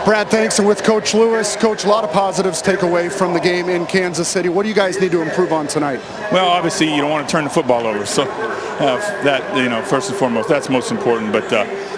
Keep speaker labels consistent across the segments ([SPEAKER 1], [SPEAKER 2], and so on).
[SPEAKER 1] Brad, thanks. And with Coach Lewis, Coach, a lot of positives take away from the game in Kansas City. What do you guys need to improve on tonight?
[SPEAKER 2] Well, obviously, you don't want to turn the football over. So that, first and foremost, that's most important. But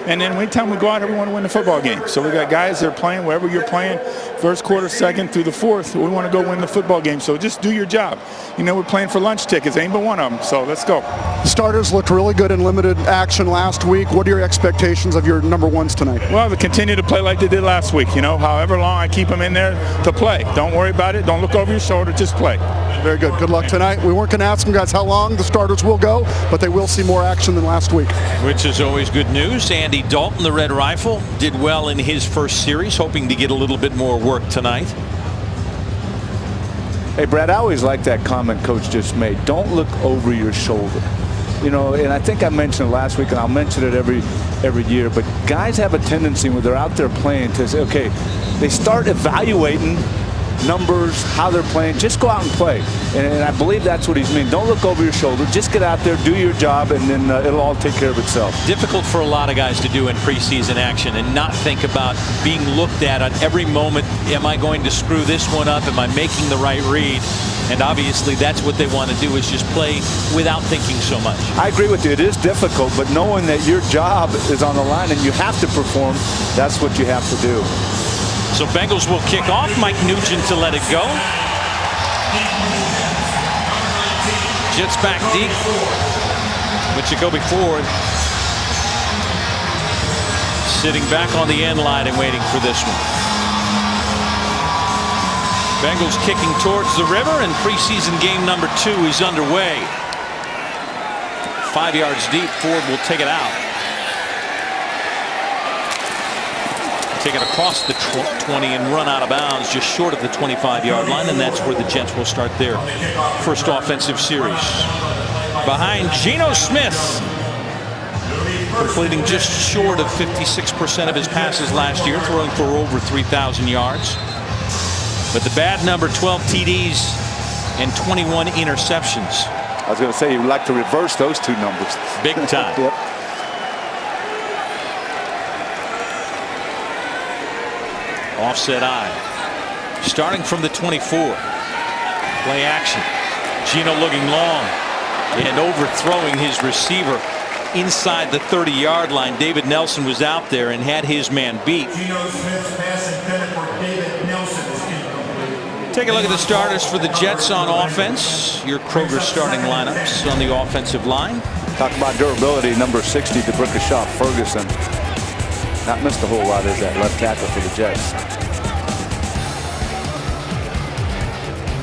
[SPEAKER 2] and then anytime we go out, we want to win the football game. So we got guys that are playing wherever you're playing, first quarter, second through the fourth. We want to go win the football game. So just do your job. We're playing for lunch tickets. Ain't but one of them. So let's go.
[SPEAKER 1] Starters looked really good in limited action last week. What are your expectations of your number ones tonight?
[SPEAKER 2] Well, they continue to play like they did last week. However long I keep them in there to play. Don't worry about it. Don't look over your shoulder. Just play.
[SPEAKER 1] Very good. Good luck tonight. We weren't going to ask them guys how long the starters will go, but they will see more action than last week.
[SPEAKER 3] Which is always good news. Andy Dalton, the Red Rifle, did well in his first series, hoping to get a little bit more work tonight.
[SPEAKER 4] Hey, Brad, I always like that comment Coach just made. Don't look over your shoulder. And I think I mentioned it last week, and I'll mention it every year, but guys have a tendency when they're out there playing to say, okay, they start evaluating numbers, how they're playing. Just go out and play. And I believe that's what he's meaning. Don't look over your shoulder. Just get out there, do your job, and then it'll all take care of itself.
[SPEAKER 3] Difficult for a lot of guys to do in preseason action and not think about being looked at every moment. Am I going to screw this one up? Am I making the right read? And obviously that's what they want to do, is just play without thinking so much.
[SPEAKER 4] I agree with you. It is difficult, but knowing that your job is on the line and you have to perform, that's what you have to do.
[SPEAKER 3] So Bengals will kick off. Mike Nugent to let it go. Jets back deep. Michikobe forward. Sitting back on the end line and waiting for this one. Bengals kicking towards the river, and preseason game number 2 is underway. 5 yards deep. Ford will take it out. Take it across the 20 and run out of bounds just short of the 25-yard line, and that's where the Jets will start their first offensive series. Behind Geno Smith, completing just short of 56% of his passes last year, throwing for over 3,000 yards. But the bad number, 12 TDs and 21 interceptions.
[SPEAKER 4] I was going to say, you'd like to reverse those two numbers.
[SPEAKER 3] Big time.
[SPEAKER 4] Yep.
[SPEAKER 3] Offset eye. Starting from the 24. Play action. Geno looking long and overthrowing his receiver inside the 30-yard line. David Nelson was out there and had his man beat.
[SPEAKER 5] Geno Smith's pass intended for David Nelson is incomplete.
[SPEAKER 3] Take a look at the starters for the Jets on offense. Your Kroger starting lineups on the offensive line.
[SPEAKER 4] Talk about durability. Number 60, DeBrickashaw Ferguson. Not missed a whole lot as that left tackle for the Jets.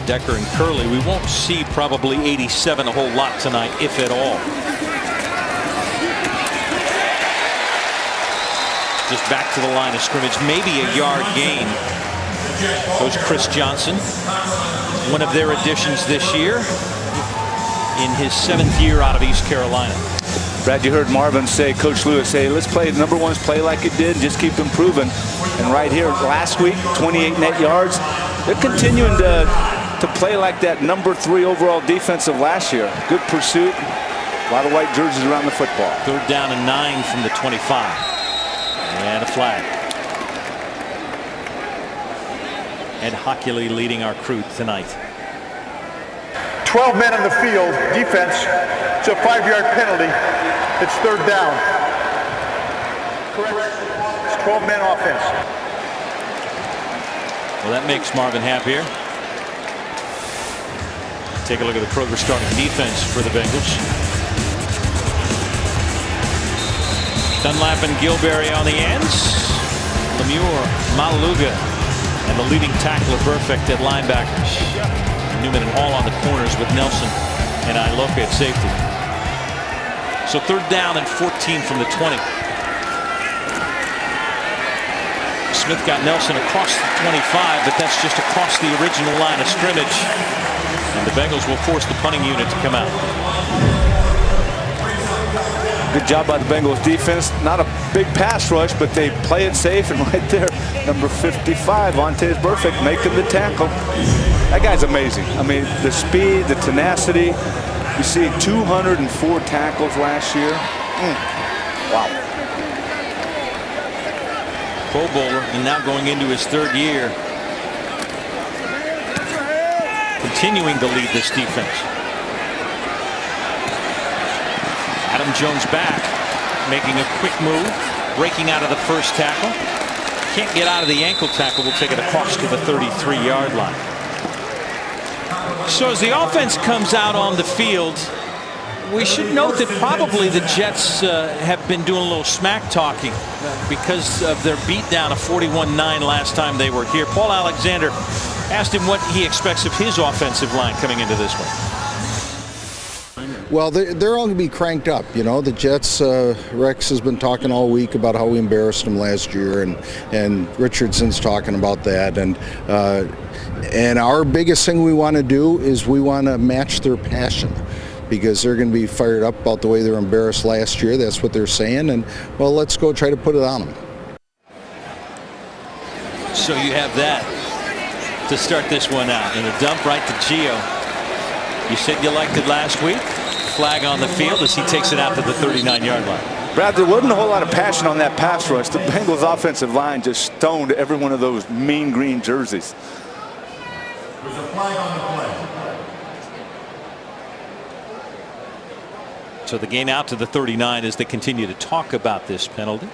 [SPEAKER 3] Decker and Curley, we won't see probably 87 a whole lot tonight, if at all. Just back to the line of scrimmage, maybe a yard gain. Goes Chris Johnson, one of their additions this year in his 7th year out of East Carolina.
[SPEAKER 4] Brad, you heard Marvin say, Coach Lewis say, let's play the number ones, play like it did, just keep improving. And right here, last week, 28 net yards. They're continuing to play like that number 3 overall defense of last year. Good pursuit. A lot of white jerseys around the football.
[SPEAKER 3] 3rd down and 9 from the 25. And a flag. Ed Hockley leading our crew tonight.
[SPEAKER 6] 12 men on the field. Defense. It's a 5-yard penalty. It's 3rd down. Correct. It's 12 men offense.
[SPEAKER 3] Well, that makes Marvin happier. Take a look at the Kroger starting defense for the Bengals. Dunlap and Gilberry on the ends. Lemure, Malaluga, and the leading tackler perfect at linebackers. Newman and Hall on the corners with Nelson and Iloka at safety. So 3rd down and 14 from the 20. Smith got Nelson across the 25, but that's just across the original line of scrimmage. And the Bengals will force the punting unit to come out.
[SPEAKER 4] Good job by the Bengals defense. Not a big pass rush, but they play it safe. And right there, number 55, Vontaze Burfict, making the tackle. That guy's amazing. I mean, the speed, the tenacity. You see 204 tackles last year. Wow.
[SPEAKER 3] Pro Bowler and now going into his 3rd year. Continuing to lead this defense. Adam Jones back, making a quick move, breaking out of the first tackle. Can't get out of the ankle tackle. Will take it across to the 33-yard line. So as the offense comes out on the field, we should note that probably the Jets have been doing a little smack talking because of their beatdown of 41-9 last time they were here. Paul Alexander asked him what he expects of his offensive line coming into this one.
[SPEAKER 7] Well, they're all going to be cranked up. You know, the Jets, Rex has been talking all week about how we embarrassed them last year, and Richardson's talking about that. And our biggest thing we want to do is we want to match their passion, because they're going to be fired up about the way they're embarrassed last year. That's what they're saying. And, well, let's go try to put it on them.
[SPEAKER 3] So you have that to start this one out. And a dump right to Gio. You said you liked it last week. Flag on the field as he takes it out to the 39-yard line.
[SPEAKER 4] Brad, there wasn't a whole lot of passion on that pass rush. The Bengals offensive line just stoned every one of those mean green jerseys.
[SPEAKER 5] There's a flag on the play.
[SPEAKER 3] So the gain out to the 39 as they continue to talk about this penalty.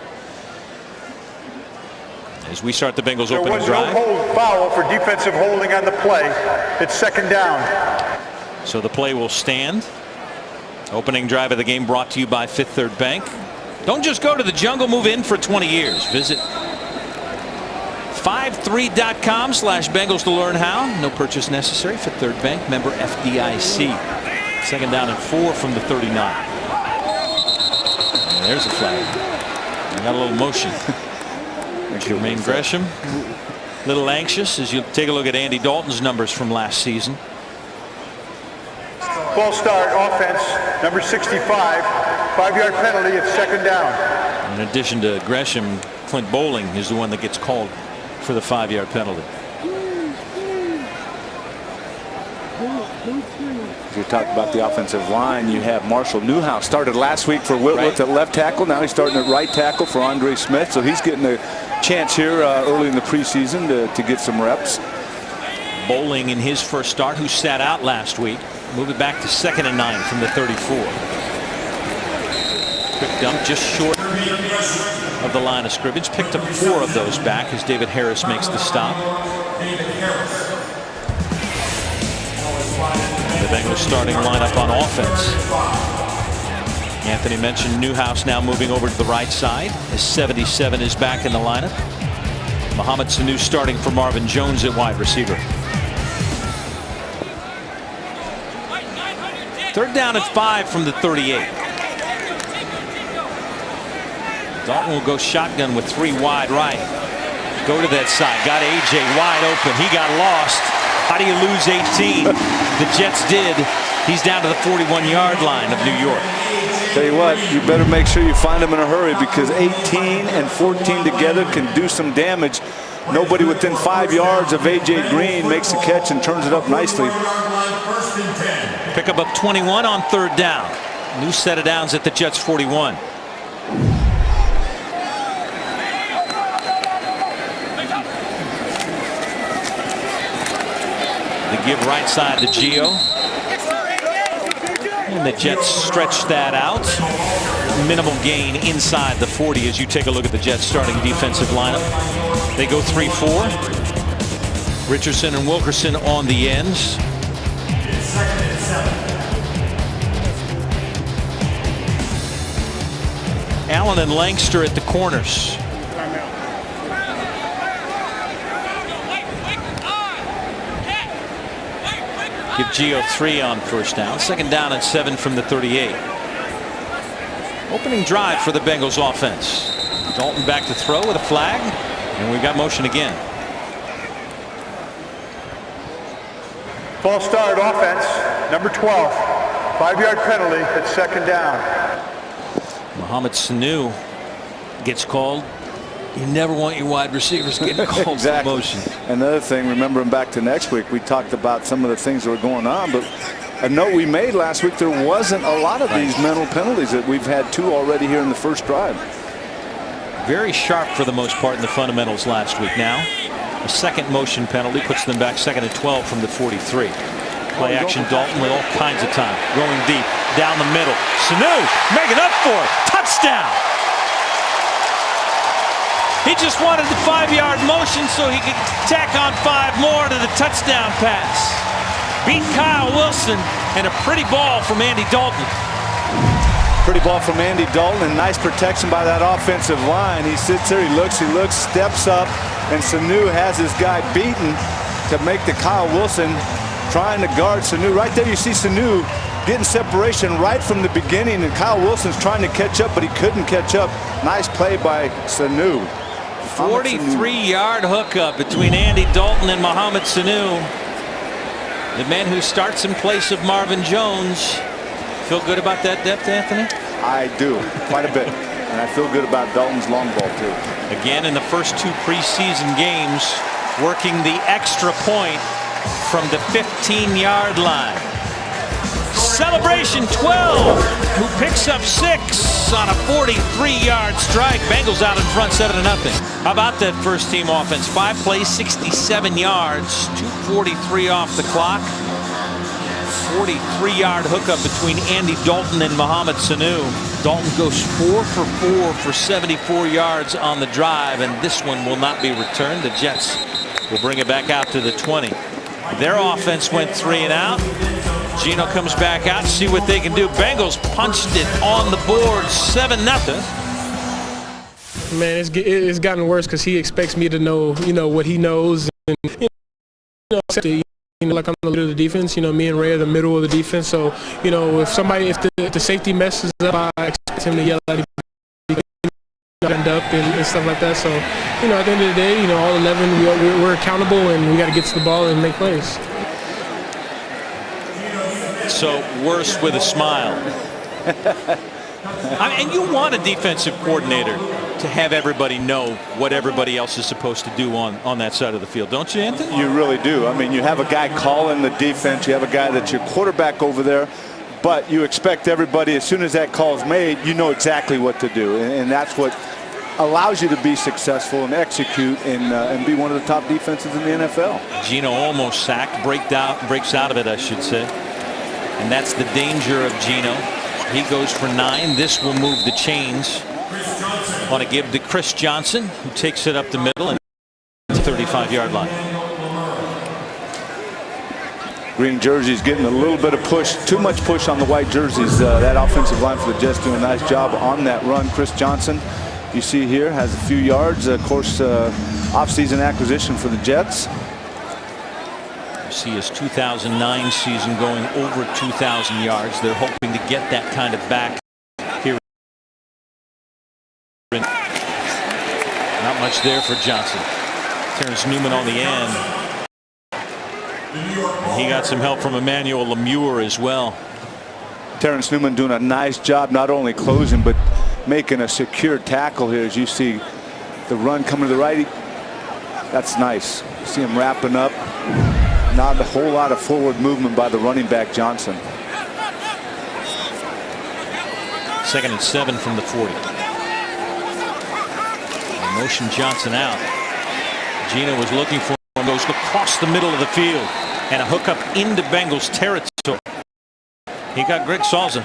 [SPEAKER 3] As we start the Bengals opening drive.
[SPEAKER 6] There was no hold foul for defensive holding on the play. It's 2nd down.
[SPEAKER 3] So the play will stand. Opening drive of the game brought to you by Fifth Third Bank. Don't just go to the jungle, move in for 20 years. Visit 53.com/Bengals to learn how. No purchase necessary. Fifth Third Bank, member FDIC. 2nd down and 4 from the 39. And there's a flag. I got a little motion. Jermaine Gresham, a little anxious as you take a look at Andy Dalton's numbers from last season.
[SPEAKER 6] False start offense, number 65, 5-yard penalty. It's 2nd down.
[SPEAKER 3] In addition to Gresham, Clint Bowling is the one that gets called for the 5-yard penalty.
[SPEAKER 4] If you talk about the offensive line, you have Marshall Newhouse started last week for Whitworth at left tackle. Now he's starting at right tackle for Andre Smith. So he's getting a chance here early in the preseason to get some reps.
[SPEAKER 3] Bowling in his first start, who sat out last week. Move it back to 2nd and 9 from the 34. Quick dump just short of the line of scrimmage. Picked up 4 of those back as David Harris makes the stop. The Bengals starting lineup on offense. Anthony mentioned Newhouse now moving over to the right side as 77 is back in the lineup. Mohamed Sanu starting for Marvin Jones at wide receiver. 3rd down and 5 from the 38. Dalton will go shotgun with 3 wide right. Go to that side. Got AJ wide open. He got lost. How do you lose 18? The Jets did. He's down to the 41-yard line of New York.
[SPEAKER 4] Tell you what, you better make sure you find him in a hurry, because 18 and 14 together can do some damage. Nobody within 5 yards of A.J. Green makes the catch and turns it up nicely.
[SPEAKER 3] Pick up 21 on 3rd down. New set of downs at the Jets 41. The give right side to Gio. And the Jets stretch that out. Minimal gain inside the 40 as you take a look at the Jets starting defensive lineup. They go 3-4. Richardson and Wilkerson on the ends.
[SPEAKER 5] It's 2nd and 7.
[SPEAKER 3] Allen and Langster at the corners. Give Gio 3 on 1st down. 2nd down and 7 from the 38. Opening drive for the Bengals offense. Dalton back to throw with a flag, and we've got motion again.
[SPEAKER 6] False start offense, number 12, 5-yard penalty. It's 2nd down.
[SPEAKER 3] Mohamed Sanu gets called. You never want your wide receivers getting called
[SPEAKER 4] Exactly.
[SPEAKER 3] for motion.
[SPEAKER 4] Another thing, remembering back to next week, we talked about some of the things that were going on, but a note we made last week, there wasn't a lot of these mental penalties that we've had 2 already here in the first drive.
[SPEAKER 3] very sharp for the most part in the fundamentals last week. Now a second motion penalty puts them back 2nd and 12 from the 43. Play action Dalton with all kinds of time. Going deep down the middle. Sanu making up for it. Touchdown. He just wanted the 5-yard motion so he could tack on 5 more to the touchdown pass. Beat Kyle Wilson, and a pretty ball from Andy Dalton.
[SPEAKER 4] Pretty ball from Andy Dalton, and nice protection by that offensive line. He sits there, he looks, steps up, and Sanu has his guy beaten to make the Kyle Wilson trying to guard Sanu. Right there you see Sanu getting separation right from the beginning, and Kyle Wilson's trying to catch up, but he couldn't catch up. Nice play by Sanu.
[SPEAKER 3] 43-yard hookup between Andy Dalton and Mohamed Sanu. The man who starts in place of Marvin Jones. Feel good about that depth, Anthony?
[SPEAKER 4] I do, quite a bit. And I feel good about Dalton's long ball, too.
[SPEAKER 3] Again, in the first 2 preseason games, working the extra point from the 15-yard line. Celebration 12, who picks up 6 on a 43-yard strike. Bengals out in front 7-0. How about that first team offense? 5 plays, 67 yards, 2:43 off the clock. 43-yard hookup between Andy Dalton and Mohamed Sanu. Dalton goes 4 for 4 for 74 yards on the drive, and this one will not be returned. The Jets will bring it back out to the 20. Their offense went 3 and out. Gino comes back out to see what they can do. Bengals punched it on the board 7-0.
[SPEAKER 8] Man, it's gotten worse because he expects me to know, what he knows, and like I'm the leader of the defense. Me and Ray are the middle of the defense. So, if the safety messes up, I expect him to yell at him, end up and stuff like that. So, at the end of the day, all 11, we're accountable, and we got to get to the ball and make plays.
[SPEAKER 3] So worse with a smile. And you want a defensive coordinator to have everybody know what everybody else is supposed to do on that side of the field, don't you, Anthony?
[SPEAKER 4] You really do. I mean, you have a guy calling the defense. You have a guy that's your quarterback over there. But you expect everybody, as soon as that call is made, you know exactly what to do. And that's what allows you to be successful and execute and be one of the top defenses in the NFL.
[SPEAKER 3] Gino almost sacked, breaks out of it, I should say. And that's the danger of Gino. He goes for 9. This will move the chains. Want to give to Chris Johnson, who takes it up the middle and the 35-yard line.
[SPEAKER 4] Green jerseys getting a little bit of push, too much push on the white jerseys. That offensive line for the Jets doing a nice job on that run. Chris Johnson, you see here, has a few yards. Of course, off-season acquisition for the Jets.
[SPEAKER 3] You see his 2009 season going over 2,000 yards. They're hoping to get that kind of back here. Not much there for Johnson. Terrence Newman on the end. And he got some help from Emmanuel Lemure as well.
[SPEAKER 4] Terrence Newman doing a nice job, not only closing, but making a secure tackle here. As you see the run coming to the right. That's nice. You see him wrapping up. Not a whole lot of forward movement by the running back Johnson.
[SPEAKER 3] 2nd and 7 from the 40. Motion Johnson out. Gino was looking for him. Goes across the middle of the field and a hookup into Bengals territory. He got Greg Salza,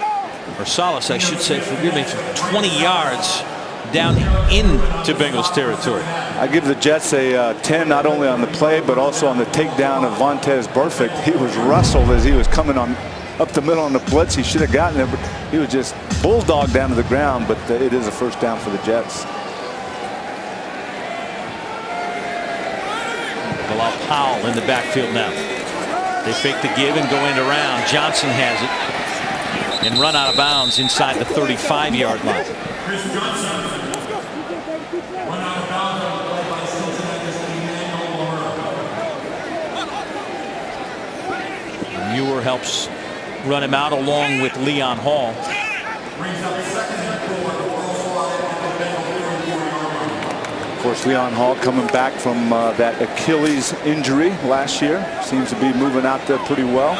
[SPEAKER 3] or Salas, I should say, forgive me, for 20 yards down into Bengals territory.
[SPEAKER 4] I give the Jets a 10, not only on the play, but also on the takedown of Vontaze Burfict. He was rustled as he was coming on up the middle on the blitz. He should have gotten there, but he was just bulldogged down to the ground. But it is a first down for the Jets.
[SPEAKER 3] Bilal Powell in the backfield now. They fake the give and go end around. Johnson has it and run out of bounds inside the 35-yard line. Muir helps run him out along with Leon Hall.
[SPEAKER 4] Of course, Leon Hall coming back from that Achilles injury last year. Seems to be moving out there pretty well.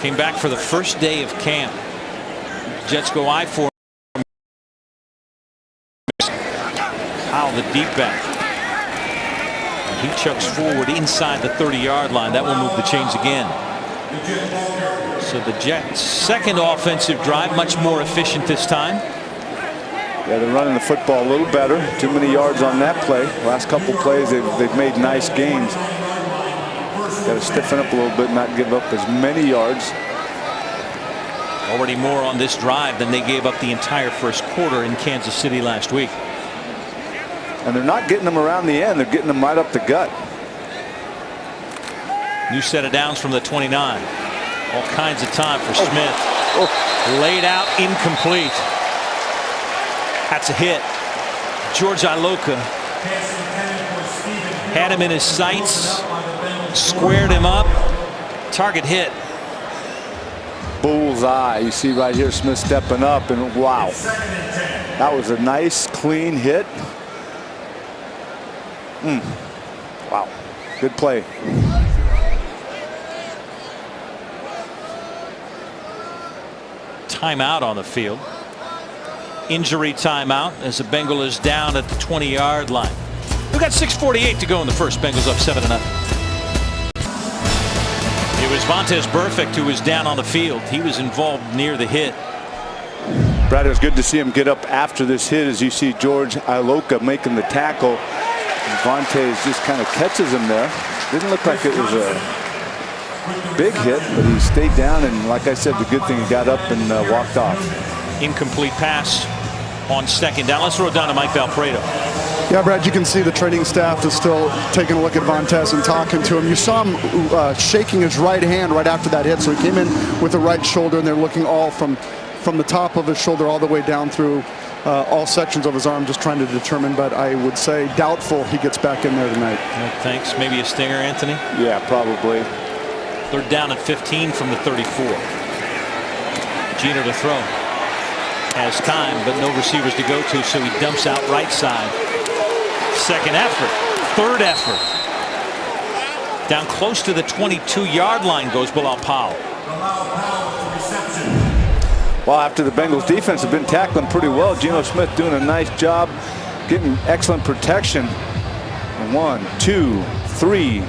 [SPEAKER 3] Came back for the first day of camp. Jets go I for Powell, the deep back. He chucks forward inside the 30-yard line. That will move the chains again. So the Jets' second offensive drive, much more efficient this time.
[SPEAKER 4] Yeah, they're running the football a little better. Too many yards on that play. Last couple plays, they've made nice gains. Got to stiffen up a little bit, not give up as many yards.
[SPEAKER 3] Already more on this drive than they gave up the entire first quarter in Kansas City last week.
[SPEAKER 4] And they're not getting them around the end. They're getting them right up the gut.
[SPEAKER 3] New set of downs from the 29. All kinds of time for Smith. Laid out, incomplete. That's a hit. George Iloka had him in his sights, squared him up. Target hit.
[SPEAKER 4] Bullseye. You see right here Smith stepping up, and wow. That was a nice, clean hit. Wow. Good play.
[SPEAKER 3] Timeout on the field. Injury timeout as the Bengal is down at the 20-yard line. We've got 6:48 to go in the first. Bengals up 7-0. It was Vontaze Burfict who was down on the field. He was involved near the hit.
[SPEAKER 4] Brad, it was good to see him get up after this hit, as you see George Iloka making the tackle. And Vontaze just kind of catches him there. Didn't look like it was a big hit, but he stayed down, and like I said, the good thing, he got up and walked off.
[SPEAKER 3] Incomplete pass on second down. Let's throw it down to Mike Valpredo.
[SPEAKER 1] Yeah, Brad, you can see the training staff is still taking a look at Vontaze and talking to him. You saw him shaking his right hand right after that hit, so he came in with the right shoulder, and they're looking all from the top of his shoulder all the way down through all sections of his arm, just trying to determine, but I would say doubtful he gets back in there tonight.
[SPEAKER 3] Thanks. Maybe a stinger, Anthony?
[SPEAKER 4] Yeah, probably.
[SPEAKER 3] They're down at 15 from the 34. Gino to throw. Has time, but no receivers to go to, so he dumps out right side. Second effort. Third effort. Down close to the 22-yard line goes Bilal Powell.
[SPEAKER 4] Well, after the Bengals defense have been tackling pretty well, Geno Smith doing a nice job, getting excellent protection. 1, 2, 3.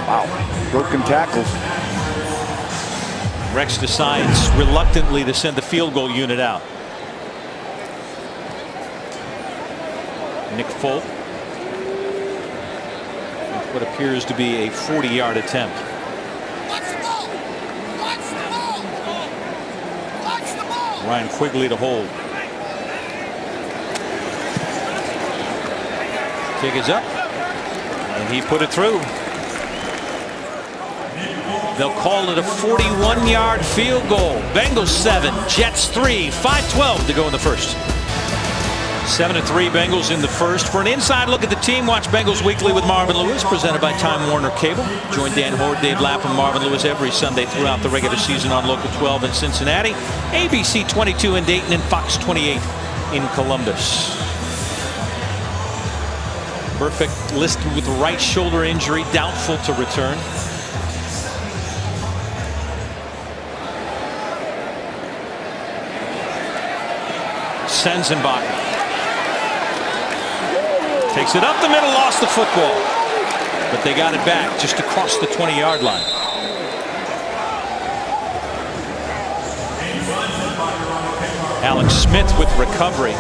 [SPEAKER 4] Wow, broken tackles.
[SPEAKER 3] Rex decides reluctantly to send the field goal unit out. Nick Folk with what appears to be a 40-yard attempt. Ryan Quigley to hold. Kick is up, and he put it through. They'll call it a 41-yard field goal. Bengals 7, Jets 3, 5:12 to go in the first. 7-3 Bengals in the first. For an inside look at the team, watch Bengals Weekly with Marvin Lewis, presented by Time Warner Cable. Join Dan Hoard, Dave Lapp, and Marvin Lewis every Sunday throughout the regular season on Local 12 in Cincinnati, ABC 22 in Dayton, and Fox 28 in Columbus. Perfect listed with right shoulder injury, doubtful to return. Senzenbach takes it up the middle, lost the football, but they got it back just across the 20-yard line. Alex Smith with recovery.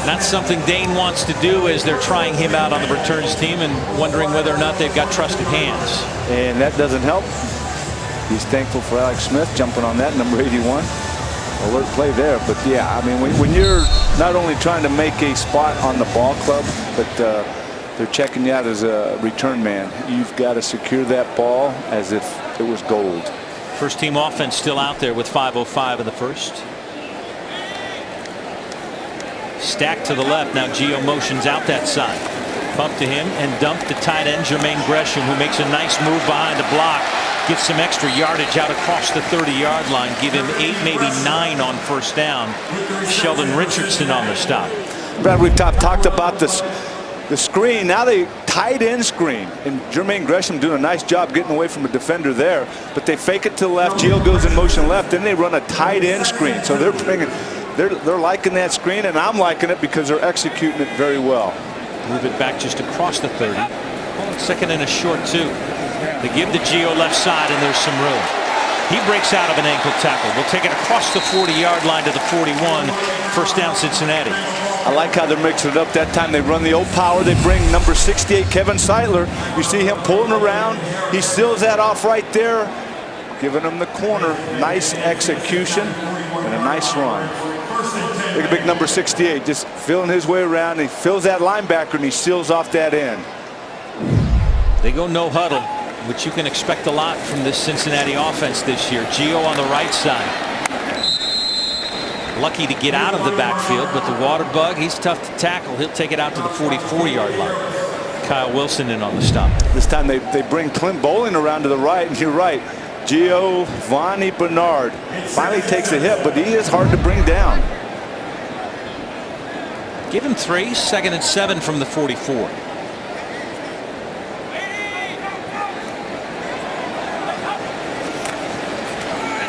[SPEAKER 3] Not something Dane wants to do as they're trying him out on the returns team and wondering whether or not they've got trusted hands.
[SPEAKER 4] And that doesn't help. He's thankful for Alex Smith jumping on that, number 81. Alert play there, but yeah, I mean, when you're not only trying to make a spot on the ball club, but they're checking you out as a return man, you've got to secure that ball as if it was gold.
[SPEAKER 3] First team offense still out there with 5:05 in the first. Stack to the left. Now Gio motions out that side. Pump to him and dump to tight end Jermaine Gresham, who makes a nice move behind the block. Gets some extra yardage out across the 30-yard line. Give him 8, maybe 9 on first down. Sheldon Richardson on the stop.
[SPEAKER 4] Brad, we've talked about this, the screen. Now they tight end screen. And Jermaine Gresham doing a nice job getting away from a defender there. But they fake it to the left. Gio goes in motion left. Then they run a tight end screen. So they're bringing they're liking that screen, and I'm liking it because they're executing it very well.
[SPEAKER 3] Move it back just across the 30. Well, second and a short, too. They give the Gio left side, and there's some room. He breaks out of an ankle tackle. We'll take it across the 40-yard line to the 41. First down, Cincinnati.
[SPEAKER 4] I like how they're mixing it up. That time they run the old power. They bring number 68, Kevin Seidler. You see him pulling around. He seals that off right there, giving him the corner. Nice execution and a nice run. Look at big number 68, just feeling his way around. He fills that linebacker, and he seals off that end.
[SPEAKER 3] They go no huddle, which you can expect a lot from this Cincinnati offense this year. Gio on the right side. Lucky to get out of the backfield, but the water bug, he's tough to tackle. He'll take it out to the 44-yard line. Kyle Wilson in on the stop.
[SPEAKER 4] This time they bring Clint Bowling around to the right, and you're right. Giovanni Bernard finally takes a hit, but he is hard to bring down.
[SPEAKER 3] Give him 3, second and 7 from the 44.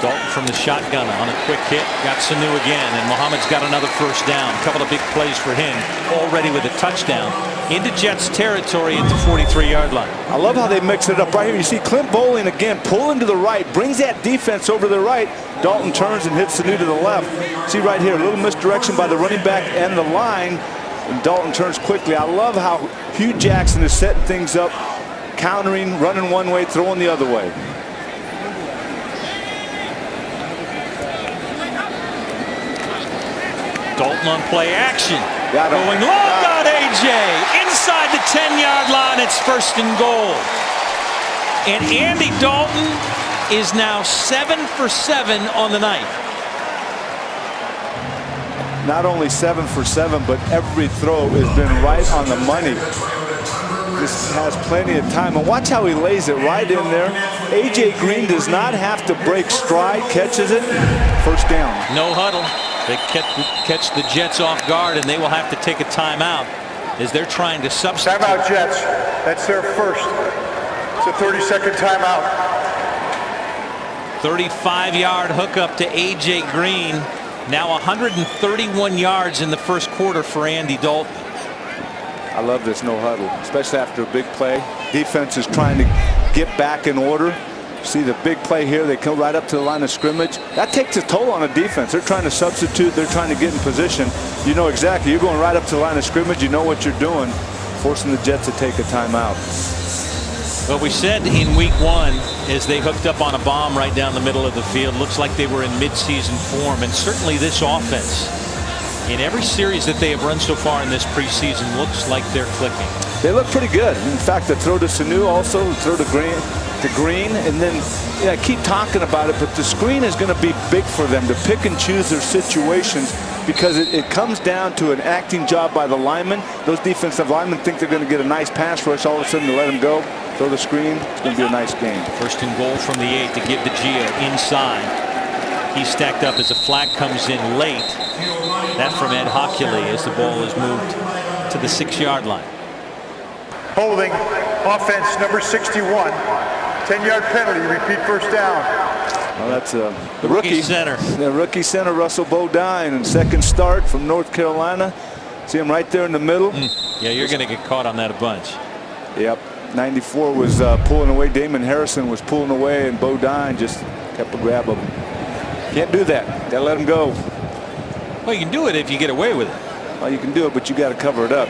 [SPEAKER 3] Dalton from the shotgun on a quick hit. Got Sanu again, and Muhammad's got another first down. A couple of big plays for him. Already with a touchdown into Jets territory at the 43-yard line.
[SPEAKER 4] I love how they mix it up right here. You see Clint Bowling again pulling to the right, brings that defense over to the right. Dalton turns and hits Sanu to the left. See right here, a little misdirection by the running back and the line, and Dalton turns quickly. I love how Hugh Jackson is setting things up, countering, running one way, throwing the other way.
[SPEAKER 3] Dalton on play action.
[SPEAKER 4] Going
[SPEAKER 3] long on AJ. Inside the 10-yard line, it's first and goal. And Andy Dalton is now 7 for 7 on the night.
[SPEAKER 4] Not only 7 for 7, but every throw has been right on the money. This has plenty of time. And watch how he lays it right in there. AJ Green does not have to break stride, catches it. First down.
[SPEAKER 3] No huddle. They catch the Jets off guard, and they will have to take a timeout as they're trying to substitute.
[SPEAKER 6] Timeout, Jets. That's their first. It's a 30-second timeout.
[SPEAKER 3] 35-yard hookup to A.J. Green. Now 131 yards in the first quarter for Andy Dalton.
[SPEAKER 4] I love this no huddle, especially after a big play. Defense is trying to get back in order. See the big play here. They come right up to the line of scrimmage. That takes a toll on a defense. They're trying to substitute. They're trying to get in position. You know exactly. You're going right up to the line of scrimmage. You know what you're doing, forcing the Jets to take a timeout.
[SPEAKER 3] Well, we said in week 1, as they hooked up on a bomb right down the middle of the field, looks like they were in midseason form. And certainly this offense, in every series that they have run so far in this preseason, looks like they're clicking.
[SPEAKER 4] They look pretty good. In fact, the throw to Sanu also, the throw to Green, and then I keep talking about it, but the screen is going to be big for them to pick and choose their situations, because it comes down to an acting job by the linemen. Those defensive linemen think they're going to get a nice pass rush. All of a sudden they let them go, throw the screen. It's going to be a nice game.
[SPEAKER 3] First and goal from the 8 to give to Gio inside. He's stacked up as a flag comes in late. That from Ed Hockley as the ball is moved to the 6-yard line.
[SPEAKER 6] Holding, offense number 61. 10-yard penalty, repeat first down.
[SPEAKER 4] Well, that's the rookie
[SPEAKER 3] center.
[SPEAKER 4] The rookie center, Russell Bodine, and second start from North Carolina. See him right there in the middle.
[SPEAKER 3] Yeah, you're going to get caught on that a bunch.
[SPEAKER 4] Yep. 94 was pulling away. Damon Harrison was pulling away, and Bodine just kept a grab of him. Can't do that. Got to let him go.
[SPEAKER 3] Well, you can do it if you get away with it.
[SPEAKER 4] Well, you can do it, but you got to cover it up.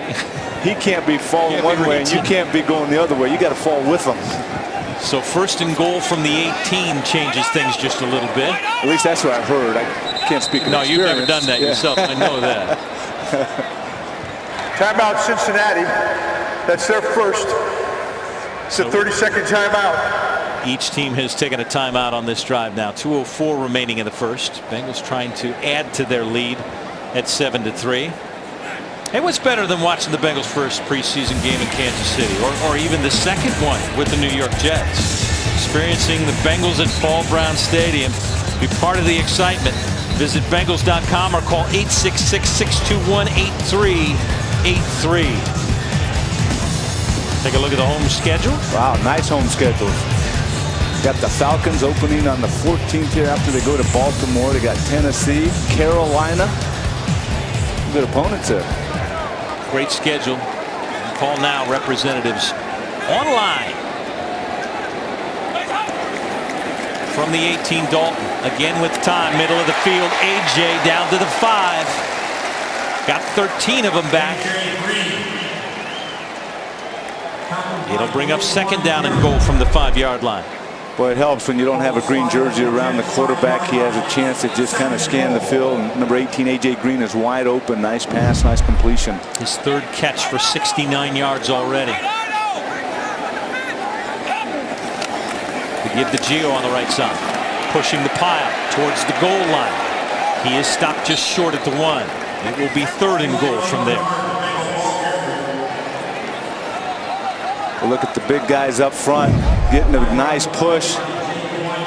[SPEAKER 4] He can't be falling one way, and you can't be going the other way. You got to fall with him.
[SPEAKER 3] So first and goal from the 18 changes things just a little bit.
[SPEAKER 4] At least that's what I've heard. I can't speak of
[SPEAKER 3] No,
[SPEAKER 4] experience.
[SPEAKER 3] you've never done that yourself. I know that.
[SPEAKER 6] Timeout, Cincinnati. That's their first. It's a 30-second timeout.
[SPEAKER 3] Each team has taken a timeout on this drive now. 2:04 remaining in the first. Bengals trying to add to their lead at 7-3. Hey, what's better than watching the Bengals' first preseason game in Kansas City, or even the second one with the New York Jets? Experiencing the Bengals at Paul Brown Stadium. Be part of the excitement. Visit Bengals.com or call 866-621-8383. Take a look at the home schedule.
[SPEAKER 4] Wow, nice home schedule. Got the Falcons opening on the 14th here after they go to Baltimore. They got Tennessee, Carolina. Good opponents there.
[SPEAKER 3] Great schedule. Call now, representatives online. From the 18, Dalton again with time, middle of the field. AJ down to the 5. Got 13 of them back. It'll bring up second down and goal from the 5-yard line.
[SPEAKER 4] Boy, it helps when you don't have a green jersey around the quarterback. He has a chance to just kind of scan the field. And number 18, AJ Green, is wide open. Nice pass, nice completion.
[SPEAKER 3] His third catch for 69 yards already. Give the Gio on the right side, pushing the pile towards the goal line. He is stopped just short at the 1. It will be third and goal from there.
[SPEAKER 4] Well, look at the big guys up front getting a nice push.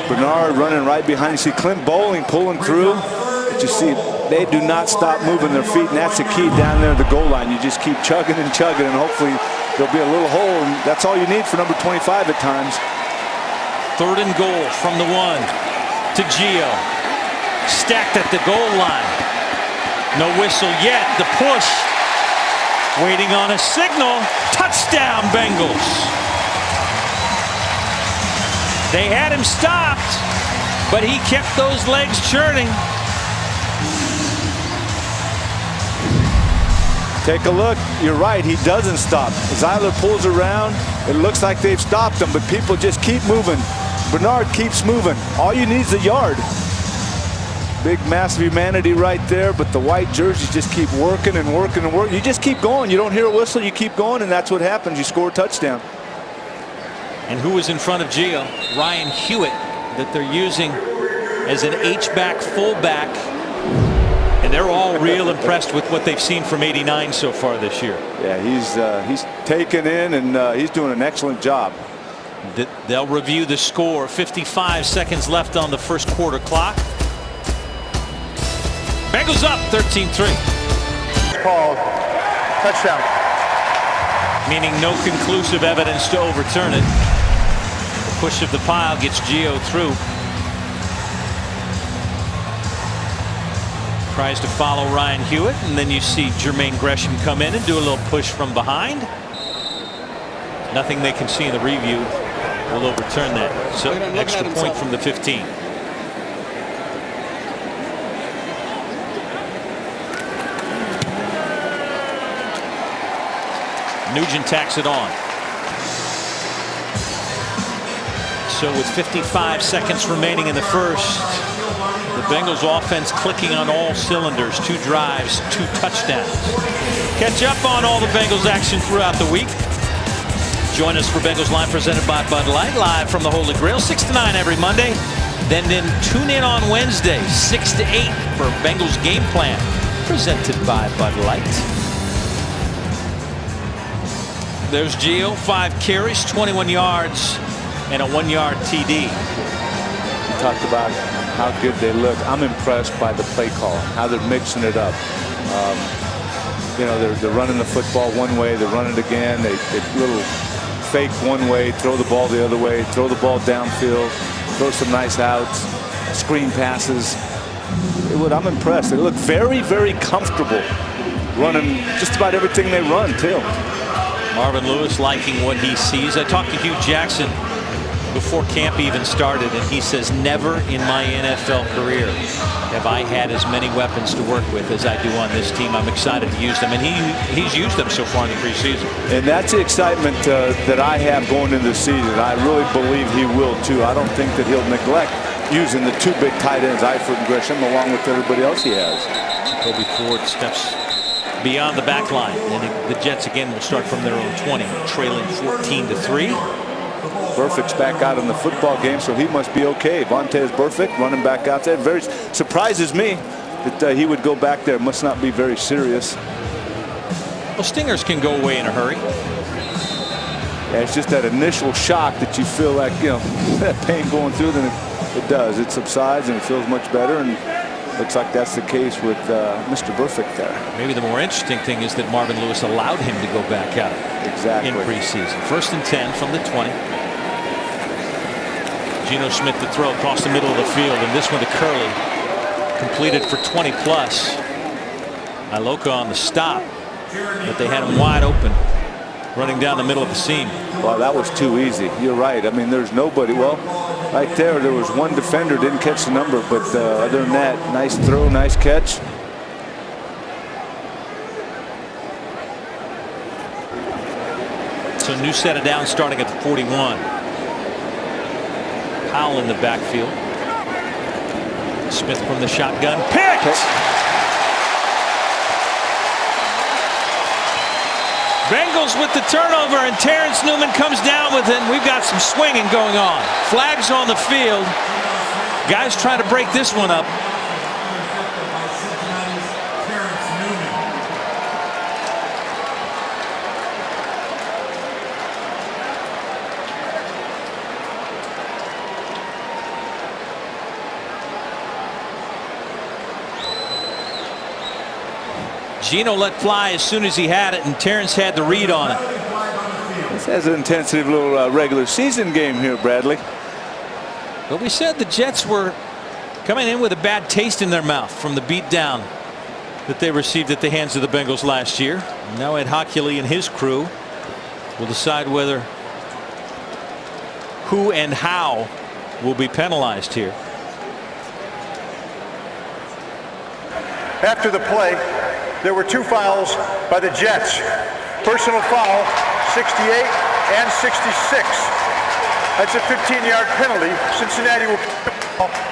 [SPEAKER 4] Bernard running right behind. You see Clint Bowling pulling through. But you see they do not stop moving their feet, and that's the key down there at the goal line. You just keep chugging and chugging, and hopefully there'll be a little hole, and that's all you need for number 25 at times.
[SPEAKER 3] Third and goal from the 1 to Gio. Stacked at the goal line. No whistle yet. The push. Waiting on a signal. Touchdown, Bengals. They had him stopped, but he kept those legs churning.
[SPEAKER 4] Take a look. You're right. He doesn't stop. Zyler pulls around. It looks like they've stopped him, but people just keep moving. Bernard keeps moving. All you need is a yard. Big, massive humanity right there, but the white jerseys just keep working and working and working. You just keep going. You don't hear a whistle. You keep going, and that's what happens. You score a touchdown.
[SPEAKER 3] And who was in front of Gio? Ryan Hewitt, that they're using as an H-back fullback. And they're all real impressed with what they've seen from 89 so far this year.
[SPEAKER 4] Yeah, he's taken in, and he's doing an excellent job.
[SPEAKER 3] They'll review the score. 55 seconds left on the first quarter clock. Bengals up 13-3.
[SPEAKER 6] Called. Touchdown.
[SPEAKER 3] Meaning no conclusive evidence to overturn it. The push of the pile gets Gio through. Tries to follow Ryan Hewitt, and then you see Jermaine Gresham come in and do a little push from behind. Nothing they can see in the review will overturn that. So extra point from the 15. Nugent tacks it on. So with 55 seconds remaining in the first, the Bengals offense clicking on all cylinders. 2 drives, 2 touchdowns. Catch up on all the Bengals action throughout the week. Join us for Bengals Line presented by Bud Light, live from the Holy Grail, 6 to 9 every Monday. Then tune in on Wednesday, 6 to 8 for Bengals Game Plan, presented by Bud Light. There's Gio, 5 carries, 21 yards, and a 1-yard TD.
[SPEAKER 4] You talked about how good they look. I'm impressed by the play call, how they're mixing it up. You know, they're running the football one way, they run it again. They little fake one way, throw the ball the other way, throw the ball downfield, throw some nice outs, screen passes. I'm impressed. They look very, very comfortable running just about everything they run, too.
[SPEAKER 3] Marvin Lewis liking what he sees. I talked to Hugh Jackson before camp even started, and he says, never in my NFL career have I had as many weapons to work with as I do on this team. I'm excited to use them, and he's used them so far in the preseason.
[SPEAKER 4] And that's the excitement that I have going into the season. I really believe he will, too. I don't think that he'll neglect using the 2 big tight ends, Eifert and Gresham, along with everybody else he has.
[SPEAKER 3] Kobe Ford steps beyond the back line, and the Jets again will start from their own 20, trailing 14-3.
[SPEAKER 4] Burfict's back out in the football game, so he must be okay. Vontaze Burfict running back out there. Very surprises me that he would go back there. Must not be very serious.
[SPEAKER 3] Well, stingers can go away in a hurry.
[SPEAKER 4] Yeah, it's just that initial shock that you feel like, you know, that pain going through, then it does. It subsides and it feels much better, and looks like that's the case with Mr. Burfict there.
[SPEAKER 3] Maybe the more interesting thing is that Marvin Lewis allowed him to go back out
[SPEAKER 4] exactly
[SPEAKER 3] in preseason. 1st and 10 from the 20. Geno Smith to throw across the middle of the field, and this one to Curley. Completed for 20 plus. Iloka on the stop, but they had him wide open running down the middle of the seam.
[SPEAKER 4] Well, that was too easy. You're right. I mean, there's nobody. Well, right there was one defender, didn't catch the number, but other than that, nice throw, nice catch.
[SPEAKER 3] So new set of downs starting at the 41. Powell in the backfield. Smith from the shotgun. Picked! Bengals with the turnover, and Terrence Newman comes down with it, and we've got some swinging going on. Flags on the field. Guys trying to break this one up. Geno let fly as soon as he had it, and Terrence had the read on it.
[SPEAKER 4] This has an intensive little regular season game here, Bradley.
[SPEAKER 3] But we said the Jets were coming in with a bad taste in their mouth from the beatdown that they received at the hands of the Bengals last year. Now Ed Hockley and his crew will decide whether, who and how will be penalized here.
[SPEAKER 6] After the play, there were 2 fouls by the Jets. Personal foul, 68 and 66. That's a 15-yard penalty. Cincinnati will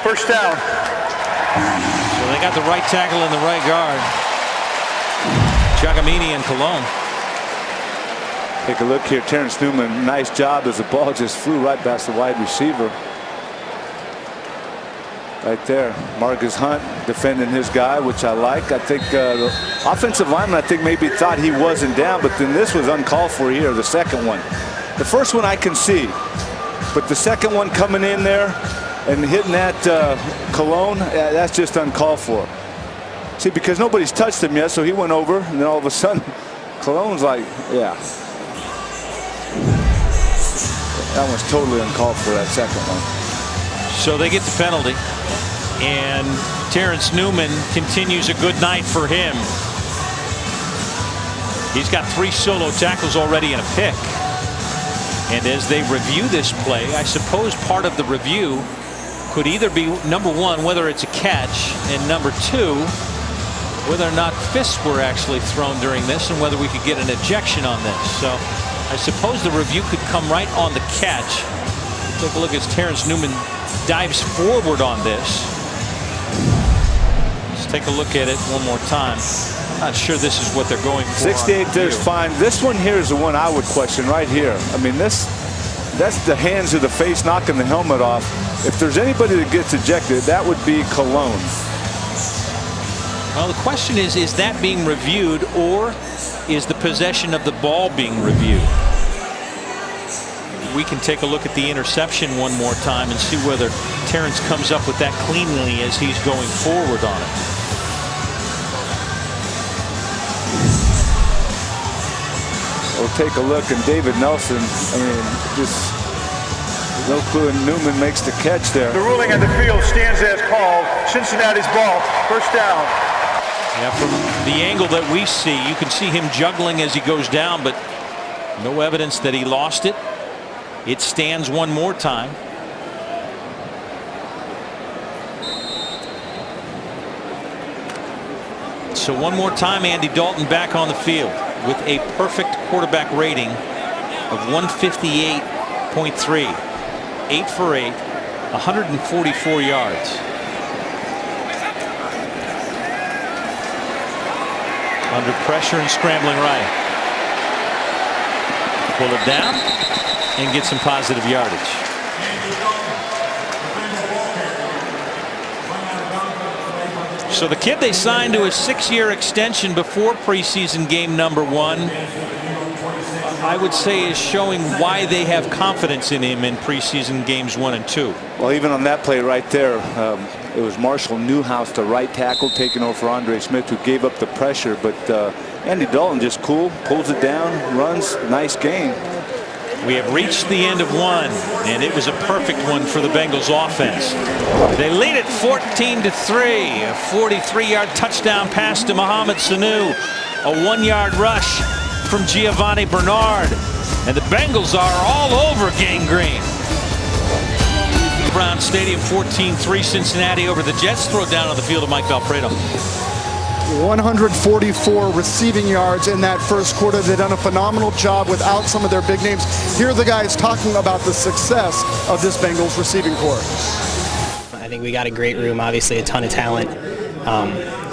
[SPEAKER 6] first down.
[SPEAKER 3] So they got the right tackle and the right guard. Giacomini and Cologne.
[SPEAKER 4] Take a look here. Terrence Newman, nice job as the ball just flew right past the wide receiver. Right there, Marcus Hunt defending his guy, which I like. I think the offensive lineman, I think maybe thought he wasn't down, but then this was uncalled for here, the second one. The first one I can see, but the second one coming in there and hitting that Cologne, that's just uncalled for. See, because nobody's touched him yet, so he went over, and then all of a sudden, Cologne's like, yeah. That one's totally uncalled for, that second one.
[SPEAKER 3] So they get the penalty, and Terrence Newman continues a good night for him. He's got 3 solo tackles already and a pick. And as they review this play, I suppose part of the review could either be, number 1, whether it's a catch, and number 2, whether or not fists were actually thrown during this, and whether we could get an ejection on this. So I suppose the review could come right on the catch. Take a look as Terrence Newman dives forward on this. Let's take a look at it one more time. Not sure this is what they're going for.
[SPEAKER 4] 68 there's fine. This one here is the one I would question right here. I mean, that's the hands to the face knocking the helmet off. If there's anybody that gets ejected, that would be Cologne.
[SPEAKER 3] Well, the question is that being reviewed, or is the possession of the ball being reviewed? We can take a look at the interception one more time and see whether Terrence comes up with that cleanly as he's going forward on it.
[SPEAKER 4] We'll take a look, and David Nelson, I mean, just no clue, and Newman makes the catch there.
[SPEAKER 6] The ruling on the field stands as called. Cincinnati's ball, first down.
[SPEAKER 3] Yeah, from the angle that we see, you can see him juggling as he goes down, but no evidence that he lost it. It stands one more time. So one more time, Andy Dalton back on the field with a perfect quarterback rating of 158.3. 8 for 8, 144 yards. Under pressure and scrambling right. Pull it down and get some positive yardage. So the kid they signed to a 6-year extension before preseason game number 1, I would say, is showing why they have confidence in him in preseason games 1 and 2.
[SPEAKER 4] Well, even on that play right there, it was Marshall Newhouse, the right tackle, taking over for Andre Smith, who gave up the pressure. But Andy Dalton just cool, pulls it down, runs, nice gain.
[SPEAKER 3] We have reached the end of one, and it was a perfect one for the Bengals offense. They lead it 14-3. A 43-yard touchdown pass to Mohamed Sanu. A 1-yard rush from Giovanni Bernard. And the Bengals are all over Gang Green. Brown Stadium, 14-3 Cincinnati over the Jets. Throw it down on the field of Mike Valpredo.
[SPEAKER 1] 144 receiving yards in that first quarter. They've done a phenomenal job without some of their big names. Here are the guys talking about the success of this Bengals receiving corps.
[SPEAKER 9] I think we got a great room, obviously a ton of talent.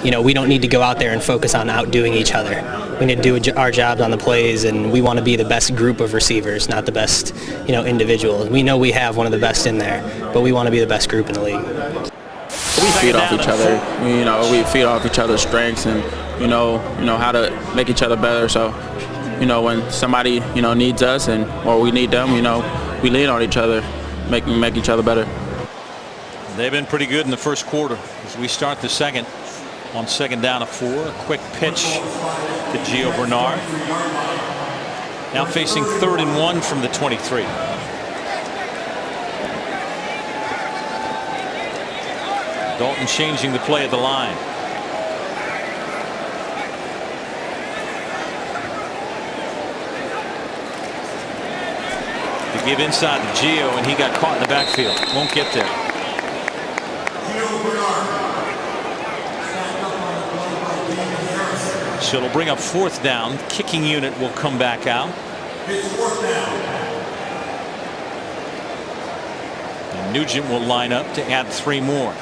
[SPEAKER 9] You know, we don't need to go out there and focus on outdoing each other. We need to do our jobs on the plays, and we want to be the best group of receivers, not the best, you know, individuals. We know we have one of the best in there, but we want to be the best group in the league.
[SPEAKER 10] We feed off each other. We feed off each other's strengths, and you know how to make each other better. So, when somebody needs us or we need them, we lean on each other, make each other better.
[SPEAKER 3] They've been pretty good in the first quarter. As we start the second, on 2nd down and 4, a quick pitch to Gio Bernard. Now facing 3rd and 1 from the 23. Dalton changing the play at the line. To give inside to Gio, and he got caught in the backfield. Won't get there. So it'll bring up 4th down. Kicking unit will come back out. And Nugent will line up to add 3 more.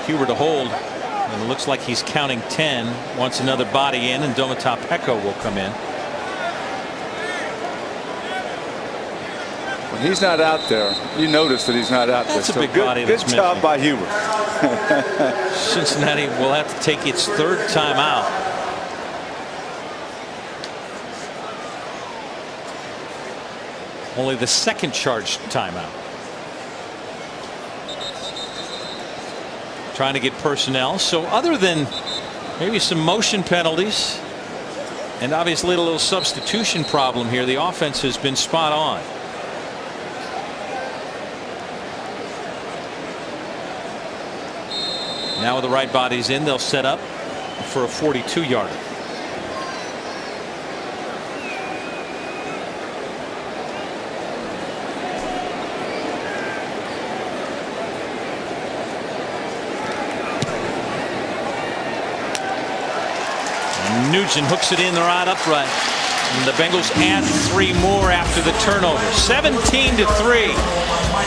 [SPEAKER 3] Huber to hold, and it looks like he's counting 10. Wants another body in, and Domatopeko will come in.
[SPEAKER 4] When he's not out there, you notice that he's not out there.
[SPEAKER 3] That's a big
[SPEAKER 4] good,
[SPEAKER 3] body.
[SPEAKER 4] Good job
[SPEAKER 3] missing.
[SPEAKER 4] by Huber.
[SPEAKER 3] Cincinnati will have to take its 3rd timeout. Only the 2nd charged timeout. Trying to get personnel. So other than maybe some motion penalties and obviously a little substitution problem here, the offense has been spot on. Now with the right bodies in, they'll set up for a 42-yarder. Nugent hooks it in the right upright. And the Bengals add 3 more after the turnover. 17-3.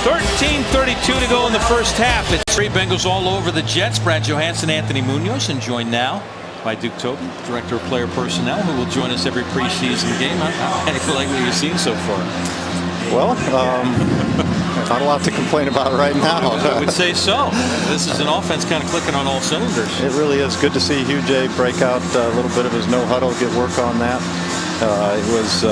[SPEAKER 3] 13:32 to go in the first half. It's 3 Bengals all over the Jets. Brad Johansson, Anthony Munoz, and joined now by Duke Tobin, Director of Player Personnel, who will join us every preseason game. How do you like what you've seen so far?
[SPEAKER 11] Well, not a lot to complain about right now.
[SPEAKER 3] I would say so. This is an offense kind of clicking on all cylinders.
[SPEAKER 11] It really is good to see Hugh J break out a little bit of his no huddle, get work on that. It was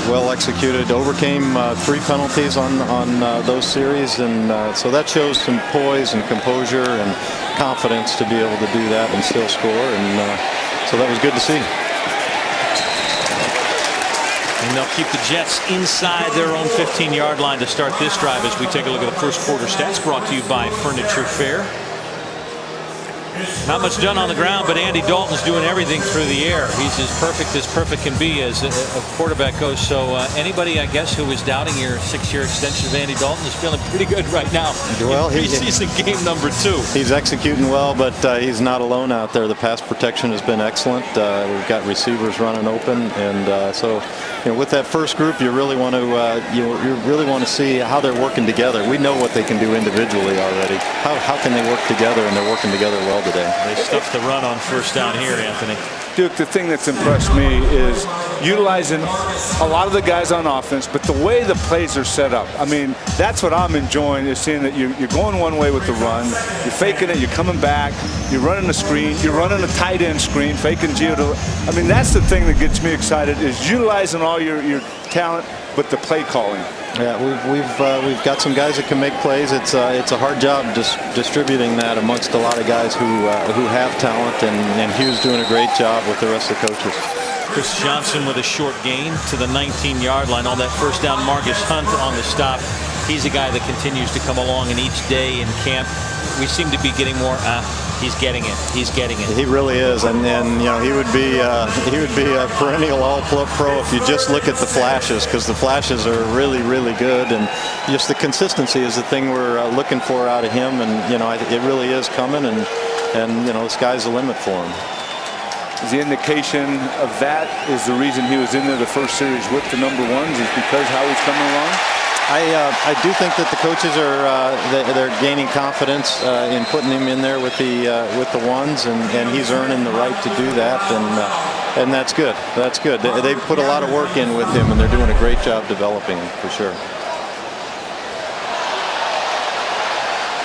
[SPEAKER 11] well executed, overcame 3 penalties on those series, and so that shows some poise and composure and confidence to be able to do that and still score, and so that was good to see.
[SPEAKER 3] And they'll keep the Jets inside their own 15-yard line to start this drive as we take a look at the first quarter stats brought to you by Furniture Fair. Not much done on the ground, but Andy Dalton's doing everything through the air. He's as perfect can be as a quarterback goes. So anybody, I guess, who was doubting your 6-year extension of Andy Dalton is feeling pretty good right now.
[SPEAKER 11] Well,
[SPEAKER 3] preseason game number 2.
[SPEAKER 11] He's executing well, but he's not alone out there. The pass protection has been excellent. We've got receivers running open, and so with that first group, you really want to you really want to see how they're working together. We know what they can do individually already. How can they work together? And they're working together well today.
[SPEAKER 3] They stuffed the run on first down here, Anthony.
[SPEAKER 4] Duke, the thing that's impressed me is utilizing a lot of the guys on offense, but the way the plays are set up. I mean, that's what I'm enjoying, is seeing that you're going one way with the run, you're faking it, you're coming back, you're running a screen, you're running a tight end screen, faking Gio to, I mean, that's the thing that gets me excited, is utilizing all your talent, but the play calling.
[SPEAKER 11] Yeah, we've got some guys that can make plays. It's a hard job distributing that amongst a lot of guys who have talent, and Hugh's doing a great job with the rest of the coaches.
[SPEAKER 3] Chris Johnson with a short gain to the 19-yard line on that first down. Marcus Hunt on the stop. He's a guy that continues to come along, and each day in camp we seem to be getting more. He's getting it. He's getting it.
[SPEAKER 11] He really is, and you know, he would be a perennial All-Pro if you just look at the flashes, because the flashes are really, really good, and just the consistency is the thing we're looking for out of him, and you know, it really is coming, and you know, the sky's the limit for him.
[SPEAKER 4] The indication of that is the reason he was in there the first series with the number ones is because how he's coming along.
[SPEAKER 11] I do think that the coaches are they're gaining confidence in putting him in there with the ones, and he's earning the right to do that, and that's good. That's good. They put a lot of work in with him, and they're doing a great job developing him for sure.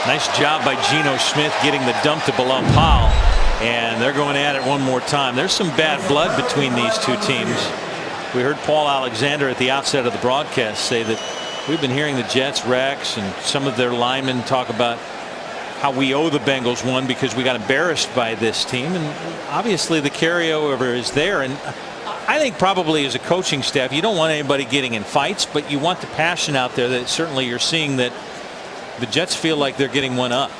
[SPEAKER 3] Nice job by Geno Smith getting the dump to Bilal Powell, and they're going at it one more time. There's some bad blood between these two teams. We heard Paul Alexander at the outset of the broadcast say that we've been hearing the Jets, Rex, and some of their linemen talk about how we owe the Bengals one because we got embarrassed by this team, and obviously the carryover is there. And I think probably as a coaching staff, you don't want anybody getting in fights, but you want the passion out there. That certainly you're seeing that the Jets feel like they're getting one up.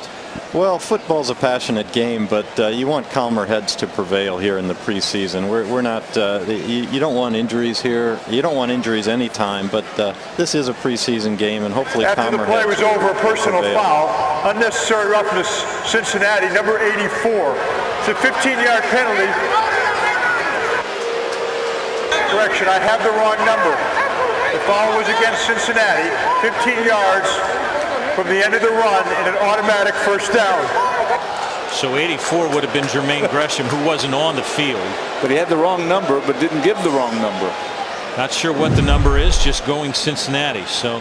[SPEAKER 11] Well, football's a passionate game, but you want calmer heads to prevail here in the preseason. We're not. You don't want injuries here. You don't want injuries anytime. But this is a preseason game, and hopefully
[SPEAKER 6] after
[SPEAKER 11] calmer
[SPEAKER 6] the play
[SPEAKER 11] heads
[SPEAKER 6] was over, a personal
[SPEAKER 11] prevail.
[SPEAKER 6] foul, unnecessary roughness, Cincinnati, number 84. It's a 15-yard penalty. Correction, I have the wrong number. The foul was against Cincinnati, 15 yards. From the end of the run in an automatic first down.
[SPEAKER 3] So 84 would have been Jermaine Gresham, who wasn't on the field.
[SPEAKER 4] But he had the wrong number, but didn't give the wrong number.
[SPEAKER 3] Not sure what the number is, just going Cincinnati. So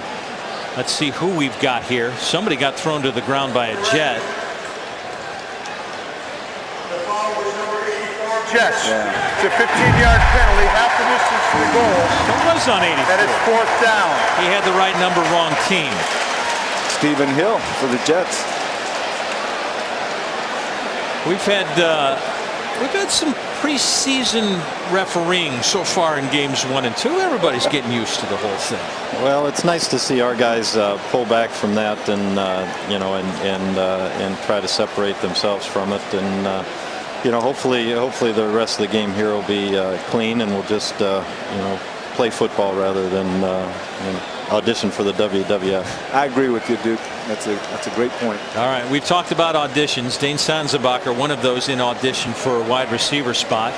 [SPEAKER 3] let's see who we've got here. Somebody got thrown to the ground by a Jet.
[SPEAKER 6] The foul was number 84 Jets. Yeah. It's a 15-yard penalty, half the distance to the goal.
[SPEAKER 3] It was on 84.
[SPEAKER 6] And it's fourth down.
[SPEAKER 3] He had the right number, wrong team.
[SPEAKER 4] Stephen Hill for the Jets.
[SPEAKER 3] We've had some preseason refereeing so far in games 1 and 2. Everybody's getting used to the whole thing.
[SPEAKER 11] Well, it's nice to see our guys pull back from that, and you know, and try to separate themselves from it, and you know, hopefully the rest of the game here will be clean, and we'll just you know, play football rather than you know, audition for the WWF.
[SPEAKER 4] I agree with you, Duke. That's a great point.
[SPEAKER 3] All right, we've talked about auditions. Dane Sansabacher, one of those in audition for a wide receiver spot.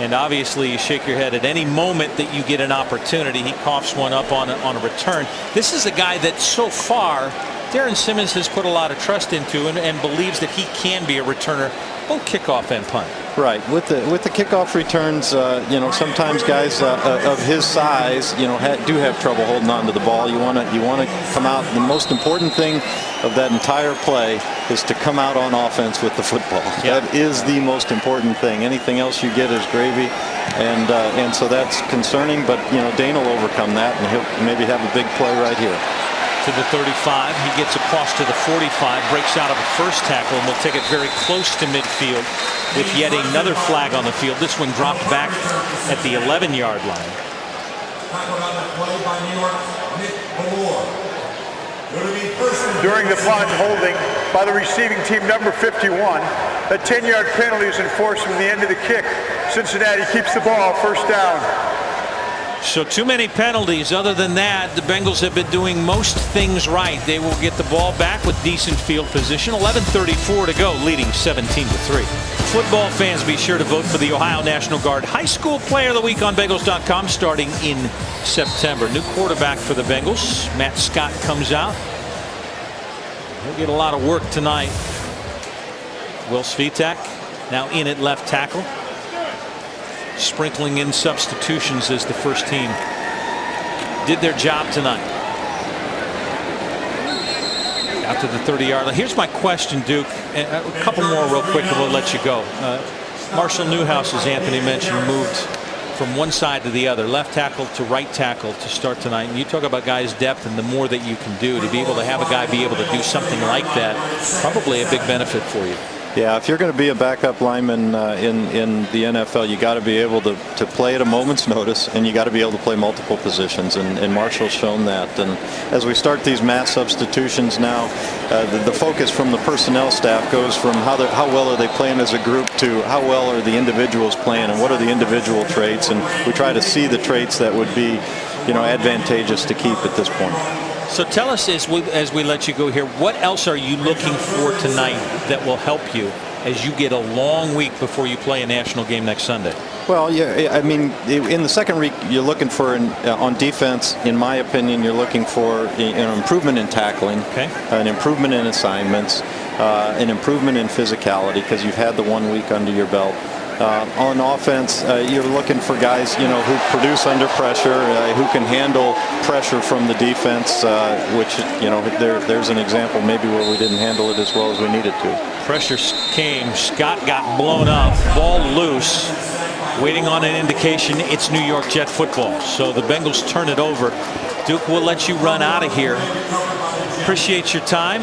[SPEAKER 3] And obviously you shake your head at any moment that you get an opportunity. He coughs one up on a return. This is a guy that so far Darren Simmons has put a lot of trust into and believes that he can be a returner, both kickoff and punt.
[SPEAKER 11] Right. With the kickoff returns, you know, sometimes guys of his size, you know, do have trouble holding on to the ball. You want to come out. The most important thing of that entire play is to come out on offense with the football. Yeah. That is the most important thing. Anything else you get is gravy, and so that's concerning. But you know, Dane will overcome that, and he'll maybe have a big play right here.
[SPEAKER 3] To the 35, he gets across to the 45, breaks out of a first tackle, and will take it very close to midfield with yet another flag on the field. This one dropped back at the 11-yard line.
[SPEAKER 6] During the punt, holding by the receiving team, number 51. A 10-yard penalty is enforced from the end of the kick. Cincinnati keeps the ball, first down.
[SPEAKER 3] So too many penalties. Other than that, the Bengals have been doing most things right. They will get the ball back with decent field position. 11:34 to go, leading 17-3. Football fans, be sure to vote for the Ohio National Guard High School Player of the Week on Bengals.com starting in September. New quarterback for the Bengals. Matt Scott comes out. He'll get a lot of work tonight. Will Svitek now in at left tackle. Sprinkling in substitutions as the first team did their job tonight. Out to the 30-yard line. Here's my question, Duke. And a couple more real quick and we'll let you go. Marshall Newhouse, as Anthony mentioned, moved from one side to the other, left tackle to right tackle to start tonight. And you talk about guys' depth and the more that you can do to be able to have a guy be able to do something like that, probably a big benefit for you.
[SPEAKER 11] Yeah, if you're going to be a backup lineman in the NFL, you got to be able to play at a moment's notice, and you got to be able to play multiple positions. And Marshall's shown that. And as we start these mass substitutions now, the focus from the personnel staff goes from how well are they playing as a group to how well are the individuals playing, and what are the individual traits. And we try to see the traits that would be, advantageous to keep at this point.
[SPEAKER 3] So tell us, as we let you go here, what else are you looking for tonight that will help you as you get a long week before you play a national game next Sunday?
[SPEAKER 11] Well, yeah, I mean, in the second week, you're looking for, on defense, in my opinion, you're looking for an improvement in tackling, an improvement in assignments, an improvement in physicality, because you've had the 1 week under your belt. On offense, you're looking for guys, who produce under pressure, who can handle pressure from the defense, which, there's an example maybe where we didn't handle it as well as we needed to.
[SPEAKER 3] Pressure came. Scott got blown up. Ball loose. Waiting on an indication it's New York Jet football. So the Bengals turn it over. Duke, we'll let you run out of here. Appreciate your time.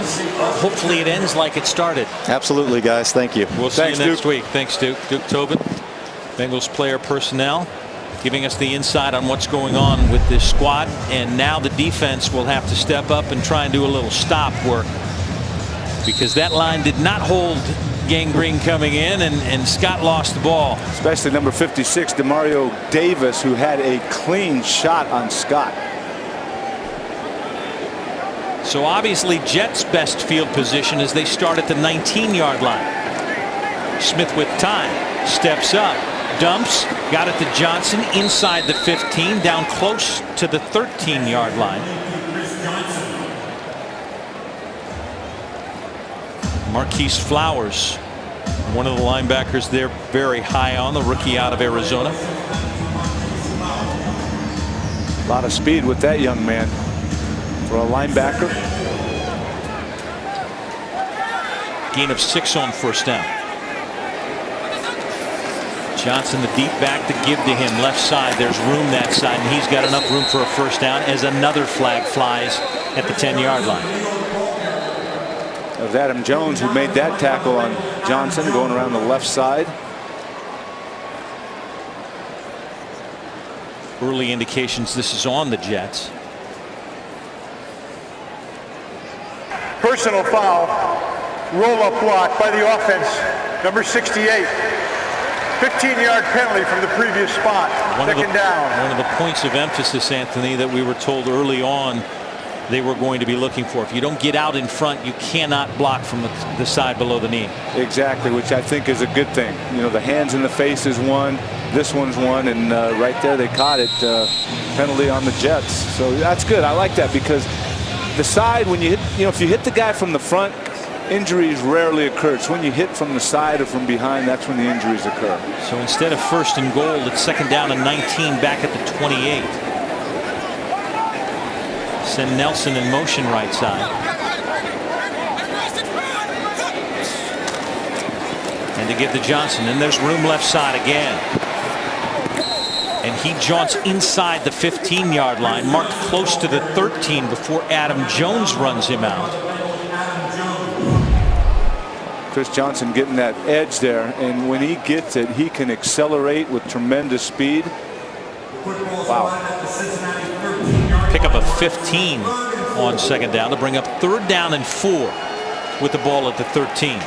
[SPEAKER 3] Hopefully it ends like it started.
[SPEAKER 11] Absolutely, guys. Thank you.
[SPEAKER 3] We'll see you next week. Thanks, Duke. Duke Tobin, Bengals player personnel, giving us the insight on what's going on with this squad. And now the defense will have to step up and try and do a little stop work, because that line did not hold Gangrene coming in, and Scott lost the ball.
[SPEAKER 4] Especially number 56, Demario Davis, who had a clean shot on Scott.
[SPEAKER 3] So obviously Jets' best field position as they start at the 19-yard line. Smith with time, steps up, dumps, got it to Johnson inside the 15, down close to the 13-yard line. Marquise Flowers, one of the linebackers there, very high on, the rookie out of Arizona.
[SPEAKER 4] A lot of speed with that young man for a linebacker.
[SPEAKER 3] Gain of 6 on first down. Johnson, the deep back to give to him, left side. There's room that side, and he's got enough room for a first down as another flag flies at the 10-yard line.
[SPEAKER 4] It was Adam Jones who made that tackle on Johnson, going around the left side.
[SPEAKER 3] Early indications this is on the Jets.
[SPEAKER 6] Personal foul, roll-up block by the offense, number 68. 15-yard penalty from the previous spot, second down.
[SPEAKER 3] One of the points of emphasis, Anthony, that we were told early on they were going to be looking for. If you don't get out in front, you cannot block from the side below the knee.
[SPEAKER 4] Exactly, which I think is a good thing. The hands in the face is one, this one's one, and right there they caught it. Penalty on the Jets. So that's good. I like that, because the side, when you hit, if you hit the guy from the front, injuries rarely occur. It's when you hit from the side or from behind, that's when the injuries occur.
[SPEAKER 3] So instead of first and goal, it's second down and 19 back at the 28. Send Nelson in motion right side. And to give to Johnson, and there's room left side again. And he jaunts inside the 15-yard line, marked close to the 13 before Adam Jones runs him out.
[SPEAKER 4] Chris Johnson getting that edge there, and when he gets it, he can accelerate with tremendous speed. Wow.
[SPEAKER 3] Pick up a 15 on second down to bring up third down and 4 with the ball at the 13.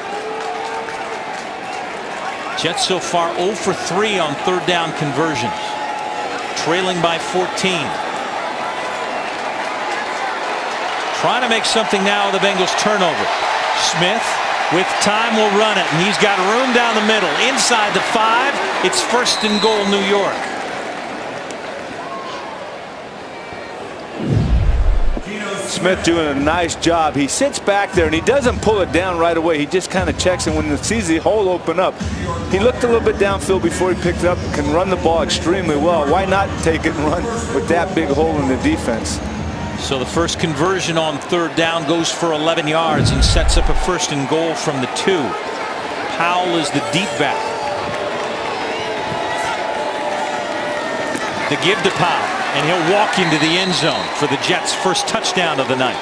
[SPEAKER 3] Jets so far 0 for 3 on third down conversions, trailing by 14. Trying to make something now of the Bengals turnover. Smith with time will run it, and he's got room down the middle inside the 5. It's first and goal, New York.
[SPEAKER 4] Smith doing a nice job. He sits back there and he doesn't pull it down right away. He just kind of checks, and when he sees the hole open up, he looked a little bit downfield before he picked it up. Can run the ball extremely well. Why not take it and run with that big hole in the defense?
[SPEAKER 3] So the first conversion on third down goes for 11 yards and sets up a first and goal from the 2. Powell is the deep back. The give to Powell, and he'll walk into the end zone for the Jets' first touchdown of the night.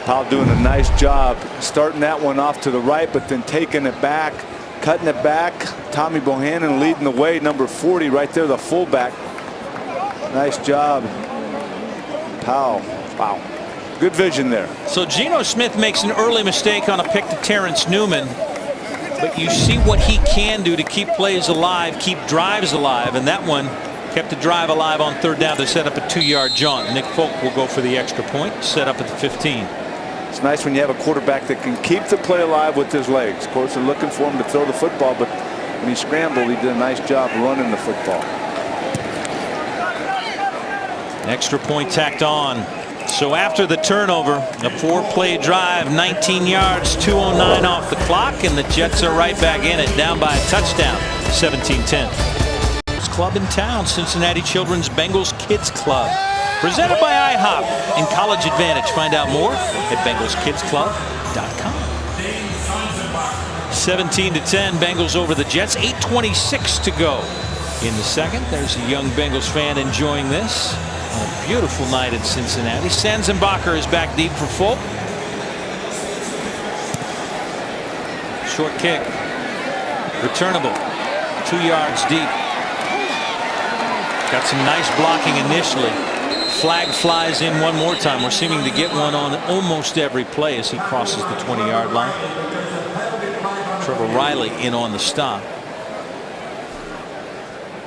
[SPEAKER 4] Powell doing a nice job starting that one off to the right, but then taking it back, cutting it back. Tommy Bohannon leading the way, number 40 right there, the fullback. Nice job, Powell. Wow, good vision there.
[SPEAKER 3] So Geno Smith makes an early mistake on a pick to Terrence Newman, but you see what he can do to keep plays alive, keep drives alive, and that one kept the drive alive on third down to set up a 2-yard jaunt. Nick Folk will go for the extra point, set up at the 15.
[SPEAKER 4] It's nice when you have a quarterback that can keep the play alive with his legs. Of course, they're looking for him to throw the football, but when he scrambled, he did a nice job running the football.
[SPEAKER 3] Extra point tacked on. So after the turnover, a 4-play drive, 19 yards, 2:09 off the clock, and the Jets are right back in it, down by a touchdown, 17-10. Club in town, Cincinnati Children's Bengals Kids Club, presented by IHOP and College Advantage. Find out more at BengalsKidsClub.com. 17-10, Bengals over the Jets. 8:26 to go in the second. There's a young Bengals fan enjoying this. A beautiful night in Cincinnati. Sanzenbacher is back deep for Folk. Short kick. Returnable. 2 yards deep. Got some nice blocking initially. Flag flies in one more time. We're seeming to get one on almost every play as he crosses the 20-yard line. Trevor Riley in on the stop.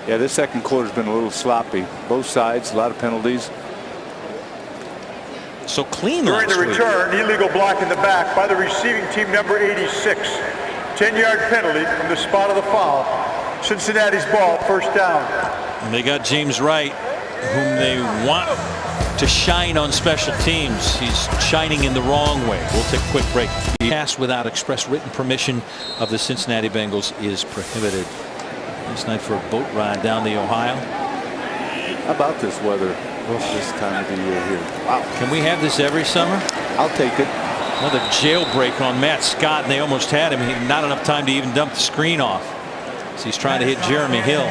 [SPEAKER 4] Yeah, this second quarter's been a little sloppy. Both sides, a lot of penalties.
[SPEAKER 3] So clean
[SPEAKER 6] during
[SPEAKER 3] last
[SPEAKER 6] the
[SPEAKER 3] week.
[SPEAKER 6] return, illegal block in the back by the receiving team, number 86. 10-yard penalty from the spot of the foul. Cincinnati's ball, first down.
[SPEAKER 3] And they got James Wright, whom they want to shine on special teams. He's shining in the wrong way. We'll take a quick break. Pass without express written permission of the Cincinnati Bengals is prohibited. Nice night for a boat ride down the Ohio.
[SPEAKER 4] How about this weather this time of the year here? Wow.
[SPEAKER 3] Can we have this every summer?
[SPEAKER 4] I'll take it.
[SPEAKER 3] Another jailbreak on Matt Scott, and they almost had him. Not enough time to even dump the screen off. So he's trying to hit Jeremy Hill.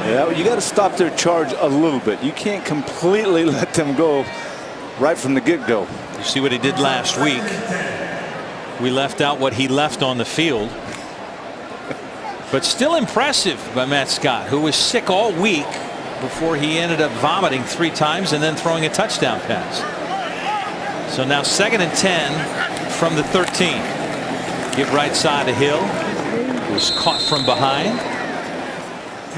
[SPEAKER 4] Yeah, you got to stop their charge a little bit. You can't completely let them go right from the get-go.
[SPEAKER 3] You see what he did last week. We left out what he left on the field. But still impressive by Matt Scott, who was sick all week before he ended up vomiting 3 times and then throwing a touchdown pass. So now 2nd and 10 from the 13. Give right side to Hill. Was caught from behind.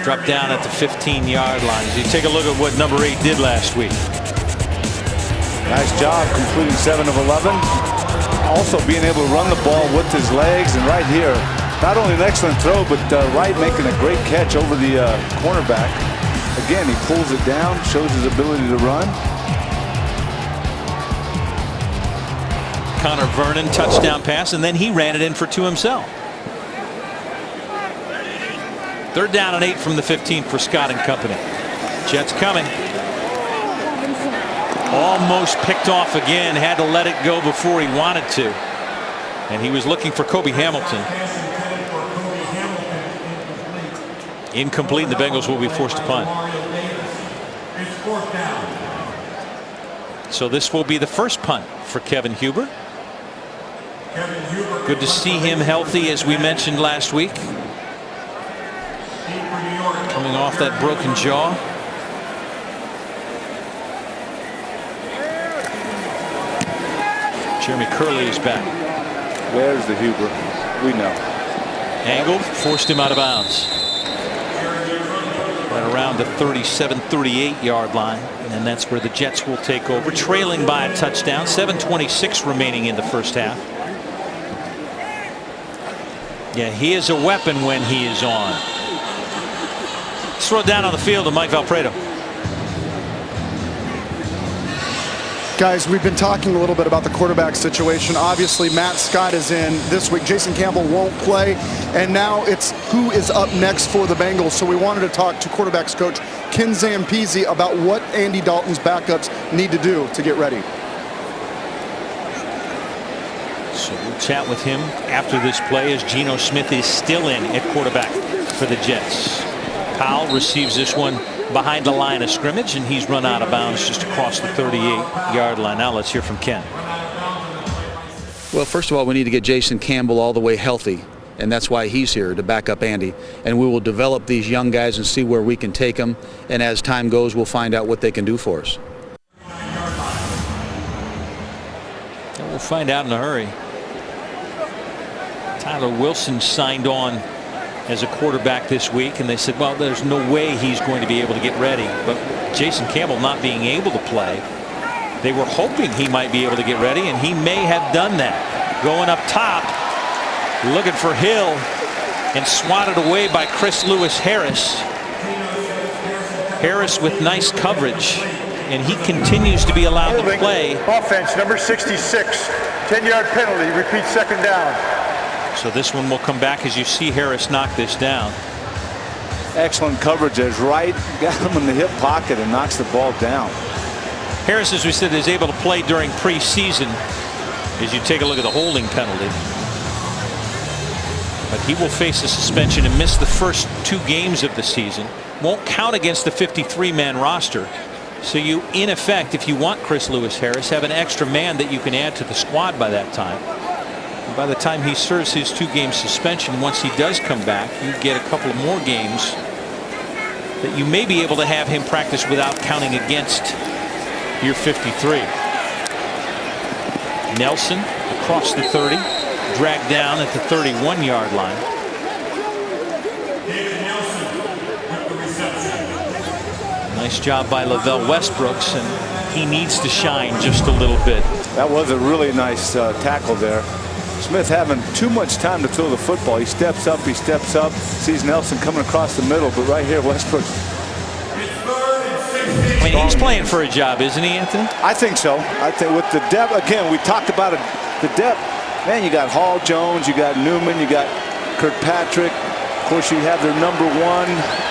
[SPEAKER 3] Dropped down at the 15-yard line. As you take a look at what number 8 did last week.
[SPEAKER 4] Nice job completing 7 of 11. Also being able to run the ball with his legs, and right here, not only an excellent throw, but Wright making a great catch over the cornerback. Again, he pulls it down, shows his ability to run.
[SPEAKER 3] Connor Vernon touchdown pass, and then he ran it in for 2 himself. 3rd down and 8 from the 15 for Scott and company. Jets coming. Almost picked off again. Had to let it go before he wanted to. And he was looking for Kobe Hamilton. Incomplete, and the Bengals will be forced to punt. So this will be the first punt for Kevin Huber. Good to see him healthy, as we mentioned last week. Coming off that broken jaw. Jeremy Curley is back.
[SPEAKER 4] There's the Huber. We know.
[SPEAKER 3] Angled, forced him out of bounds. Right around the 37-38 yard line. And that's where the Jets will take over, trailing by a touchdown. 7:26 remaining in the first half. Yeah, he is a weapon when he is on. Let's throw it down on the field to Mike Valpredo.
[SPEAKER 1] Guys, we've been talking a little bit about the quarterback situation. Obviously, Matt Scott is in this week. Jason Campbell won't play. And now it's who is up next for the Bengals. So we wanted to talk to quarterbacks coach Ken Zampese about what Andy Dalton's backups need to do to get ready.
[SPEAKER 3] So we'll chat with him after this play as Geno Smith is still in at quarterback for the Jets. Powell receives this one behind the line of scrimmage, and he's run out of bounds just across the 38-yard line. Now let's hear from Ken.
[SPEAKER 12] Well, first of all, we need to get Jason Campbell all the way healthy, and that's why he's here, to back up Andy. And we will develop these young guys and see where we can take them, and as time goes, we'll find out what they can do for us.
[SPEAKER 3] And we'll find out in a hurry. Tyler Wilson signed on as a quarterback this week, and they said, well, there's no way he's going to be able to get ready. But Jason Campbell not being able to play, they were hoping he might be able to get ready, and he may have done that. Going up top, looking for Hill, and swatted away by Chris Lewis Harris. Harris with nice coverage, and he continues to be allowed to play.
[SPEAKER 6] Offense, number 66, 10-yard penalty, repeat second down.
[SPEAKER 3] So this one will come back as you see Harris knock this down.
[SPEAKER 4] Excellent coverage as Wright got him in the hip pocket and knocks the ball down.
[SPEAKER 3] Harris, as we said, is able to play during preseason as you take a look at the holding penalty. But he will face a suspension and miss the first 2 games of the season. Won't count against the 53-man roster. So you, in effect, if you want Chris Lewis Harris, have an extra man that you can add to the squad by that time. And by the time he serves his 2-game suspension, once he does come back, you get a couple of more games that you may be able to have him practice without counting against your 53. Nelson across the 30, dragged down at the 31-yard line. Nice job by Lavelle Westbrooks, and he needs to shine just a little bit.
[SPEAKER 4] That was a really nice tackle there. Smith having too much time to throw the football. He steps up, sees Nelson coming across the middle, but right here Westbrook.
[SPEAKER 3] I mean, he's playing for a job, isn't he, Anthony?
[SPEAKER 4] I think so. I think with the depth, again, we talked about it, the depth. Man, you got Hall Jones, you got Newman, you got Kirkpatrick. Of course, you have their number 1,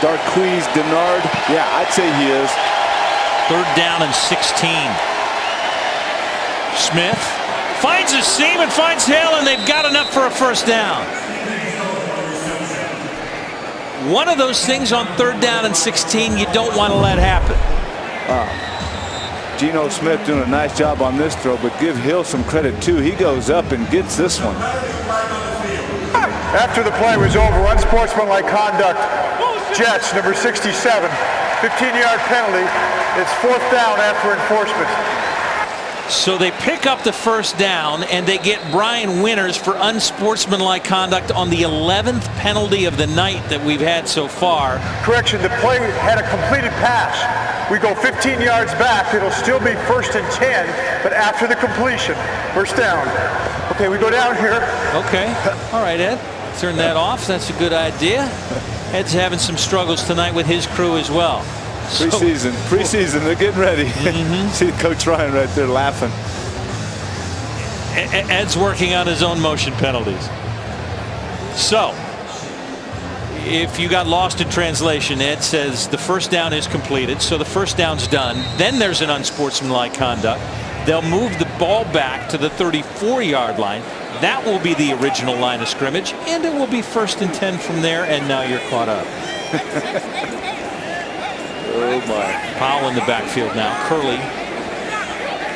[SPEAKER 4] Darqueze Denard. Yeah, I'd say he is.
[SPEAKER 3] 3rd down and 16. Smith finds a seam and finds Hill, and they've got enough for a first down. One of those things on 3rd down and 16 you don't want to let happen.
[SPEAKER 4] Geno Smith doing a nice job on this throw, but give Hill some credit too. He goes up and gets this one.
[SPEAKER 6] After the play was over, unsportsmanlike conduct. Jets, number 67, 15-yard penalty. It's 4th down after enforcement.
[SPEAKER 3] So they pick up the first down, and they get Brian Winters for unsportsmanlike conduct on the 11th penalty of the night that we've had so far.
[SPEAKER 6] Correction, the play had a completed pass. We go 15 yards back. It'll still be 1st and 10, but after the completion, first down. Okay, we go down here.
[SPEAKER 3] Okay. All right, Ed. Turn that off. That's a good idea. Ed's having some struggles tonight with his crew as well.
[SPEAKER 4] Preseason, they're getting ready. See Coach Ryan right there laughing.
[SPEAKER 3] Ed's working on his own motion penalties. So, if you got lost in translation, Ed says the first down is completed, so the first down's done. Then there's an unsportsmanlike conduct. They'll move the ball back to the 34-yard line. That will be the original line of scrimmage, and it will be 1st and 10 from there, and now you're caught up.
[SPEAKER 4] Oh my.
[SPEAKER 3] Powell in the backfield now. Curley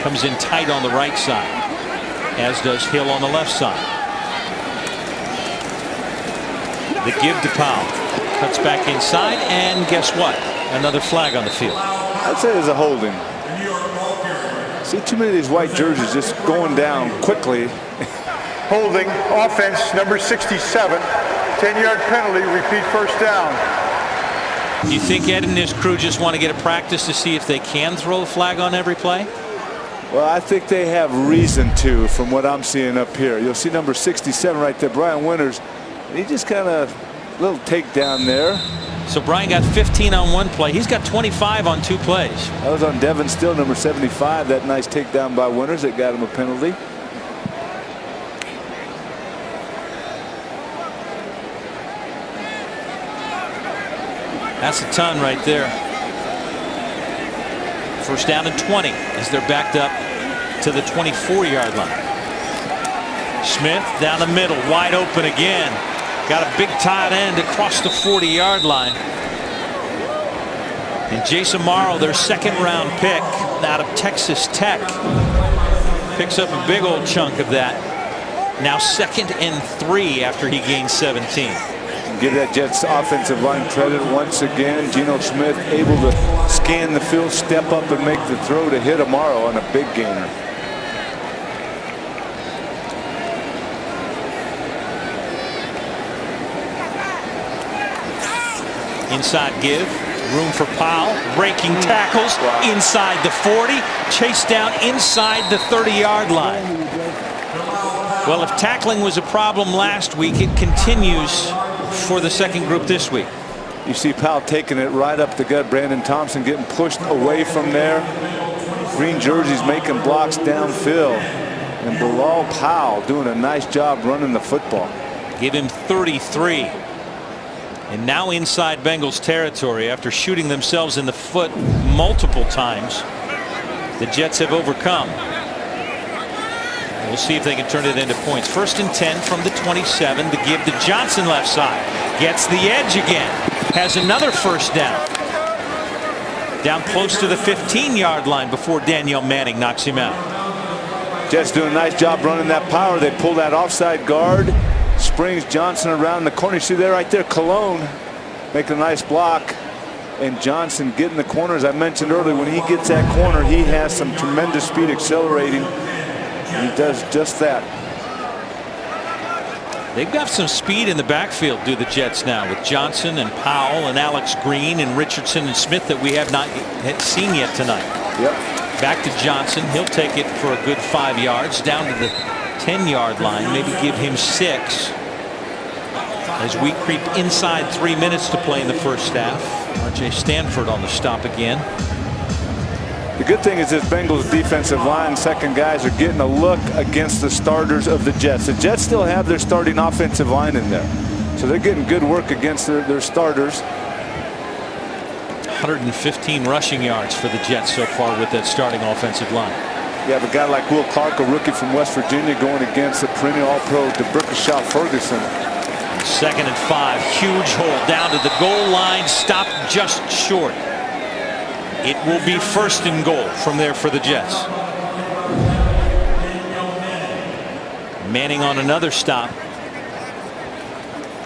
[SPEAKER 3] comes in tight on the right side, as does Hill on the left side. The give to Powell. Cuts back inside, and guess what? Another flag on the field.
[SPEAKER 4] I'd say there's a holding. See too many of these white jerseys just going down quickly.
[SPEAKER 6] Holding, offense, number 67, 10-yard penalty, repeat first down.
[SPEAKER 3] Do you think Ed and his crew just want to get a practice to see if they can throw a flag on every play?
[SPEAKER 4] Well, I think they have reason to, from what I'm seeing up here. You'll see number 67 right there, Brian Winters. He just kind of little takedown there.
[SPEAKER 3] So Brian got 15 on one play. He's got 25 on 2 plays.
[SPEAKER 4] That was on Devin Still, number 75. That nice takedown by Winters that got him a penalty.
[SPEAKER 3] That's a ton right there. First down and 20 as they're backed up to the 24-yard line. Smith down the middle, wide open again. Got a big tight end across the 40-yard line. And Jason Morrow, their second-round pick out of Texas Tech, picks up a big old chunk of that. Now 2nd and 3 after he gained 17.
[SPEAKER 4] Give that Jets offensive line credit once again. Geno Smith able to scan the field, step up and make the throw to hit Amaro on a big gainer.
[SPEAKER 3] Inside give, room for Powell, breaking tackles inside the 40, chased down inside the 30-yard line. Well, if tackling was a problem last week, it continues for the second group this week.
[SPEAKER 4] You see Powell taking it right up the gut. Brandon Thompson getting pushed away from there. Green jerseys making blocks downfield. And Bilal Powell doing a nice job running the football.
[SPEAKER 3] Give him 33. And now inside Bengals territory after shooting themselves in the foot multiple times. The Jets have overcome. We'll see if they can turn it into points. 1st and 10 from the 27 to give to Johnson left side. Gets the edge again. Has another first down. Down close to the 15-yard line before Daniel Manning knocks him out.
[SPEAKER 4] Jets doing a nice job running that power. They pull that offside guard. Springs Johnson around the corner. You see there right there, Cologne making a nice block. And Johnson getting the corner. As I mentioned earlier, when he gets that corner, he has some tremendous speed accelerating. He does just that.
[SPEAKER 3] They've got some speed in the backfield, do the Jets now, with Johnson and Powell and Alex Green and Richardson and Smith that we have not seen yet tonight.
[SPEAKER 4] Yep.
[SPEAKER 3] Back to Johnson. He'll take it for a good 5 yards down to the 10-yard line. Maybe give him 6 as we creep inside 3 minutes to play in the first half. R.J. Stanford on the stop again.
[SPEAKER 4] The good thing is this Bengals defensive line, second guys are getting a look against the starters of the Jets. The Jets still have their starting offensive line in there. So they're getting good work against their starters.
[SPEAKER 3] 115 rushing yards for the Jets so far with that starting offensive line.
[SPEAKER 4] You have a guy like Will Clark, a rookie from West Virginia, going against the perennial All-Pro DeBrickashaw Ferguson.
[SPEAKER 3] 2nd and 5, huge hole down to the goal line, stopped just short. It will be 1st and goal from there for the Jets. Manning on another stop.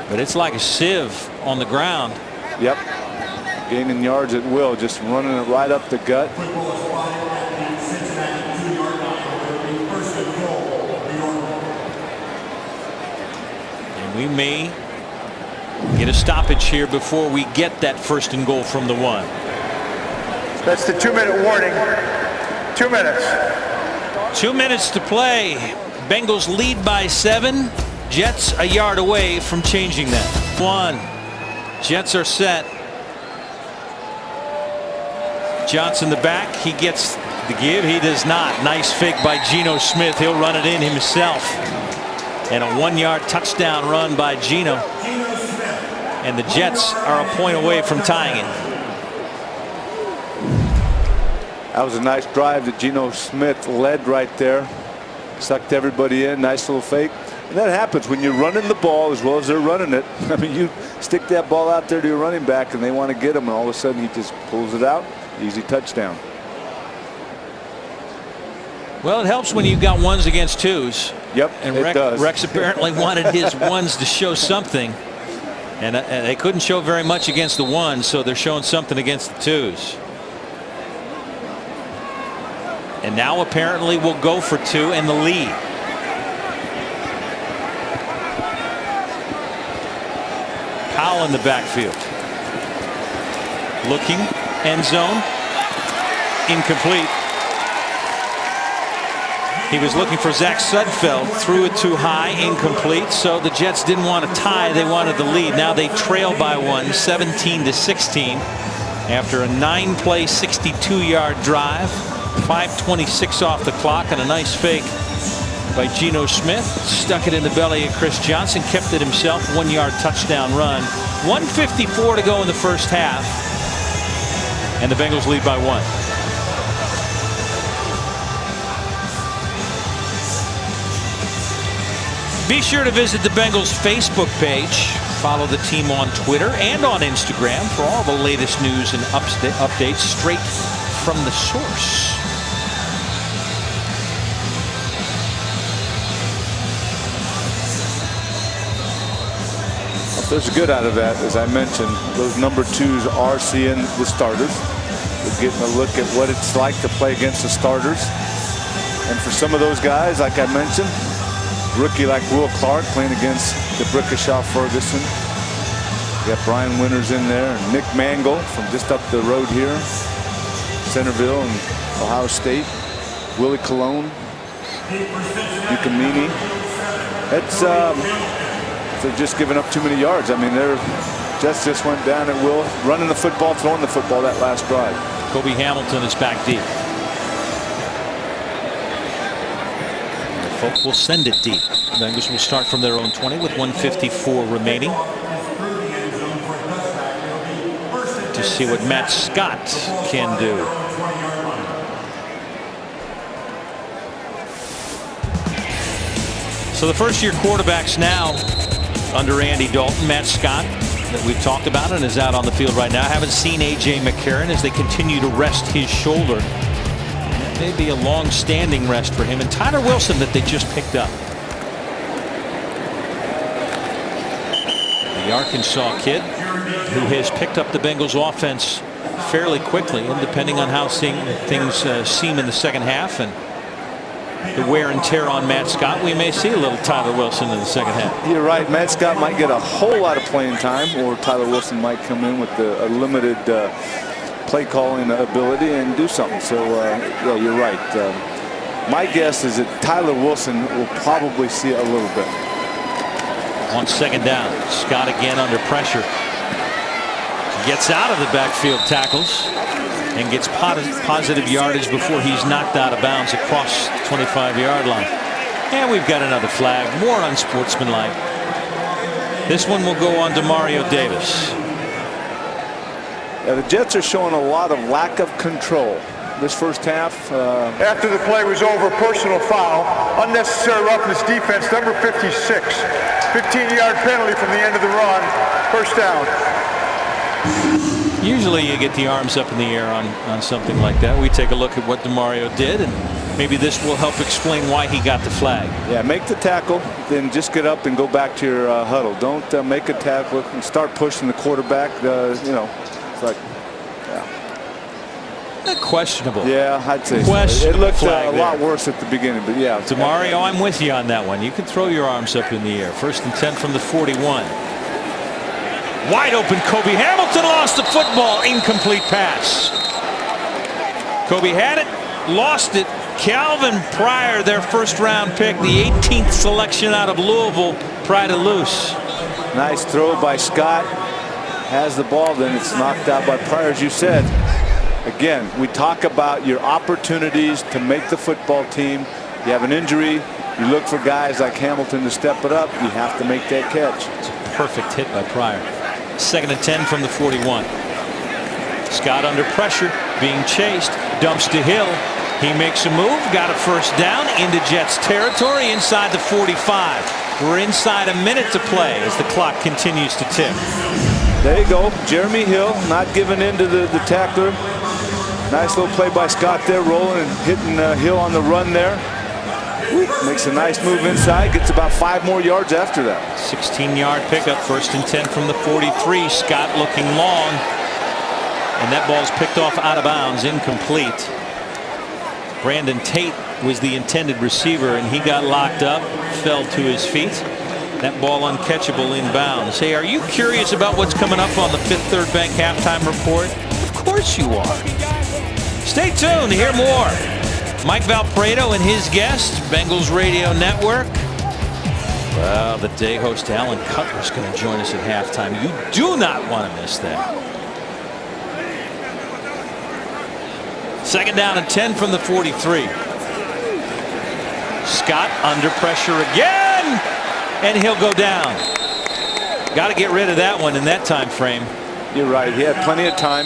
[SPEAKER 3] But it's like a sieve on the ground.
[SPEAKER 4] Yep. Gaining yards at will, just running it right up the gut.
[SPEAKER 3] And we may get a stoppage here before we get that 1st and goal from the 1.
[SPEAKER 6] That's the 2-minute warning. 2 minutes.
[SPEAKER 3] 2 minutes to play. Bengals lead by 7. Jets a yard away from changing that. 1. Jets are set. Johnson the back. He gets the give. He does not. Nice fake by Geno Smith. He'll run it in himself. And a 1-yard touchdown run by Geno. And the Jets are a point away from tying it.
[SPEAKER 4] That was a nice drive that Geno Smith led right there. Sucked everybody in. Nice little fake. And that happens when you're running the ball as well as they're running it. I mean, you stick that ball out there to your running back and they want to get him, and all of a sudden he just pulls it out. Easy touchdown.
[SPEAKER 3] Well, it helps when you've got 1s against 2s.
[SPEAKER 4] Yep,
[SPEAKER 3] and
[SPEAKER 4] it does.
[SPEAKER 3] Rex apparently wanted his 1s to show something. And they couldn't show very much against the 1s, so they're showing something against the 2s. And now apparently we'll go for 2 and the lead. Powell in the backfield. Looking, end zone. Incomplete. He was looking for Zach Sudfeld, threw it too high, incomplete. So the Jets didn't want to tie, they wanted the lead. Now they trail by 1, 17-16, after a 9-play, 62-yard drive. 5:26 off the clock, and a nice fake by Geno Smith. Stuck it in the belly of Chris Johnson, kept it himself. 1-yard touchdown run. 1:54 to go in the first half, and the Bengals lead by 1. Be sure to visit the Bengals Facebook page. Follow the team on Twitter and on Instagram for all the latest news and updates straight from the source.
[SPEAKER 4] If there's good out of that, as I mentioned, those number 2s are seeing the starters. They're getting a look at what it's like to play against the starters. And for some of those guys, like I mentioned, rookie like Will Clark playing against the Brickashaw Ferguson. You got Brian Winters in there, and Nick Mangle from just up the road here, Centerville and Ohio State. Willie Colon, Ukamini. That's they're just giving up too many yards. I mean, they're just went down at will, running the football, throwing the football that last drive.
[SPEAKER 3] Kobe Hamilton is back deep. Folk will send it deep. The Bengals will start from their own 20 with 1:54 remaining. To see what Matt Scott can do. So the first-year quarterbacks now under Andy Dalton, Matt Scott, that we've talked about and is out on the field right now. Haven't seen A.J. McCarron as they continue to rest his shoulder. That may be a long-standing rest for him. And Tyler Wilson that they just picked up. The Arkansas kid who has picked up the Bengals offense fairly quickly, and depending on how things seem in the second half and the wear and tear on Matt Scott, we may see a little Tyler Wilson in the second half.
[SPEAKER 4] You're right. Matt Scott might get a whole lot of playing time, or Tyler Wilson might come in with a limited play calling ability and do something. So, yeah, you're right. My guess is that Tyler Wilson will probably see a little bit.
[SPEAKER 3] On second down, Scott again under pressure. Gets out of the backfield tackles and gets positive yardage before he's knocked out of bounds across the 25-yard line. And we've got another flag, more unsportsmanlike. This one will go on Demario Davis.
[SPEAKER 4] Yeah, the Jets are showing a lot of lack of control this first half.
[SPEAKER 6] After the play was over, personal foul, unnecessary roughness defense, number 56. 15-yard penalty from the end of the run, first down.
[SPEAKER 3] Usually you get the arms up in the air on something like that. We take a look at what Demario did, and maybe this will help explain why he got the flag.
[SPEAKER 4] Yeah, make the tackle, then just get up and go back to your huddle. Don't make a tackle and start pushing the quarterback. You know, it's like, yeah.
[SPEAKER 3] Questionable.
[SPEAKER 4] Yeah, I'd say so. It looked a lot worse at the beginning, but yeah.
[SPEAKER 3] Demario, I'm with you on that one. You can throw your arms up in the air. 1st and 10 from the 41. Wide open Kobe Hamilton lost the football. Incomplete pass. Kobe had it, lost it. Calvin Pryor, their first-round pick, the 18th selection out of Louisville, pried it loose.
[SPEAKER 4] Nice throw by Scott. Has the ball, then it's knocked out by Pryor, as you said. Again, we talk about your opportunities to make the football team. You have an injury, you look for guys like Hamilton to step it up. You have to make that catch.
[SPEAKER 3] It's a perfect hit by Pryor. 2nd and 10 from the 41. Scott under pressure, being chased, dumps to Hill. He makes a move, got a first down into Jets territory inside the 45. We're inside a minute to play as the clock continues to tick.
[SPEAKER 4] There you go. Jeremy Hill not giving in to the tackler. Nice little play by Scott there, rolling and hitting Hill on the run there. Makes a nice move inside, gets about 5 more yards after that.
[SPEAKER 3] 16-yard pickup, 1st and 10 from the 43. Scott looking long, and that ball's picked off out of bounds, incomplete. Brandon Tate was the intended receiver, and he got locked up, fell to his feet. That ball uncatchable inbounds. Hey, are you curious about what's coming up on the Fifth Third Bank halftime report? Of course you are. Stay tuned to hear more. Mike Valparaiso and his guest, Bengals Radio Network. Well, the day host Alan Cutler's going to join us at halftime. You do not want to miss that. 2nd down and 10 from the 43. Scott under pressure again, and he'll go down. Got to get rid of that one in that time frame.
[SPEAKER 4] You're right. He had plenty of time.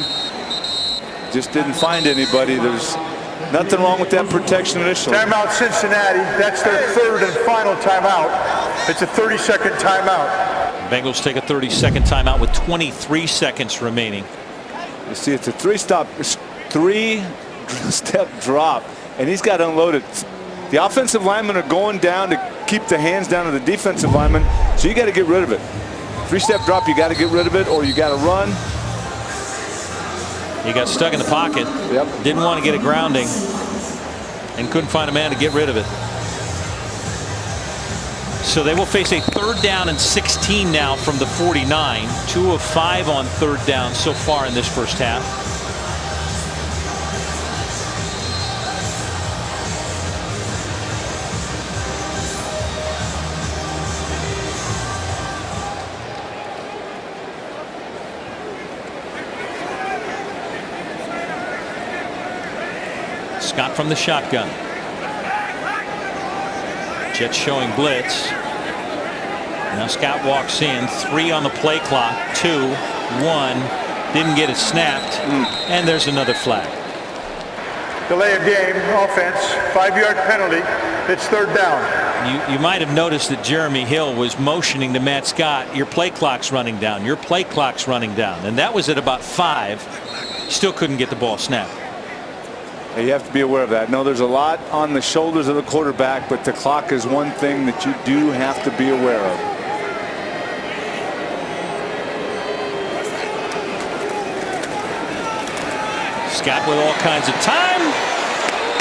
[SPEAKER 4] Just didn't find anybody. There's nothing wrong with that protection initially.
[SPEAKER 6] Timeout Cincinnati. That's their 3rd and final timeout. It's a 30-second timeout.
[SPEAKER 3] Bengals take a 30-second timeout with 23 seconds remaining.
[SPEAKER 4] You see, it's a three-step drop, and he's got to unload it. The offensive linemen are going down to keep the hands down of the defensive linemen, so you got to get rid of it. Three-step drop, you got to get rid of it, or you got to run.
[SPEAKER 3] He got stuck in the pocket.
[SPEAKER 4] Yep.
[SPEAKER 3] Didn't want to get a grounding, and couldn't find a man to get rid of it. So they will face a 3rd down and 16 now from the 49. 2 of 5 on 3rd down so far in this first half. Scott from the shotgun. Jets showing blitz. Now Scott walks in. 3 on the play clock. 2, 1. Didn't get it snapped. And there's another flag.
[SPEAKER 6] Delay of game, offense, 5-yard penalty. It's 3rd down.
[SPEAKER 3] You might have noticed that Jeremy Hill was motioning to Matt Scott. Your play clock's running down. Your play clock's running down. And that was at about 5. Still couldn't get the ball snapped.
[SPEAKER 4] You have to be aware of that. No, there's a lot on the shoulders of the quarterback, but the clock is one thing that you do have to be aware of.
[SPEAKER 3] Scott with all kinds of time,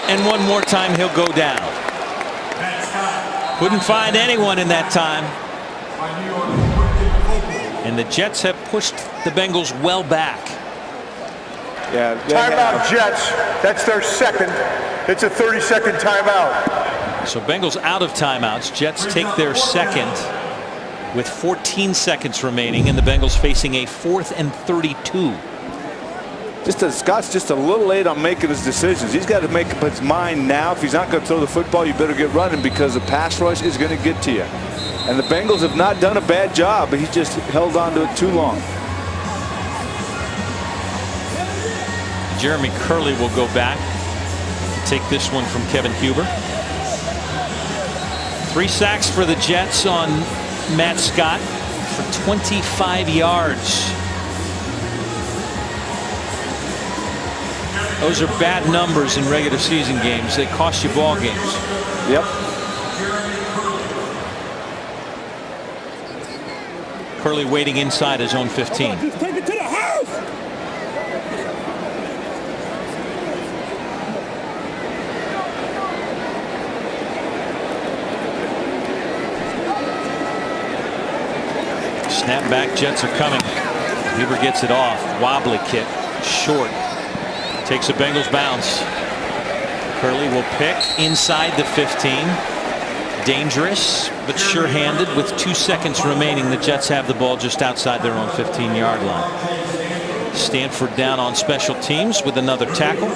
[SPEAKER 3] and one more time he'll go down. Couldn't find anyone in that time. And the Jets have pushed the Bengals well back.
[SPEAKER 4] Yeah,
[SPEAKER 6] timeout, Jets. That's their 2nd. It's a 30-second timeout.
[SPEAKER 3] So Bengals out of timeouts. Jets take their 2nd with 14 seconds remaining, and the Bengals facing a 4th and 32.
[SPEAKER 4] Scott's just a little late on making his decisions. He's got to make up his mind now. If he's not going to throw the football, you better get running, because the pass rush is going to get to you. And the Bengals have not done a bad job, but he just held on to it too long.
[SPEAKER 3] Jeremy Curley will go back to take this one from Kevin Huber. 3 sacks for the Jets on Matt Scott for 25 yards. Those are bad numbers in regular season games. They cost you ball games.
[SPEAKER 4] Yep.
[SPEAKER 3] Curley waiting inside his own 15.
[SPEAKER 5] Just take it to the house.
[SPEAKER 3] Snap back, Jets are coming. Huber gets it off. Wobbly kick. Short. Takes a Bengals bounce. Curley will pick inside the 15. Dangerous, but sure-handed with 2 seconds remaining. The Jets have the ball just outside their own 15-yard line. Stanford down on special teams with another tackle.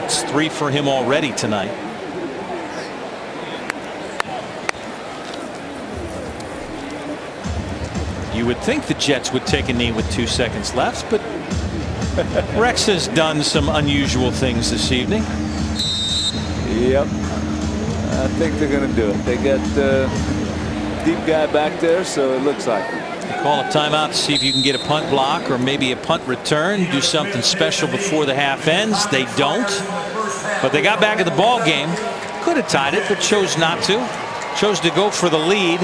[SPEAKER 3] It's 3 for him already tonight. You would think the Jets would take a knee with 2 seconds left, but Rex has done some unusual things this evening.
[SPEAKER 4] Yep. I think they're going to do it. They got the deep guy back there, so it looks like it.
[SPEAKER 3] Call a timeout to see if you can get a punt block or maybe a punt return. Do something special before the half ends. They don't. But they got back in the ball game. Could have tied it, but chose not to. Chose to go for the lead.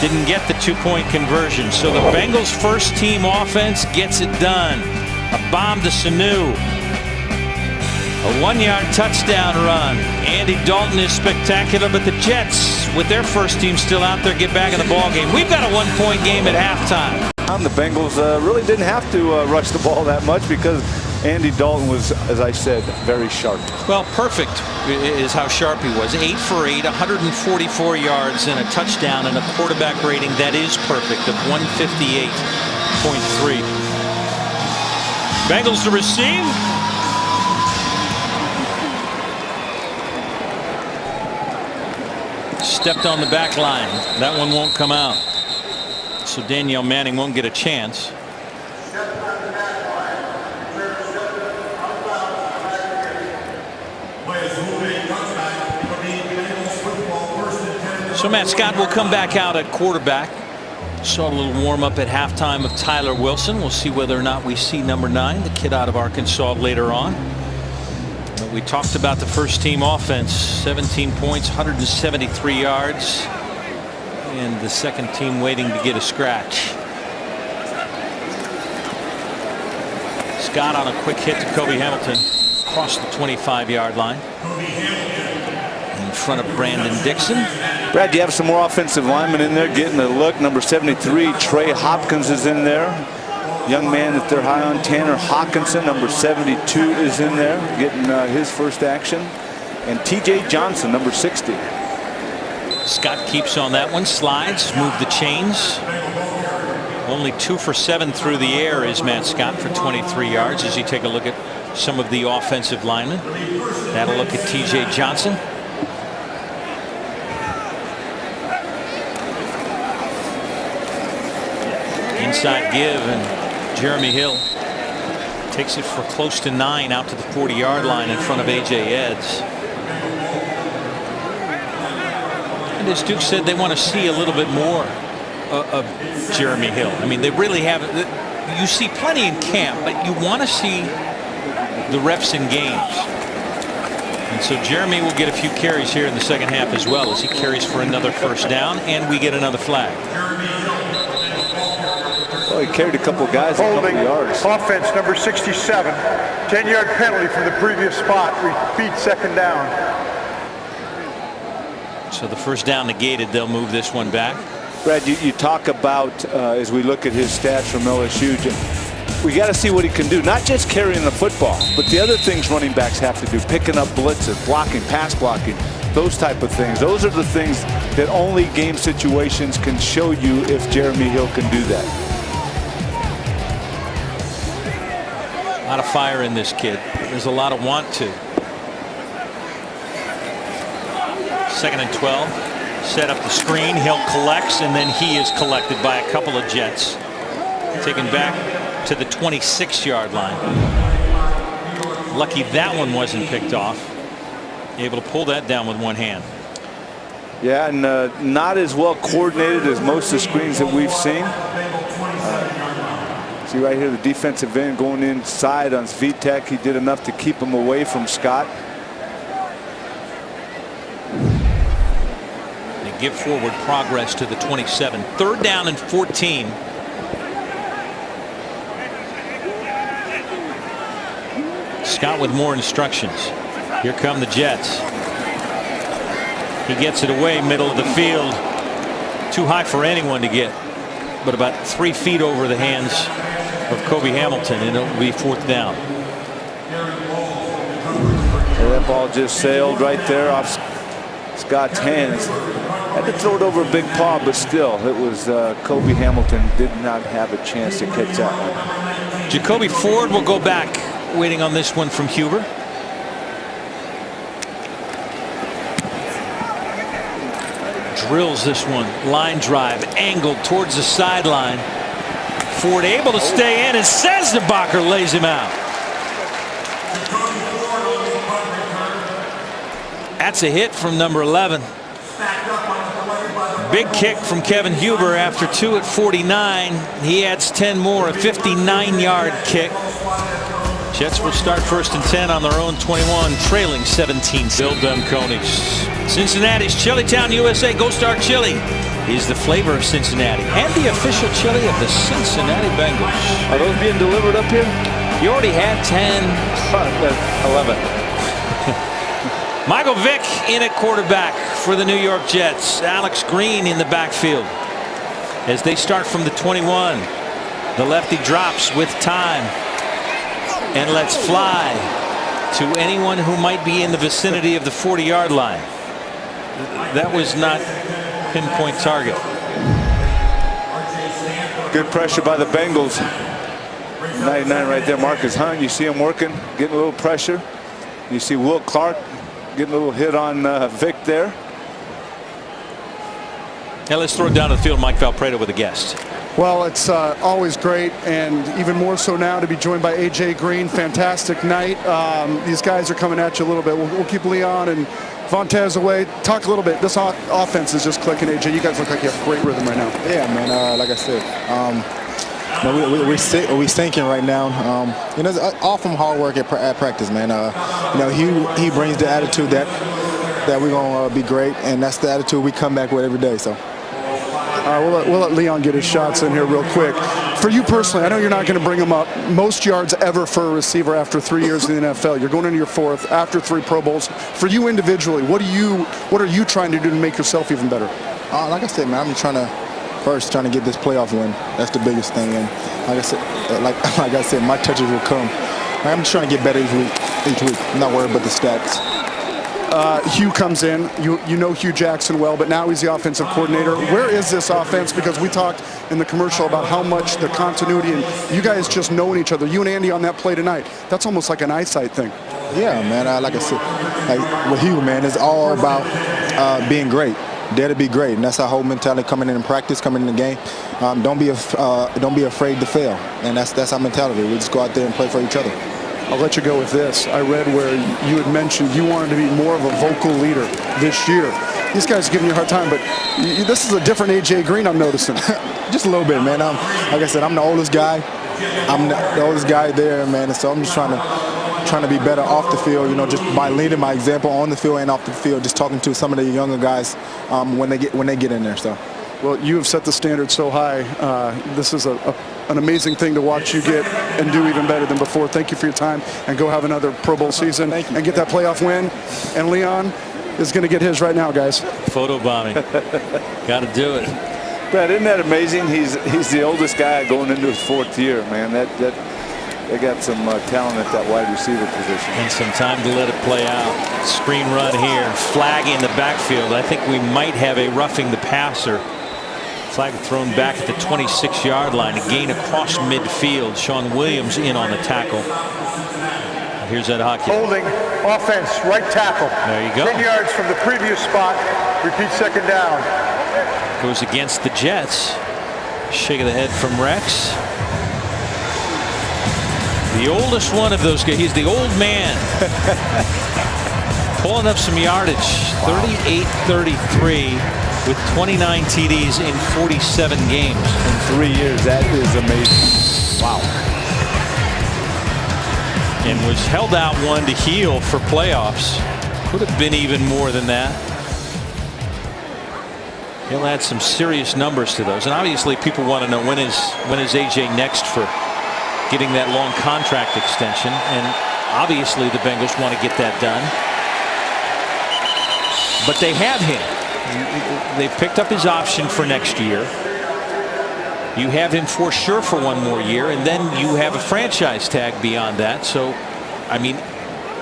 [SPEAKER 3] Didn't get the 2-point conversion. So the Bengals' first team offense gets it done. A bomb to Sanu. A 1-yard touchdown run. Andy Dalton is spectacular, but the Jets, with their first team still out there, get back in the ball game. We've got a 1-point game at halftime.
[SPEAKER 4] The Bengals really didn't have to rush the ball that much, because Andy Dalton was, as I said, very sharp.
[SPEAKER 3] Well, perfect is how sharp he was. 8 for 8, 144 yards and a touchdown, and a quarterback rating that is perfect of 158.3. Bengals to receive. Stepped on the back line. That one won't come out. So Danielle Manning won't get a chance. So So Matt Scott will come back out at quarterback. Saw a little warm up at halftime of Tyler Wilson. We'll see whether or not we see number 9, the kid out of Arkansas, later on. But we talked about the first team offense. 17 points, 173 yards. And the second team waiting to get a scratch. Scott on a quick hit to Kobe Hamilton across the 25-yard line. In front of Brandon Dixon.
[SPEAKER 4] Brad, you have some more offensive linemen in there getting a look. Number 73, Trey Hopkins, is in there. Young man that they're high on, Tanner Hawkinson, number 72, is in there getting his first action. And TJ Johnson, number 60.
[SPEAKER 3] Scott keeps on that one, slides, move the chains. Only 2 for 7 through the air is Matt Scott for 23 yards. As you take a look at some of the offensive linemen. That'll look at TJ Johnson. Inside give, and Jeremy Hill takes it for close to 9 out to the 40-yard line in front of A.J. Eds. And as Duke said, they want to see a little bit more of Jeremy Hill. I mean, they really haven't. You see plenty in camp, but you want to see the reps in games. And so Jeremy will get a few carries here in the second half as well, as he carries for another first down, and we get another flag.
[SPEAKER 4] Well, he carried a couple guys,
[SPEAKER 6] Holding
[SPEAKER 4] a couple yards.
[SPEAKER 6] Offense number 67. 10-yard penalty from the previous spot. Repeat second down.
[SPEAKER 3] So the first down negated. They'll move this one back.
[SPEAKER 4] Brad, you talk about, as we look at his stats from LSU, we got to see what he can do. Not just carrying the football, but the other things running backs have to do. Picking up blitzes, blocking, pass blocking, those type of things. Those are the things that only game situations can show you if Jeremy Hill can do that.
[SPEAKER 3] A lot of fire in this kid. There's a lot of want to. 2nd and 12. Set up the screen. Hill collects, and then he is collected by a couple of Jets. Taken back to the 26-yard line. Lucky that one wasn't picked off. Able to pull that down with one hand.
[SPEAKER 4] Yeah, and not as well coordinated as most of the screens that we've seen. See right here, the defensive end going inside on Svitek. He did enough to keep him away from Scott.
[SPEAKER 3] They give forward progress to the 27. 3rd down and 14. Scott with more instructions. Here come the Jets. He gets it away, middle of the field. Too high for anyone to get, but about 3 feet over the hands of Kobe Hamilton, and it'll be 4th down.
[SPEAKER 4] That ball just sailed right there off Scott's hands. Had to throw it over a big paw, but still, it was Kobe Hamilton did not have a chance to catch that one.
[SPEAKER 3] Jacoby Ford will go back, waiting on this one from Huber. Drills this one, line drive, angled towards the sideline. Ford able to stay in, and Sesnebacher lays him out. That's a hit from number 11. Big kick from Kevin Huber after 2 at 49. He adds 10 more, a 59-yard kick. Jets will start 1st and 10 on their own 21, trailing 17. Bill Dunconis. Cincinnati's Chilitown, USA. Go Star Chili is the flavor of Cincinnati and the official chili of the Cincinnati Bengals.
[SPEAKER 4] Are those being delivered up here?
[SPEAKER 3] You already had 10.
[SPEAKER 4] 11.
[SPEAKER 3] Michael Vick in at quarterback for the New York Jets. Alex Green in the backfield as they start from the 21. The lefty drops with time and lets fly to anyone who might be in the vicinity of the 40-yard line. That was not pinpoint target.
[SPEAKER 4] Good pressure by the Bengals. 99 right there, Marcus Hunt. You see him working, getting a little pressure. You see Will Clark getting a little hit on Vic there.
[SPEAKER 3] Now let's throw it down to the field. Mike Valpredo with a guest.
[SPEAKER 1] Well, it's always great, and even more so now to be joined by A.J. Green. Fantastic night. These guys are coming at you a little bit. We'll keep Leon and Vontez away. Talk a little bit. This offense is just clicking, AJ. You guys look like you have great rhythm right now.
[SPEAKER 13] Yeah, man. Like I said, we're sinking right now. It's all from hard work at practice, man. He brings the attitude that we're gonna be great, and that's the attitude we come back with every day. So.
[SPEAKER 1] We'll let Leon get his shots in here real quick. For you personally, I know you're not going to bring him up. Most yards ever for a receiver after 3 years in the NFL. You're going into your 4th after 3 Pro Bowls. For you individually, what are you trying to do to make yourself even better?
[SPEAKER 13] Like I said, man, I'm trying to get this playoff win. That's the biggest thing. And like I said, my touches will come. I'm just trying to get better each week. I'm not worried about the stats.
[SPEAKER 1] Hugh comes in. You know Hugh Jackson well, but now he's the offensive coordinator. Where is this offense? Because we talked in the commercial about how much the continuity and you guys just knowing each other. You and Andy on that play tonight. That's almost like an eyesight thing.
[SPEAKER 13] Yeah, man. Like I said, with Hugh, man, it's all about being great. Dare to be great, and that's our whole mentality coming in practice, coming in the game. Don't be afraid to fail, and that's our mentality. We just go out there and play for each other.
[SPEAKER 1] I'll let you go with this. I read where you had mentioned you wanted to be more of a vocal leader this year. These guys are giving you a hard time, but this is a different AJ Green, I'm noticing.
[SPEAKER 13] Just a little bit, man. Like I said, I'm the oldest guy. I'm the oldest guy there, man, and so I'm just trying to be better off the field, just by leading my example on the field and off the field, just talking to some of the younger guys when they get in there. So.
[SPEAKER 1] Well, you have set the standard so high. This is an amazing thing to watch you get and do even better than before. Thank you for your time, and go have another Pro Bowl season and get that playoff win. And Leon is going to get his right now, guys.
[SPEAKER 3] Photo bombing. Got to do it.
[SPEAKER 4] Brad, isn't that amazing? He's the oldest guy going into his 4th year, man. They got some talent at that wide receiver position.
[SPEAKER 3] And some time to let it play out. Screen run here. Flag in the backfield. I think we might have a roughing the passer. Flag thrown back at the 26-yard line. A gain across midfield. Sean Williams in on the tackle. Here's Ed Hockey.
[SPEAKER 6] Holding offense, right tackle.
[SPEAKER 3] There you go.
[SPEAKER 6] 10 yards from the previous spot. Repeat second down.
[SPEAKER 3] Goes against the Jets. Shake of the head from Rex. The oldest one of those guys. He's the old man. Pulling up some yardage. 38-33 with 29 TDs in 47 games.
[SPEAKER 4] In 3 years. That is amazing.
[SPEAKER 3] Wow. And was held out one to heel for playoffs. Could have been even more than that. He'll add some serious numbers to those. And obviously people want to know when is AJ next for getting that long contract extension, and obviously the Bengals want to get that done. But they have him. They've picked up his option for next year. You have him for sure for 1 more year, and then you have a franchise tag beyond that. So, I mean,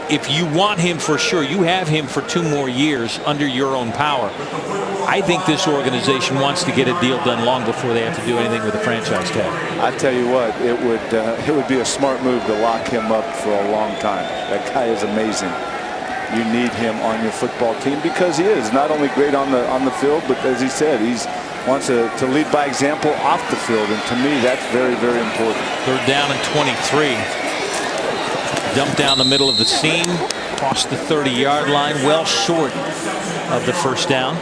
[SPEAKER 3] if you want him for sure, you have him for 2 more years under your own power. I think this organization wants to get a deal done long before they have to do anything with the franchise tag.
[SPEAKER 4] I tell you what, it would be a smart move to lock him up for a long time. That guy is amazing. You need him on your football team because he is not only great on the field, but as he said, he wants to lead by example off the field, and to me that's very, very important.
[SPEAKER 3] 3rd down and 23. Dump down the middle of the seam, across the 30-yard line, well short of the 1st down.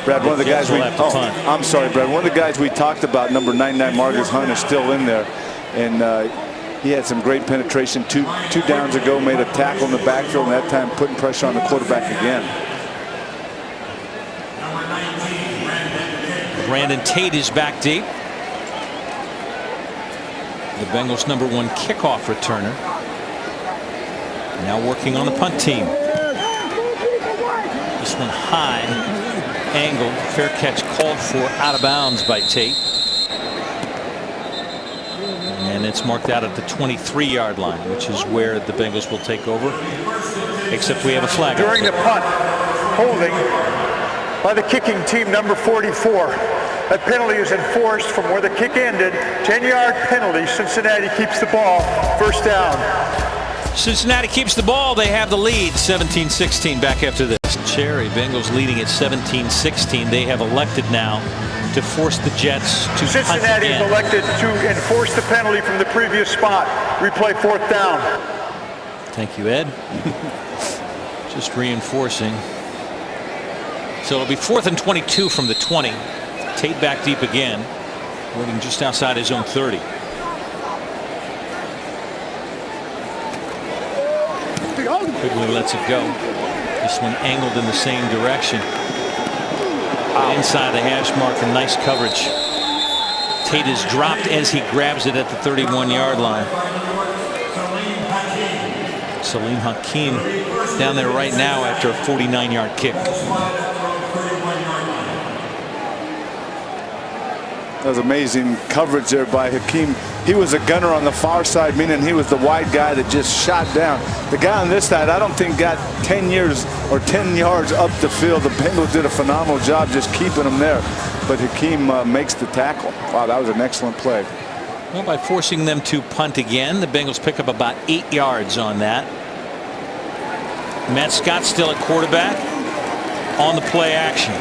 [SPEAKER 4] Brad, one of the guys I'm sorry, Brad. One of the guys we talked about, number 99, Marcus Hunt, is still in there, and he had some great penetration two downs ago, made a tackle in the backfield, and that time putting pressure on the quarterback again.
[SPEAKER 3] Brandon Tate is back deep. The Bengals' number 1 kickoff returner. Now working on the punt team. This one high, angled, fair catch called for, out of bounds by Tate. And it's marked out at the 23-yard line, which is where the Bengals will take over. Except we have a flag.
[SPEAKER 6] During the punt, holding by the kicking team, number 44. That penalty is enforced from where the kick ended. 10-yard penalty. Cincinnati keeps the ball. 1st down.
[SPEAKER 3] Cincinnati keeps the ball. They have the lead. 17-16 back after this. Cherry Bengals leading at 17-16. They have elected now to force the Jets to
[SPEAKER 6] Cincinnati is elected to enforce the penalty from the previous spot. Replay 4th down.
[SPEAKER 3] Thank you, Ed. Just reinforcing. So it'll be 4th and 22 from the 20. Tate back deep again, waiting just outside his own 30. Quigley lets it go. This one angled in the same direction. Inside the hash mark, and nice coverage. Tate is dropped as he grabs it at the 31-yard line. Salim Hakeem down there right now after a 49-yard kick.
[SPEAKER 4] That was amazing coverage there by Hakeem. He was a gunner on the far side, meaning he was the wide guy that just shot down. The guy on this side, I don't think got 10 yards up the field. The Bengals did a phenomenal job just keeping him there. But Hakeem makes the tackle. Wow, that was an excellent play.
[SPEAKER 3] Well, by forcing them to punt again, the Bengals pick up about 8 yards on that. Matt Scott still at quarterback on the play action.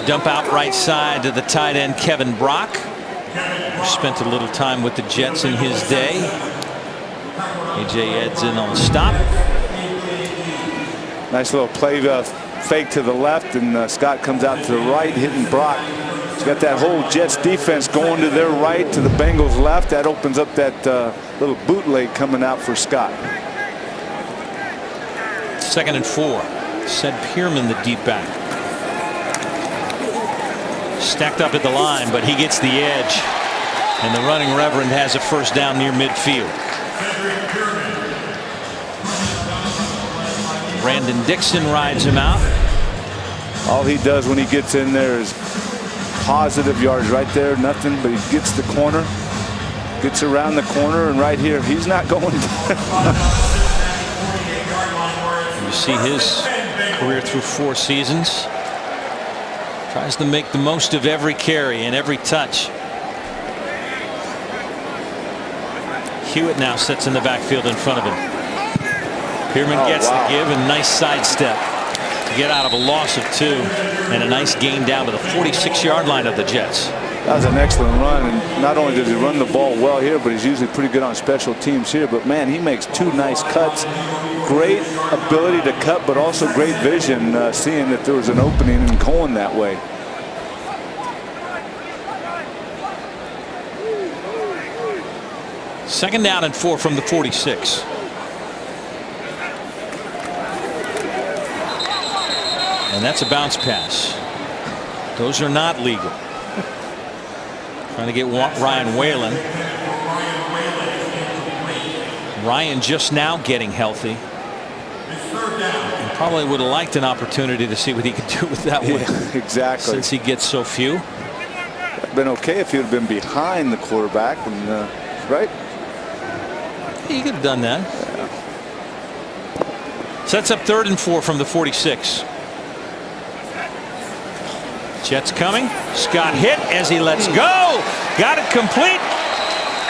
[SPEAKER 3] Dump out right side to the tight end Kevin Brock. Spent a little time with the Jets in his day. A.J. Ed's in on the stop.
[SPEAKER 4] Nice little play fake to the left, and Scott comes out to the right, hitting Brock. He's got that whole Jets defense going to their right, to the Bengals left. That opens up that little bootleg coming out for Scott.
[SPEAKER 3] 2nd and 4. Sed Pearman, the deep back. Stacked up at the line, but he gets the edge. And the running Reverend has a first down near midfield. Brandon Dixon rides him out.
[SPEAKER 4] All he does when he gets in there is positive yards right there, nothing, but he gets the corner, gets around the corner, and right here, he's not going down.
[SPEAKER 3] You see his career through 4 seasons. Tries to make the most of every carry and every touch. Hewitt now sits in the backfield in front of him. Pearman gets the give, and nice sidestep to get out of a loss of 2, and a nice gain down to the 46-yard line of the Jets.
[SPEAKER 4] That was an excellent run, and not only does he run the ball well here, but he's usually pretty good on special teams here. But man, he makes 2 nice cuts. Great ability to cut, but also great vision, seeing that there was an opening and going that way.
[SPEAKER 3] Second down and 4 from the 46. And that's a bounce pass. Those are not legal. Trying to get Ryan Whalen. Ryan just now getting healthy. And probably would have liked an opportunity to see what he could do with that one.
[SPEAKER 4] Yeah, exactly.
[SPEAKER 3] Since he gets so few.
[SPEAKER 4] It'd been okay if he would have been behind the quarterback, and right?
[SPEAKER 3] He could have done that.
[SPEAKER 4] Yeah.
[SPEAKER 3] Sets up 3rd and 4 from the 46. Jets coming. Scott hit as he lets go. Got it complete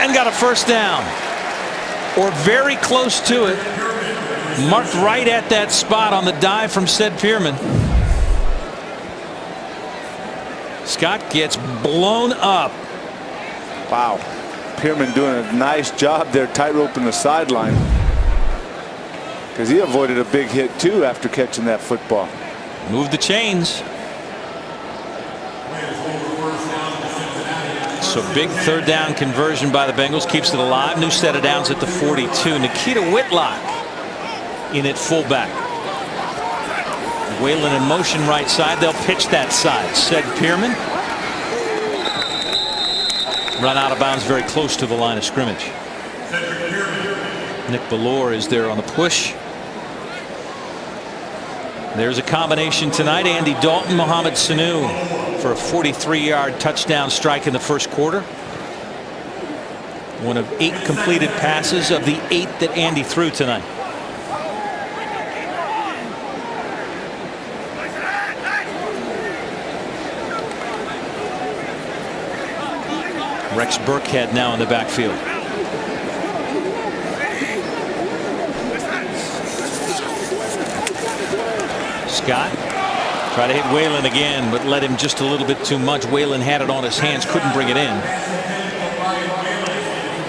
[SPEAKER 3] and got a first down, or very close to it. Marked right at that spot on the dive from Sed Pearman. Scott gets blown up.
[SPEAKER 4] Wow. Pearman doing a nice job there, tightrope the sideline, because he avoided a big hit too after catching that football.
[SPEAKER 3] Move the chains. So big 3rd down conversion by the Bengals, keeps it alive. New set of downs at the 42. Nikita Whitlock in at fullback. Whalen in motion right side. They'll pitch that side. Sed Pearman. Run out of bounds very close to the line of scrimmage. Nick Ballore is there on the push. There's a combination tonight. Andy Dalton, Mohamed Sanu for a 43-yard touchdown strike in the first quarter. One of 8 completed passes of the 8 that Andy threw tonight. Rex Burkhead now in the backfield. Scott try to hit Whalen again, but let him just a little bit too much. Whalen had it on his hands, couldn't bring it in.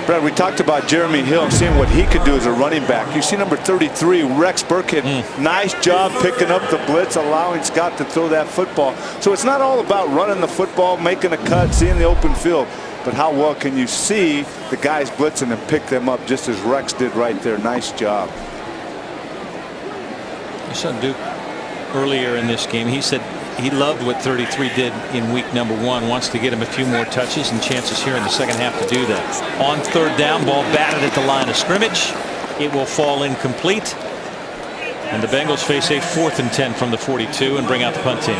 [SPEAKER 4] Brad, we talked about Jeremy Hill and seeing what he could do as a running back. You see number 33, Rex Burkhead. Nice job picking up the blitz, allowing Scott to throw that football. So it's not all about running the football, making a cut, seeing the open field, but how well can you see the guys blitzing and pick them up, just as Rex did right there. Nice job.
[SPEAKER 3] You saw Duke earlier in this game. He said he loved what 33 did in week number 1. Wants to get him a few more touches and chances here in the second half to do that. On third down, ball batted at the line of scrimmage. It will fall incomplete. And the Bengals face a 4th and 10 from the 42 and bring out the punt team.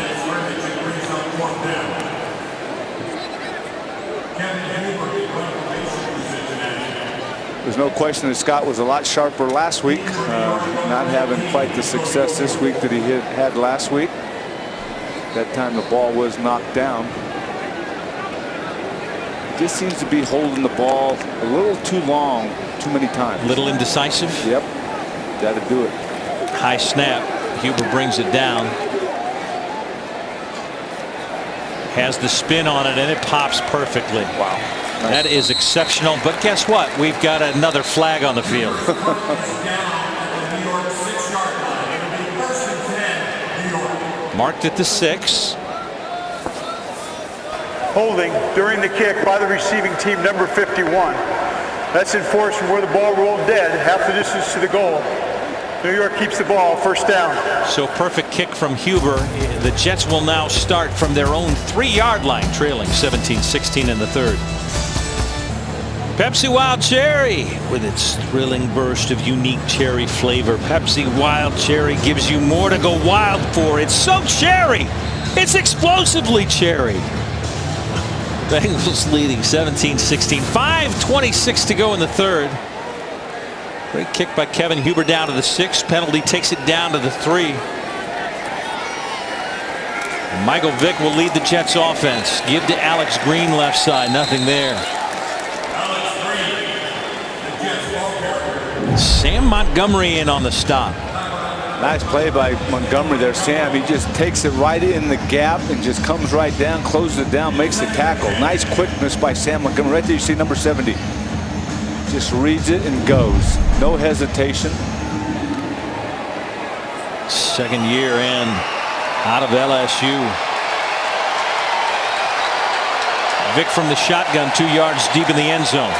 [SPEAKER 4] There's no question that Scott was a lot sharper last week, not having quite the success this week that he had last week. That time the ball was knocked down. He just seems to be holding the ball a little too long, too many times.
[SPEAKER 3] A little indecisive.
[SPEAKER 4] Yep, got to do it.
[SPEAKER 3] High snap. Huber brings it down. Has the spin on it, and it pops perfectly.
[SPEAKER 4] Wow.
[SPEAKER 3] That is exceptional. But guess what? We've got another flag on the field. Marked at the 6.
[SPEAKER 6] Holding during the kick by the receiving team, number 51. That's enforced from where the ball rolled dead, half the distance to the goal. New York keeps the ball, first down.
[SPEAKER 3] So perfect kick from Huber. The Jets will now start from their own 3-yard line, trailing 17-16 in the 3rd. Pepsi Wild Cherry, with its thrilling burst of unique cherry flavor. Pepsi Wild Cherry gives you more to go wild for. It's so cherry. It's explosively cherry. Bengals leading 17-16. 5:26 to go in the 3rd. Great kick by Kevin Huber down to the 6. Penalty takes it down to the 3. Michael Vick will lead the Jets offense. Give to Alex Green left side. Nothing there. Sam Montgomery in on the stop.
[SPEAKER 4] Nice play by Montgomery there, Sam. He just takes it right in the gap and just comes right down, closes it down, makes the tackle. Nice quickness by Sam Montgomery. Right there you see number 70. Just reads it and goes. No hesitation.
[SPEAKER 3] Second year in out of LSU. Vick from the shotgun, 2 yards deep in the end zone.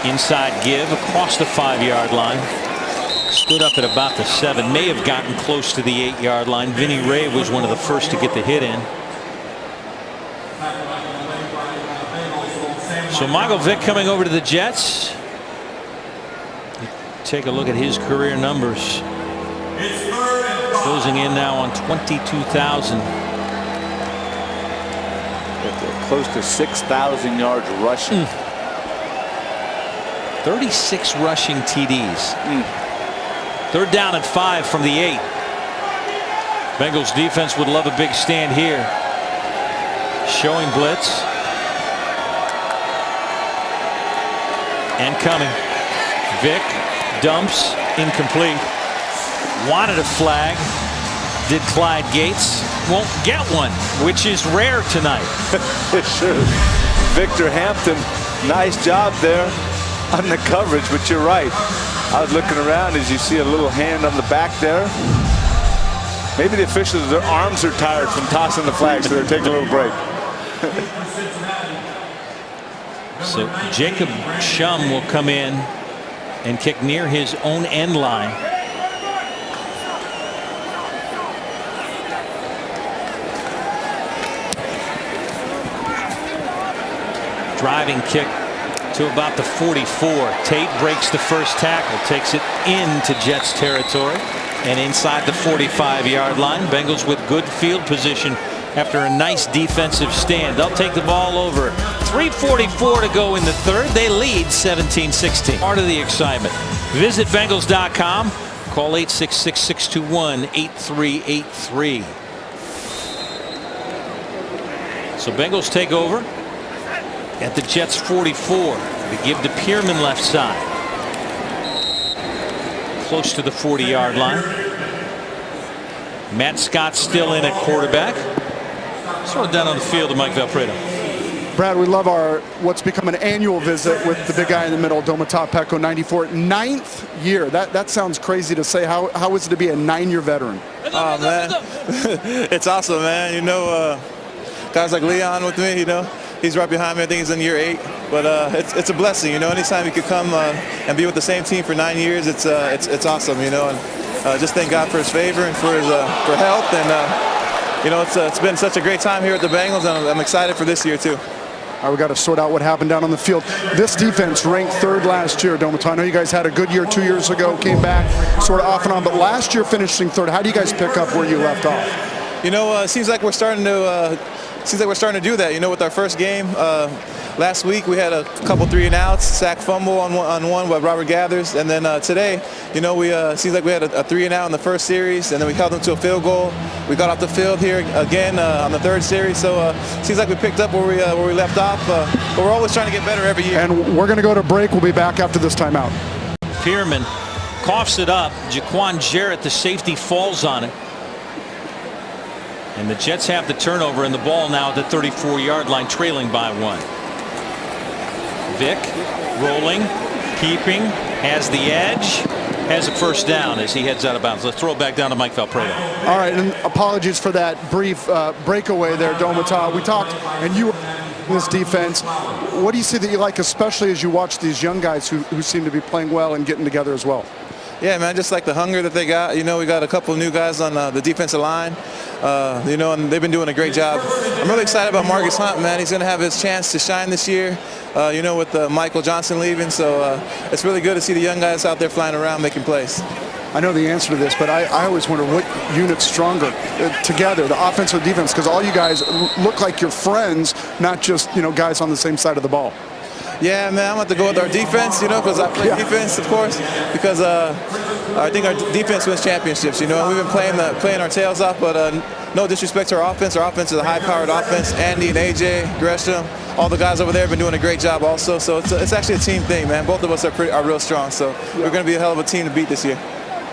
[SPEAKER 3] Inside give across the 5-yard line. Stood up at about the 7. May have gotten close to the 8-yard line. Vinny Ray was one of the first to get the hit in. So Michael Vick coming over to the Jets. Take a look at his career numbers. Closing in now on 22,000.
[SPEAKER 4] Close to 6,000 yards rushing.
[SPEAKER 3] 36 rushing TDs. 3rd down and 5 from the 8. Bengals defense would love a big stand here. Showing blitz. And coming. Vick dumps. Incomplete. Wanted a flag. Did Clyde Gates. Won't get one, which is rare tonight.
[SPEAKER 4] Sure. Victor Hampton, nice job there on the coverage, but you're right. I was looking around as you see a little hand on the back there. Maybe the officials, their arms are tired from tossing the flag, so they're taking a little break.
[SPEAKER 3] So Jacob Shum will come in and kick near his own end line. Driving kick to about the 44. Tate breaks the first tackle, takes it into Jets territory and inside the 45-yard line. Bengals with good field position after a nice defensive stand. They'll take the ball over. 3:44 to go in the 3rd. They lead 17-16. Part of the excitement. Visit Bengals.com. Call 866-621-8383. So Bengals take over at the Jets 44. They give to Pierman left side. Close to the 40-yard line. Matt Scott still in at quarterback. Throw it down on the field to Mike Valpredo.
[SPEAKER 1] Brad, we love our what's become an annual visit with the big guy in the middle, Domata Peko, 94, 9th year. That sounds crazy to say. How is it to be a 9-year veteran?
[SPEAKER 14] Oh man, it's awesome, man. You know, guys like Leon with me, you know, he's right behind me. I think he's in year 8, but it's a blessing, you know. Anytime you could come and be with the same team for 9 years, it's awesome, you know. And just thank God for His favor and for His for health, and you know, it's been such a great time here at the Bengals, and I'm excited for this year too.
[SPEAKER 1] All right, we got to sort out what happened down on the field. This defense ranked 3rd last year, Domata. I know you guys had a good year 2 years ago, came back sort of off and on, but last year finishing 3rd. How do you guys pick up where you left off?
[SPEAKER 14] You know, it seems like we're starting to do that. You know, with our first game last week, we had a couple 3-and-outs, sack fumble on one by Robert Gathers, and then today, you know, we seems like we had a 3-and-out in the first series, and then we held them to a field goal. We got off the field here again on the 3rd series, so seems like we picked up where we left off. But we're always trying to get better every year.
[SPEAKER 1] And we're going to go to break. We'll be back after this timeout.
[SPEAKER 3] Pearman coughs it up. Jaquan Jarrett, the safety, falls on it. And the Jets have the turnover, and the ball now at the 34-yard line, trailing by 1. Vick rolling, keeping, has the edge, has a first down as he heads out of bounds. Let's throw it back down to Mike Valpredo.
[SPEAKER 1] All right, and apologies for that brief breakaway there, Domata. We talked, and you in this defense. What do you see that you like, especially as you watch these young guys who seem to be playing well and getting together as well?
[SPEAKER 14] Yeah, man, just like the hunger that they got. You know, we got a couple of new guys on the defensive line, you know, and they've been doing a great job. I'm really excited about Marcus Hunt, man. He's going to have his chance to shine this year, you know, with Michael Johnson leaving. So it's really good to see the young guys out there flying around making plays.
[SPEAKER 1] I know the answer to this, but I always wonder what unit's stronger together, the offense or defense, because all you guys look like you're friends, not just, you know, guys on the same side of the ball.
[SPEAKER 14] Yeah, man, I'm going to go with our defense, you know, because I play defense, of course, because I think our defense wins championships, you know, and we've been playing our tails off, but no disrespect to our offense. Our offense is a high-powered offense. Andy and AJ, Gresham, all the guys over there have been doing a great job also, so it's actually a team thing, man. Both of us are real strong, so we're going to be a hell of a team to beat this year.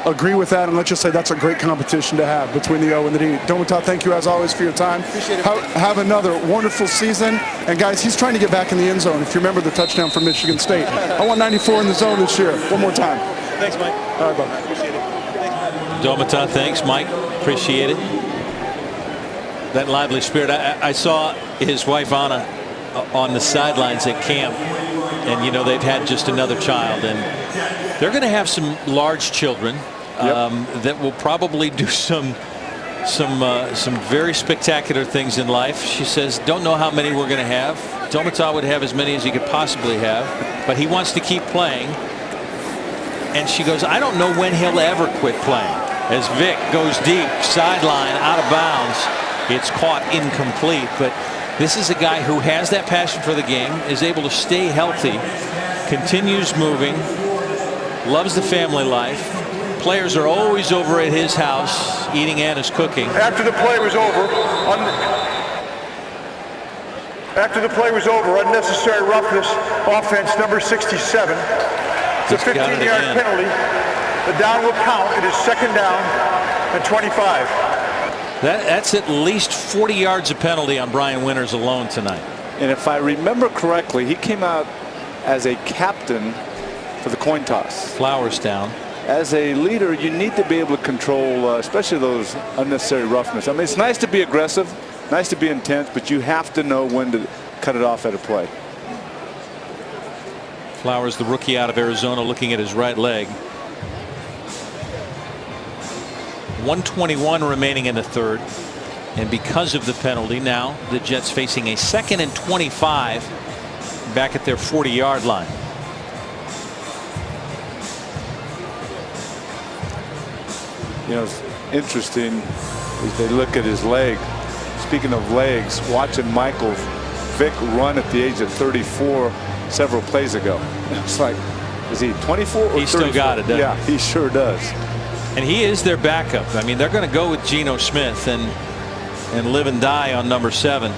[SPEAKER 1] Agree with that, and let's just say that's a great competition to have between the O and the D. Domata, thank you as always for your time.
[SPEAKER 14] Appreciate it.
[SPEAKER 1] Have another wonderful season. And guys, he's trying to get back in the end zone. If you remember the touchdown from Michigan State. I want 94 in the zone this year. One more time.
[SPEAKER 14] Thanks, Mike.
[SPEAKER 1] All right, bud.
[SPEAKER 14] Appreciate it.
[SPEAKER 3] Domata, thanks, Mike. Appreciate it. That lively spirit. I saw his wife Anna on the sidelines at camp, and you know they've had just another child, and they're going to have some large children. That will probably do some very spectacular things in life. She says, don't know how many we're going to have. Domata would have as many as he could possibly have, but he wants to keep playing. And she goes, I don't know when he'll ever quit playing. As Vick goes deep, sideline, out of bounds. It's caught incomplete, but this is a guy who has that passion for the game, is able to stay healthy, continues moving, loves the family life. Players are always over at his house eating Anna's cooking.
[SPEAKER 6] After the play was over, unnecessary roughness, offense number 67. It's a 15-yard penalty. The down will count. It is 2nd down and 25.
[SPEAKER 3] That's at least 40 yards of penalty on Brian Winters alone tonight.
[SPEAKER 4] And if I remember correctly, he came out as a captain for the coin toss.
[SPEAKER 3] Flowers down.
[SPEAKER 4] As a leader, you need to be able to control, especially those unnecessary roughness. I mean, it's nice to be aggressive, nice to be intense, but you have to know when to cut it off at a play.
[SPEAKER 3] Flowers, the rookie out of Arizona, looking at his right leg. 1:21 remaining in the 3rd. And because of the penalty, now the Jets facing a 2nd and 25 back at their 40-yard line.
[SPEAKER 4] You know, it's interesting as they look at his leg. Speaking of legs, watching Michael Vick run at the age of 34 several plays ago. It's like, is he 24 or 34?
[SPEAKER 3] He still got it, doesn't he?
[SPEAKER 4] Yeah, he sure does.
[SPEAKER 3] And he is their backup. I mean, they're going to go with Geno Smith and live and die on number 7.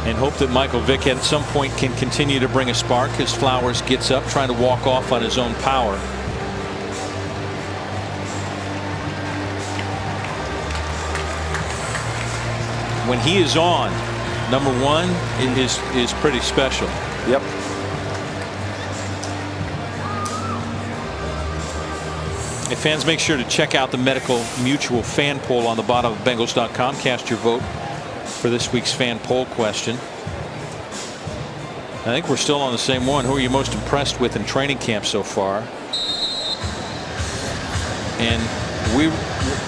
[SPEAKER 3] And hope that Michael Vick at some point can continue to bring a spark as Flowers gets up trying to walk off on his own power. when he is on, number one is pretty special.
[SPEAKER 4] Yep.
[SPEAKER 3] Hey, fans, make sure to check out the Medical Mutual fan poll on the bottom of Bengals.com. Cast your vote for this week's fan poll question. I think we're still on the same one. Who are you most impressed with in training camp so far? And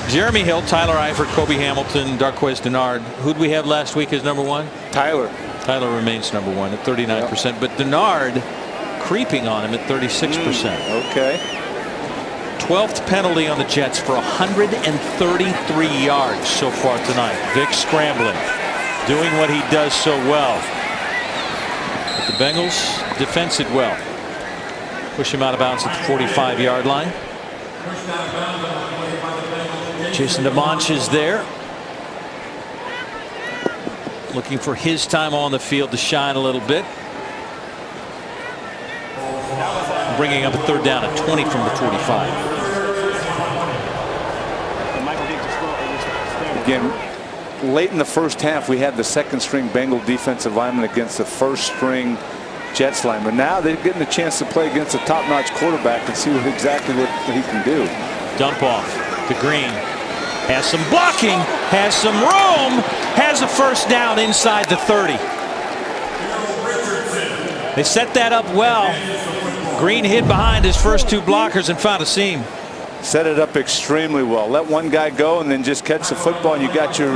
[SPEAKER 3] Jeremy Hill, Tyler Eifert, Kobe Hamilton, Darqueze Dennard. Who'd we have last week as number one?
[SPEAKER 4] Tyler.
[SPEAKER 3] Tyler remains number one at 39%, but Dennard creeping on him at 36%.
[SPEAKER 4] Okay.
[SPEAKER 3] 12th penalty on the Jets for 133 yards so far tonight. Vic scrambling, doing what he does so well. But the Bengals defense it well. Push him out of bounds at the 45-yard line. Jason DeMonch is there, looking for his time on the field to shine a little bit. Bringing up a third down at 20 from the 45.
[SPEAKER 4] Again, late in the first half, we had the second-string Bengal defensive lineman against the first-string Jets lineman. Now they're getting a chance to play against a top-notch quarterback and see exactly what he can do.
[SPEAKER 3] Dump off to Green. Has some blocking, has some room, has a first down inside the 30. They set that up well. Green hid behind his first two blockers and found a seam.
[SPEAKER 4] Set it up extremely well. Let one guy go and then just catch the football, and you got your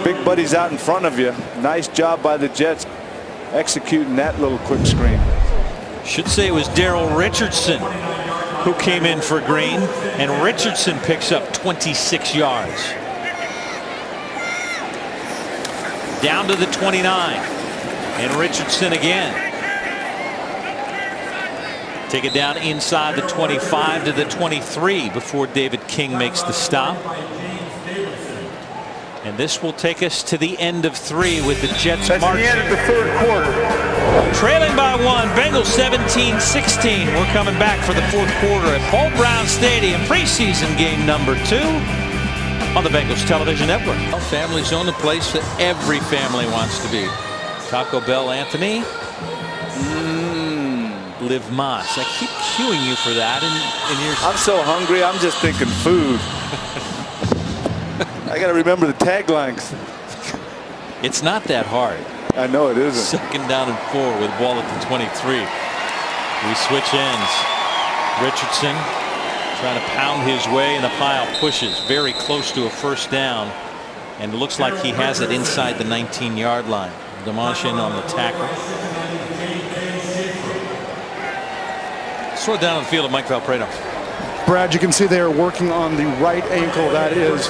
[SPEAKER 4] big buddies out in front of you. Nice job by the Jets executing that little quick screen.
[SPEAKER 3] Should say it was Daryl Richardson who came in for Green, and Richardson picks up 26 yards. Down to the 29, and Richardson again. Take it down inside the 25 to the 23 before David King makes the stop. And this will take us to the end of 3 with the Jets
[SPEAKER 6] marching. That's the end of the third quarter.
[SPEAKER 3] Trailing by 1, Bengals 17-16. We're coming back for the fourth quarter at Paul Brown Stadium, preseason game number 2 on the Bengals Television Network. Well, Family Zone, the place that every family wants to be. Taco Bell, Anthony. Liv Moss. I keep cueing you for that. And
[SPEAKER 4] I'm so hungry, I'm just thinking food. I got to remember the taglines.
[SPEAKER 3] It's not that hard.
[SPEAKER 4] I know it isn't.
[SPEAKER 3] 2nd down and 4 with ball at the 23. We switch ends. Richardson trying to pound his way in the pile, pushes very close to a first down, and it looks like he has it inside the 19-yard line. DeMonch in on the tackle. Throw it down on the field of Mike Valpredo.
[SPEAKER 1] Brad, you can see they are working on the right ankle. That is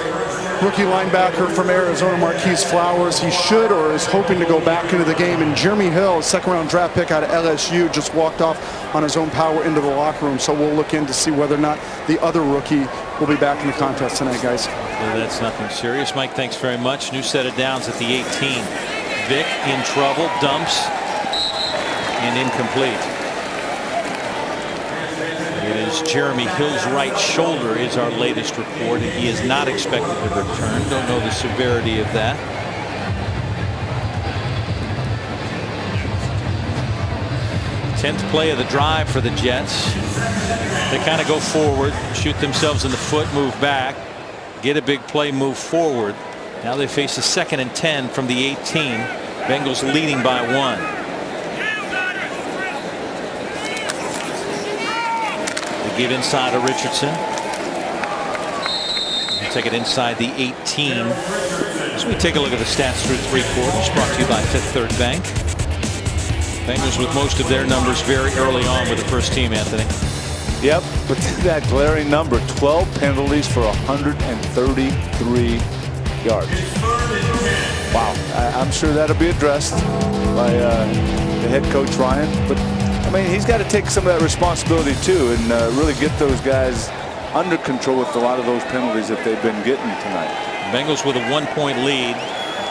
[SPEAKER 1] rookie linebacker from Arizona, Marquise Flowers. He should or is hoping to go back into the game. And Jeremy Hill, second-round draft pick out of LSU, just walked off on his own power into the locker room. So we'll look in to see whether or not the other rookie will be back in the contest tonight, guys.
[SPEAKER 3] Well, that's nothing serious. Mike, thanks very much. New set of downs at the 18. Vic in trouble, dumps, and incomplete. It is Jeremy Hill's right shoulder is our latest report, and he is not expected to return. Don't know the severity of that. Tenth play of the drive for the Jets. They kind of go forward, shoot themselves in the foot, move back, get a big play, move forward. Now they face a 2nd and 10 from the 18. Bengals leading by 1. Give inside of Richardson. Take it inside the 18. As we take a look at the stats through 3 quarters, brought to you by Fifth Third Bank. Bengals with most of their numbers very early on with the first team, Anthony.
[SPEAKER 4] Yep, but that glaring number, 12 penalties for 133 yards. Wow, I'm sure that'll be addressed by the head coach Ryan, but I mean, he's got to take some of that responsibility too and really get those guys under control with a lot of those penalties that they've been getting tonight.
[SPEAKER 3] Bengals with a 1-point lead.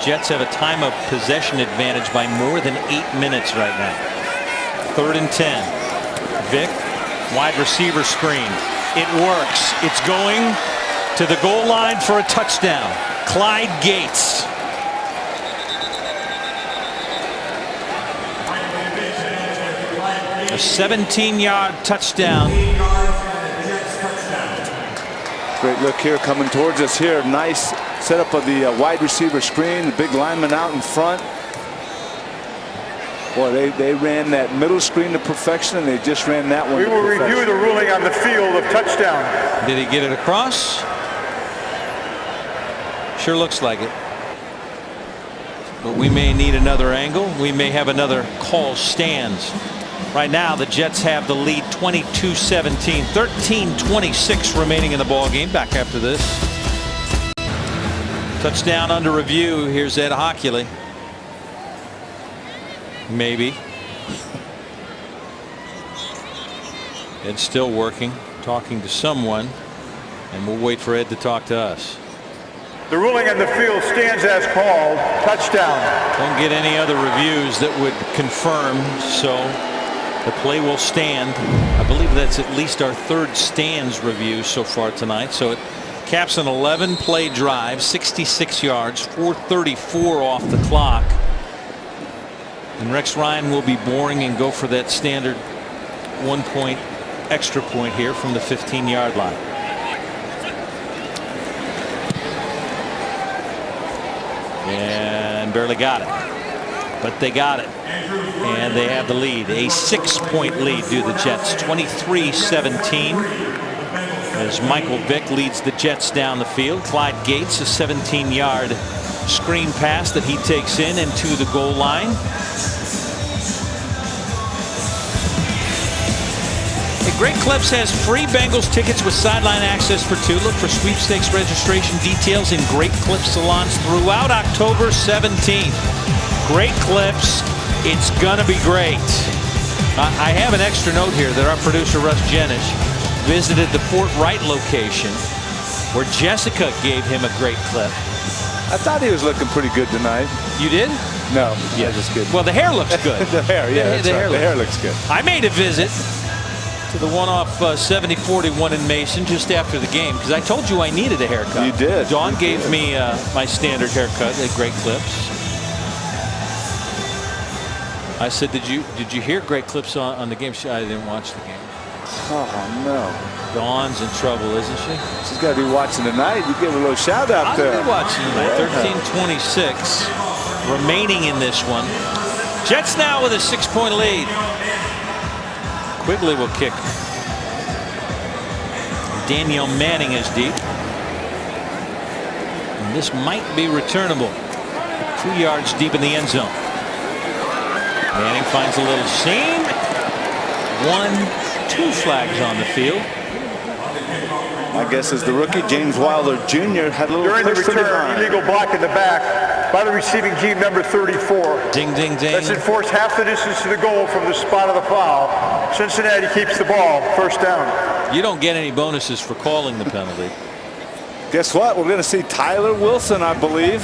[SPEAKER 3] Jets have a time of possession advantage by more than 8 minutes right now. 3rd and 10. Vic, wide receiver screen. It works. It's going to the goal line for a touchdown. Clyde Gates A 17-yard touchdown.
[SPEAKER 4] Great look here coming towards us here. Nice setup of the wide receiver screen. The big lineman out in front. Boy, they ran that middle screen to perfection, and they just ran that one.
[SPEAKER 6] We will review the ruling on the field of touchdown.
[SPEAKER 3] Did he get it across? Sure looks like it. But we may need another angle. We may have another call stands. Right now, the Jets have the lead 22-17. 13:26 remaining in the ball game. Back after this. Touchdown under review. Here's Ed Hockley. Maybe. Ed's still working, talking to someone, and we'll wait for Ed to talk to us.
[SPEAKER 6] The ruling on the field stands as called. Touchdown.
[SPEAKER 3] Don't get any other reviews that would confirm, so the play will stand. I believe that's at least our third stands review so far tonight. So it caps an 11-play drive, 66 yards, 4:34 off the clock. And Rex Ryan will be boring and go for that standard 1-point extra point here from the 15-yard line. And barely got it, but they got it, and they have the lead. A 6-point lead to the Jets, 23-17, as Michael Vick leads the Jets down the field. Clyde Gates, a 17-yard screen pass that he takes in and to the goal line. Great Clips has free Bengals tickets with sideline access for 2. Look for sweepstakes registration details in Great Clips salons throughout October 17th. Great Clips, it's gonna be great. I have an extra note here that our producer Russ Jenish visited the Fort Wright location where Jessica gave him a great clip.
[SPEAKER 4] I thought he was looking pretty good tonight.
[SPEAKER 3] You did?
[SPEAKER 4] No, yeah, just good.
[SPEAKER 3] Well, the hair looks good.
[SPEAKER 4] The hair, yeah, the hair looks good.
[SPEAKER 3] I made a visit to the one off 7041 in Mason just after the game because I told you I needed a haircut.
[SPEAKER 4] You did.
[SPEAKER 3] Dawn gave me my standard haircut at Great Clips. I said, did you hear Great Clips on the game? I didn't watch the game.
[SPEAKER 4] Oh no.
[SPEAKER 3] Dawn's in trouble, isn't she?
[SPEAKER 4] She's got to be watching tonight. You give a little shout out there.
[SPEAKER 3] I'll be watching tonight. 13:26 remaining in this one. Jets now with a 6-point lead. Quigley will kick. Danielle Manning is deep. And this might be returnable. 2 yards deep in the end zone. Manning finds a little seam. 2 flags on the field.
[SPEAKER 4] My guess is the rookie James Wilder Jr. had a little
[SPEAKER 6] during the return. Illegal block in the back by the receiving team, number 34.
[SPEAKER 3] Ding, ding, ding.
[SPEAKER 6] That's enforced half the distance to the goal from the spot of the foul. Cincinnati keeps the ball. First down.
[SPEAKER 3] You don't get any bonuses for calling the penalty.
[SPEAKER 4] Guess what? We're going to see Tyler Wilson, I believe.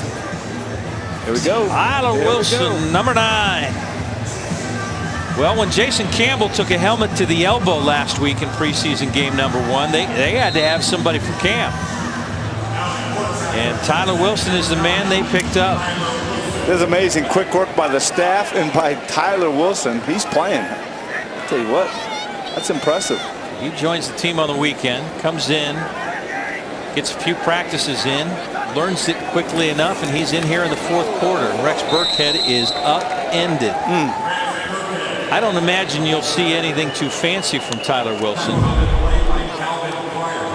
[SPEAKER 4] Here we go.
[SPEAKER 3] Tyler Wilson, number 9. Well, when Jason Campbell took a helmet to the elbow last week in preseason game number 1, they had to have somebody from camp. And Tyler Wilson is the man they picked up.
[SPEAKER 4] This is amazing. Quick work by the staff and by Tyler Wilson. He's playing. I'll tell you what, that's impressive.
[SPEAKER 3] He joins the team on the weekend, comes in, gets a few practices in, learns it quickly enough, and he's in here in the 4th quarter. Rex Burkhead is upended. I don't imagine you'll see anything too fancy from Tyler Wilson.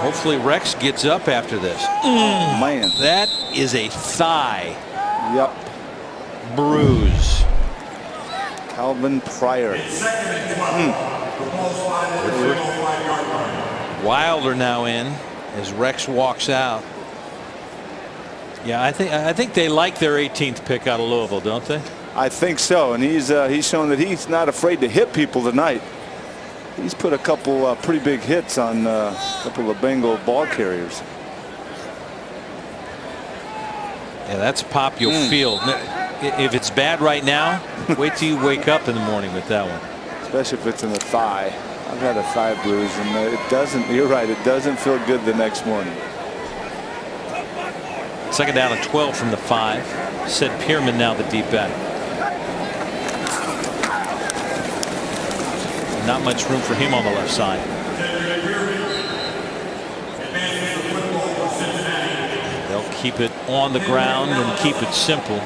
[SPEAKER 3] Hopefully Rex gets up after this.
[SPEAKER 4] Man,
[SPEAKER 3] that is a thigh.
[SPEAKER 4] Yep.
[SPEAKER 3] Bruise.
[SPEAKER 4] Calvin Pryor.
[SPEAKER 3] Wilder now in as Rex walks out. Yeah, I think they like their 18th pick out of Louisville, don't they?
[SPEAKER 4] I think so, and he's shown that he's not afraid to hit people tonight. He's put a couple pretty big hits on a couple of Bengal ball carriers.
[SPEAKER 3] Yeah, that's a pop you'll feel. If it's bad right now, wait till you wake up in the morning with that one.
[SPEAKER 4] Especially if it's in the thigh. I've had a thigh bruise, and it doesn't. You're right. It doesn't feel good the next morning.
[SPEAKER 3] 2nd down and 12 from the 5. Sid Pierman now the deep end. Not much room for him on the left side. They'll keep it on the ground and keep it simple.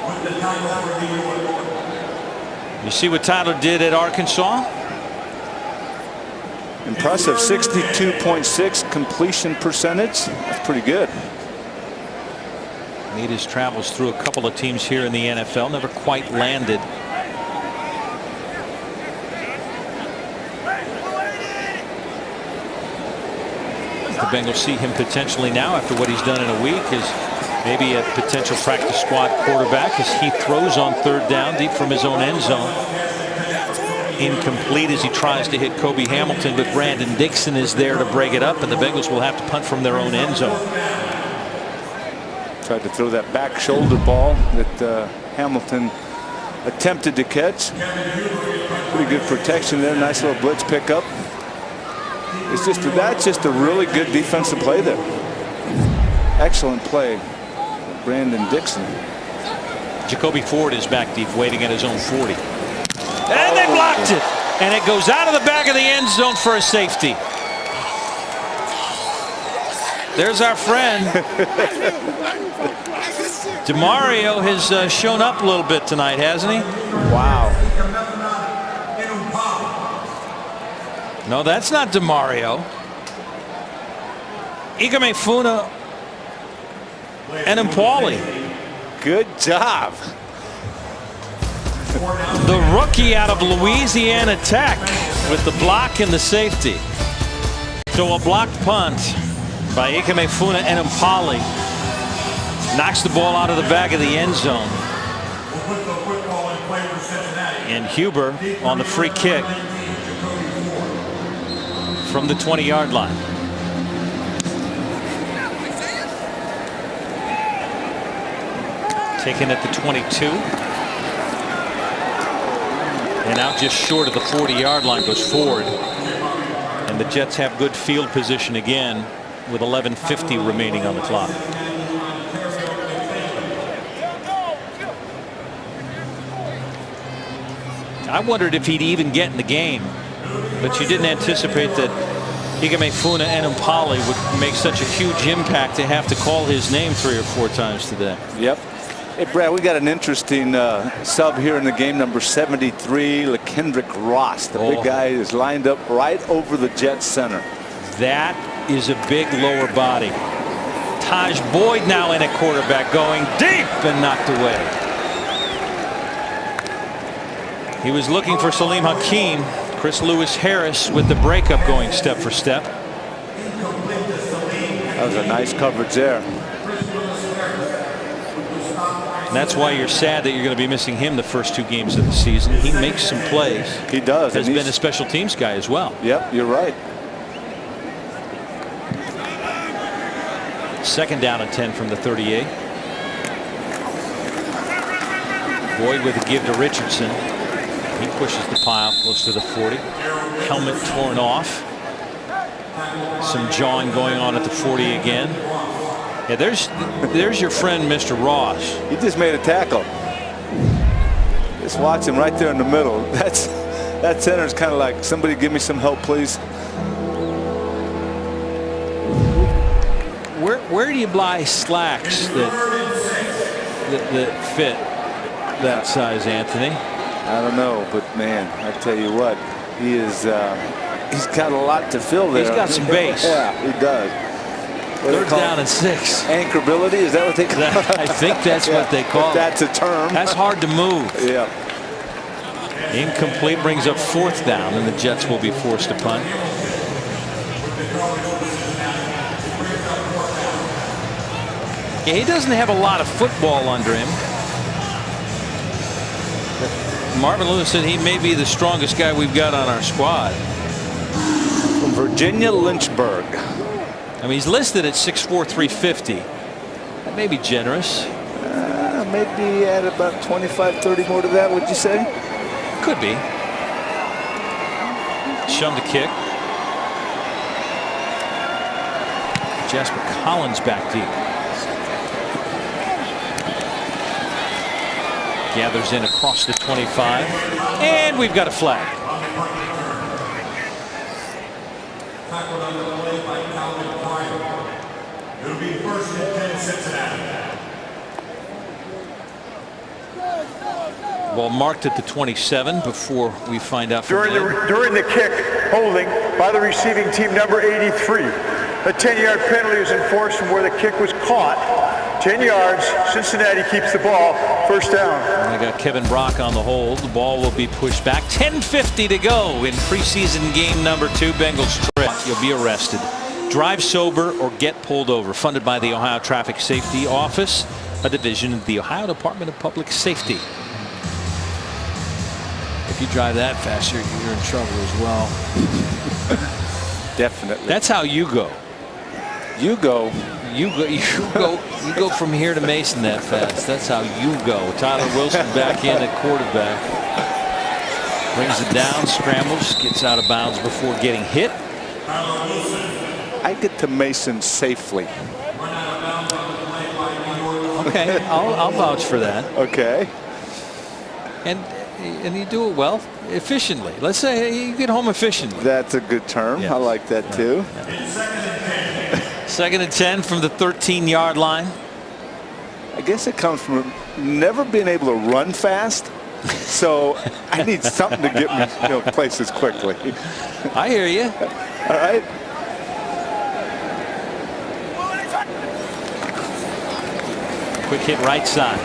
[SPEAKER 3] You see what Tyler did at Arkansas?
[SPEAKER 4] Impressive 62.6 completion percentage. That's pretty good.
[SPEAKER 3] Made his travels through a couple of teams here in the NFL. Never quite landed. The Bengals see him potentially now after what he's done in a week as maybe a potential practice squad quarterback as he throws on third down deep from his own end zone. Incomplete as he tries to hit Kobe Hamilton, but Brandon Dixon is there to break it up, and the Bengals will have to punt from their own end zone.
[SPEAKER 4] Tried to throw that back shoulder ball that Hamilton attempted to catch. Pretty good protection there. Nice little blitz pickup. That's just a really good defensive play there. Excellent play, Brandon Dixon.
[SPEAKER 3] Jacoby Ford is back deep, waiting at his own 40. And they blocked it. And it goes out of the back of the end zone for a safety. There's our friend. DeMario has shown up a little bit tonight, hasn't he?
[SPEAKER 4] Wow.
[SPEAKER 3] No, that's not DeMario. Igamefuna and Impali.
[SPEAKER 4] Good job.
[SPEAKER 3] The rookie out of Louisiana Tech with the block and the safety. So a blocked punt by Igamefuna and Impali knocks the ball out of the back of the end zone. And Huber on the free kick from the 20-yard line. Taken at the 22. And out just short of the 40-yard line goes Ford. And the Jets have good field position again with 11:50 remaining on the clock. I wondered if he'd even get in the game, but you didn't anticipate that Igamefuna and Impali would make such a huge impact to have to call his name 3 or 4 times today.
[SPEAKER 4] Yep. Hey, Brad, we got an interesting sub here in the game, number 73, LaKendrick Ross. The big guy is lined up right over the Jets center.
[SPEAKER 3] That is a big lower body. Taj Boyd now in at quarterback, going deep and knocked away. He was looking for Salim Hakeem. Chris Lewis Harris with the breakup going step for step.
[SPEAKER 4] That was a nice coverage there.
[SPEAKER 3] And that's why you're sad that you're going to be missing him the first 2 games of the season. He makes some plays.
[SPEAKER 4] He does.
[SPEAKER 3] Has been a special teams guy as well.
[SPEAKER 4] Yep, you're right.
[SPEAKER 3] 2nd down and 10 from the 38. Boyd with a give to Richardson. He pushes the pile close to the 40. Helmet torn off. Some jawing going on at the 40 again. Yeah, there's your friend, Mr. Ross.
[SPEAKER 4] He just made a tackle. Just watch him right there in the middle. That center's kind of like, somebody give me some help, please.
[SPEAKER 3] Where do you buy slacks that fit that size, Anthony?
[SPEAKER 4] I don't know, but man, I tell you what, he is. He's got a lot to fill there.
[SPEAKER 3] He's got some base.
[SPEAKER 4] Yeah, he does.
[SPEAKER 3] 3rd down and 6.
[SPEAKER 4] Anchorability, is that what they call it?
[SPEAKER 3] I think that's what they call it.
[SPEAKER 4] That's a term.
[SPEAKER 3] That's hard to move.
[SPEAKER 4] Yeah.
[SPEAKER 3] Incomplete brings up 4th down, and the Jets will be forced to punt. Yeah, he doesn't have a lot of football under him. Marvin Lewis said he may be the strongest guy we've got on our squad.
[SPEAKER 4] From Virginia Lynchburg.
[SPEAKER 3] I mean, he's listed at 6'4", 350. That may be generous.
[SPEAKER 4] Maybe add about 25, 30 more to that, would you say?
[SPEAKER 3] Could be. Shum to kick. Jasper Collins back deep. Gathers in across the 25. And we've got a flag. Ball marked at the 27 before we find out.
[SPEAKER 6] During the kick, holding by the receiving team, number 83. A 10-yard penalty is enforced from where the kick was caught. 10 yards. Cincinnati keeps the ball. First down.
[SPEAKER 3] And they got Kevin Brock on the hold. The ball will be pushed back. 10:50 to go in preseason game number 2. Bengals trip. You'll be arrested. Drive sober or get pulled over. Funded by the Ohio Traffic Safety Office, a division of the Ohio Department of Public Safety. If you drive that fast, you're in trouble as well.
[SPEAKER 4] Definitely.
[SPEAKER 3] That's how you go.
[SPEAKER 4] You go
[SPEAKER 3] from here to Mason that fast. That's how you go. Tyler Wilson back in at quarterback. Brings it down, scrambles, gets out of bounds before getting hit.
[SPEAKER 4] I get to Mason safely.
[SPEAKER 3] Okay, I'll vouch for that.
[SPEAKER 4] Okay.
[SPEAKER 3] And you do it well, efficiently. Let's say you get home efficiently.
[SPEAKER 4] That's a good term.
[SPEAKER 3] Yes.
[SPEAKER 4] I like that too.
[SPEAKER 3] Second and 10 from the 13-yard line.
[SPEAKER 4] I guess it comes from never being able to run fast. So I need something to get me places quickly.
[SPEAKER 3] I hear you.
[SPEAKER 4] All right.
[SPEAKER 3] Quick hit right side.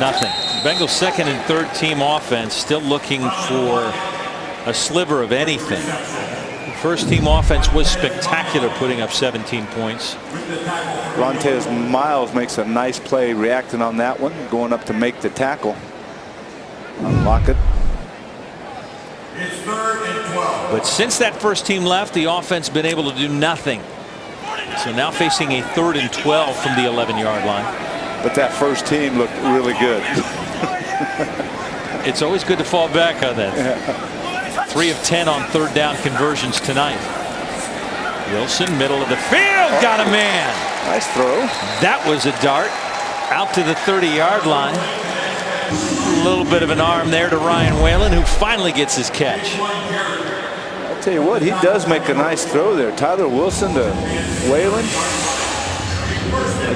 [SPEAKER 3] Nothing. Bengals second and third team offense still looking for a sliver of anything. First team offense was spectacular, putting up 17 points.
[SPEAKER 4] Rontez Miles makes a nice play reacting on that one, going up to make the tackle. Unlock it.
[SPEAKER 5] It's 3rd and 12.
[SPEAKER 3] But since that first team left, the offense been able to do nothing. So now facing a 3rd and 12 from the 11-yard line.
[SPEAKER 4] But that first team looked really good.
[SPEAKER 3] It's always good to fall back on that. 3 of 10 on third down conversions tonight. Wilson, middle of the field, got a man.
[SPEAKER 4] Nice throw.
[SPEAKER 3] That was a dart out to the 30-yard line. A little bit of an arm there to Ryan Whalen, who finally gets his catch.
[SPEAKER 4] I'll tell you what, he does make a nice throw there. Tyler Wilson to Whalen.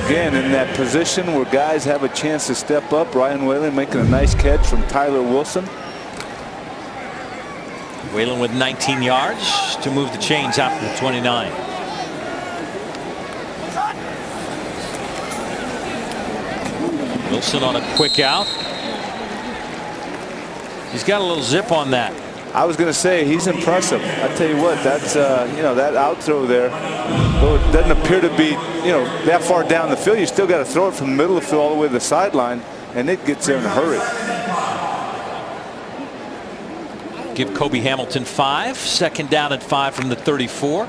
[SPEAKER 4] Again, in that position where guys have a chance to step up. Ryan Whalen making a nice catch from Tyler Wilson.
[SPEAKER 3] Whalen with 19 yards to move the chains out to the 29. Wilson on a quick out. He's got a little zip on that.
[SPEAKER 4] I was going to say he's impressive. I tell you what, that's that out throw there, though it doesn't appear to be that far down the field, you still got to throw it from the middle of the field all the way to the sideline, and it gets there in a hurry.
[SPEAKER 3] Give Kobe Hamilton 5. Second down at 5 from the 34.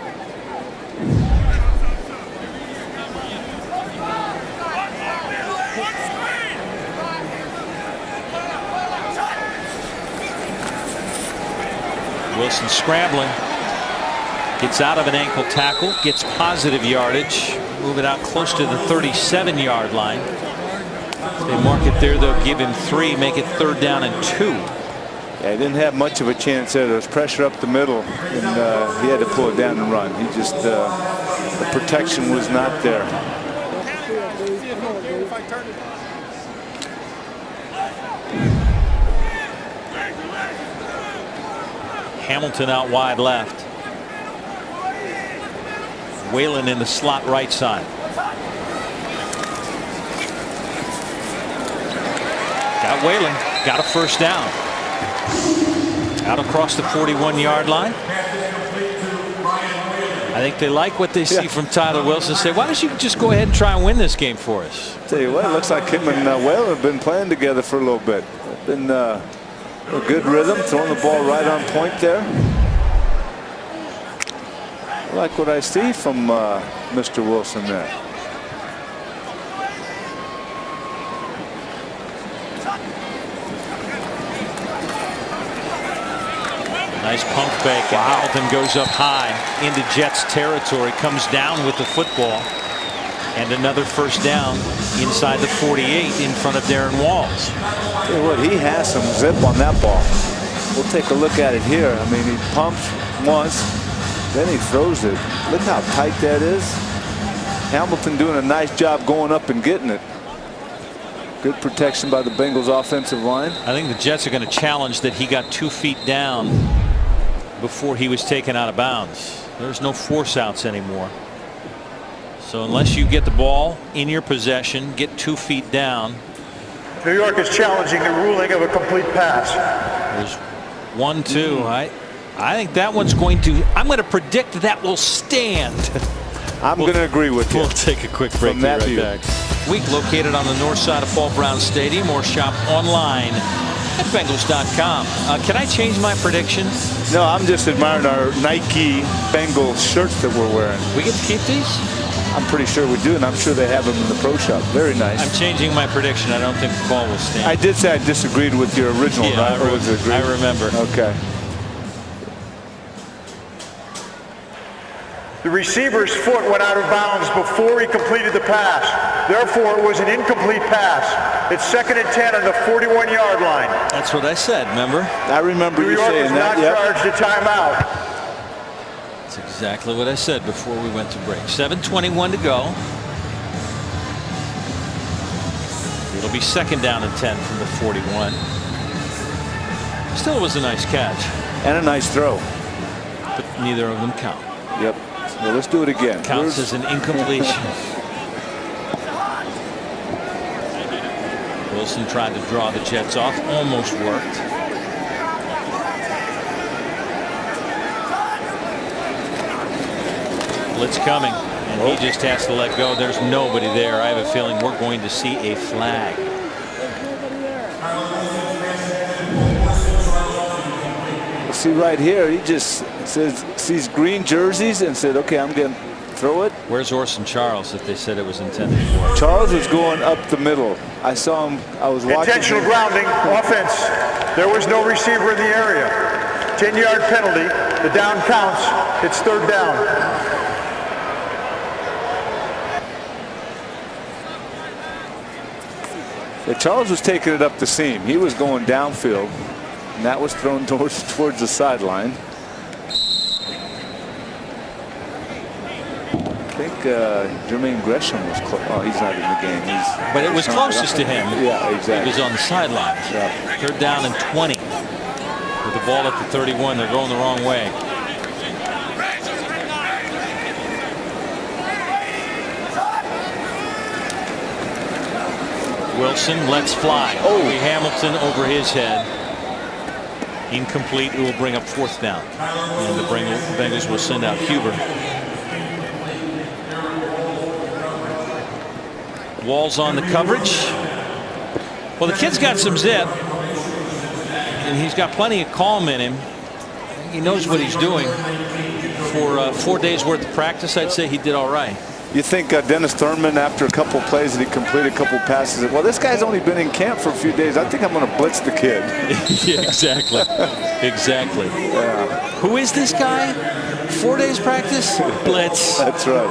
[SPEAKER 3] Wilson scrambling. Gets out of an ankle tackle. Gets positive yardage. Move it out close to the 37-yard line. If they mark it there, they'll give him 3. Make it 3rd down and 2.
[SPEAKER 4] Yeah, he didn't have much of a chance there. There was pressure up the middle, and he had to pull it down and run. He just, the protection was not there.
[SPEAKER 3] Hamilton out wide left. Whalen in the slot right side. Got Whalen. Got a first down. Out across the 41-yard line. I think they like what they see from Tyler Wilson. Say, why don't you just go ahead and try and win this game for us?
[SPEAKER 4] Tell you what, it looks like him and Whalen have been playing together for a little bit. Been a good rhythm, throwing the ball right on point there. I like what I see from Mr. Wilson there.
[SPEAKER 3] Nice pump fake. Wow. Hamilton goes up high into Jets territory, comes down with the football, and another first down inside the 48 in front of Darren Walls.
[SPEAKER 4] Tell you what, he has some zip on that ball. We'll take a look at it here. I mean, he pumps once, then he throws it. Look how tight that is. Hamilton doing a nice job going up and getting it. Good protection by the Bengals offensive line.
[SPEAKER 3] I think the Jets are going to challenge that he got 2 feet down before he was taken out of bounds. There's no force outs anymore. So unless you get the ball in your possession, get 2 feet down.
[SPEAKER 6] New York is challenging the ruling of a complete pass.
[SPEAKER 3] There's 1-2. I think that one's going to. I'm going to predict that will stand.
[SPEAKER 4] I'm going to agree with you.
[SPEAKER 3] We'll take a quick break.
[SPEAKER 4] From that
[SPEAKER 3] right
[SPEAKER 4] view.
[SPEAKER 3] back. Week located on the north side of Paul Brown Stadium, or shop online at Bengals.com. Can I change my prediction?
[SPEAKER 4] No, I'm just admiring our Nike Bengals shirts that we're wearing.
[SPEAKER 3] We get to keep these?
[SPEAKER 4] I'm pretty sure we do, and I'm sure they have them in the pro shop. Very nice.
[SPEAKER 3] I'm changing my prediction. I don't think the call will stand.
[SPEAKER 4] I did say I disagreed with your original.
[SPEAKER 3] Yeah,
[SPEAKER 4] right?
[SPEAKER 3] I remember.
[SPEAKER 4] Okay.
[SPEAKER 6] The receiver's foot went out of bounds before he completed the pass. Therefore, it was an incomplete pass. It's 2nd and 10 on the 41-yard line.
[SPEAKER 3] That's what I said, remember?
[SPEAKER 4] I remember you saying that.
[SPEAKER 6] New York is not charged a timeout.
[SPEAKER 3] That's exactly what I said before we went to break. 7:21 to go. It'll be 2nd down and 10 from the 41. Still was a nice catch.
[SPEAKER 4] And a nice throw.
[SPEAKER 3] But neither of them count.
[SPEAKER 4] Yep. Well, let's do it again.
[SPEAKER 3] Counts as an incompletion. Wilson tried to draw the Jets off. Almost worked. Blitz coming. And he just has to let go. There's nobody there. I have a feeling we're going to see a flag.
[SPEAKER 4] See right here, he just sees green jerseys and said, okay, I'm going to throw it.
[SPEAKER 3] Where's Orson Charles that they said it was intended for?
[SPEAKER 4] Charles was going up the middle. I saw him. I was watching.
[SPEAKER 6] Intentional grounding, offense. There was no receiver in the area. 10-yard penalty. The down counts. It's 3rd down.
[SPEAKER 4] Yeah, Charles was taking it up the seam. He was going downfield. And that was thrown towards the sideline. I think Jermaine Gresham was close. Oh, he's not in the game.
[SPEAKER 3] But it was closest to him.
[SPEAKER 4] Yeah, exactly.
[SPEAKER 3] He was on the sideline.
[SPEAKER 4] Yeah.
[SPEAKER 3] 3rd down and 20. With the ball at the 31, they're going the wrong way. Wilson lets fly. Oh, Hamilton over his head. Incomplete. It will bring up 4th down. And the Bengals will send out Huber. Walls on the coverage. Well, the kid's got some zip. And he's got plenty of calm in him. He knows what he's doing. For 4 days worth of practice, I'd say he did all right.
[SPEAKER 4] You think Dennis Thurman, after a couple of plays that he completed a couple of passes, well, this guy's only been in camp for a few days. I think I'm going to blitz the kid.
[SPEAKER 3] Yeah, exactly. Exactly.
[SPEAKER 4] Yeah.
[SPEAKER 3] Who is this guy? 4 days practice? Blitz.
[SPEAKER 4] That's right.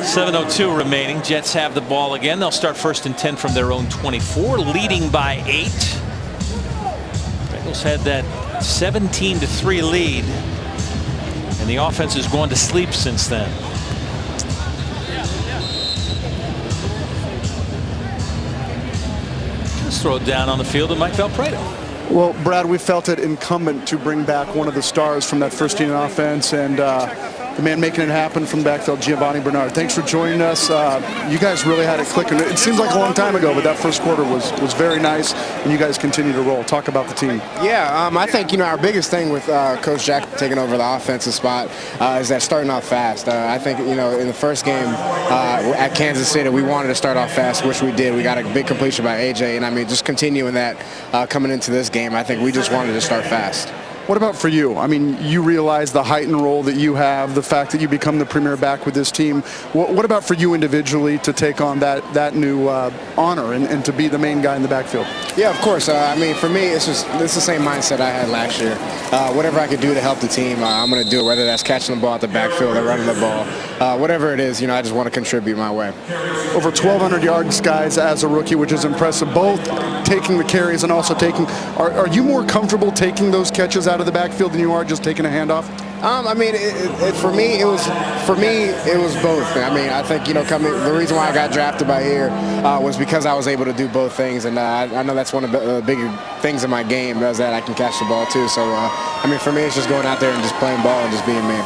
[SPEAKER 3] 7:02 remaining. Jets have the ball again. They'll start 1st and 10 from their own 24, leading by 8. Bengals had that 17-3 lead, and the offense has gone to sleep since then. Throw it down on the field to Mike Valpredo.
[SPEAKER 1] Well, Brad, we felt it incumbent to bring back one of the stars from that first team offense, and the man making it happen from the backfield, Giovanni Bernard. Thanks for joining us. You guys really had it clicking. It seems like a long time ago, but that first quarter was very nice, and you guys continue to roll. Talk about the team.
[SPEAKER 15] Yeah, I think, our biggest thing with Coach Jack taking over the offensive spot is that starting off fast. I think, in the first game at Kansas City, we wanted to start off fast, which we did. We got a big completion by A.J., and, just continuing that coming into this game, I think we just wanted to start fast.
[SPEAKER 1] What about for you? I mean, you realize the heightened role that you have, the fact that you become the premier back with this team. What about for you individually to take on that new honor and to be the main guy in the backfield?
[SPEAKER 15] Yeah, of course. For me, it's the same mindset I had last year. Whatever I could do to help the team, I'm going to do it, whether that's catching the ball at the backfield or running the ball. Whatever it is, I just want to contribute my way.
[SPEAKER 1] Over 1,200 yards, guys, as a rookie, which is impressive. Both taking the carries and also taking. Are you more comfortable taking those catches out of the backfield than you are just taking a handoff?
[SPEAKER 15] I mean, for me, it was both. I mean, I think, the reason why I got drafted by here was because I was able to do both things, and I know that's one of the bigger things in my game is that I can catch the ball too. So, I mean, for me, it's just going out there and just playing ball and just being me.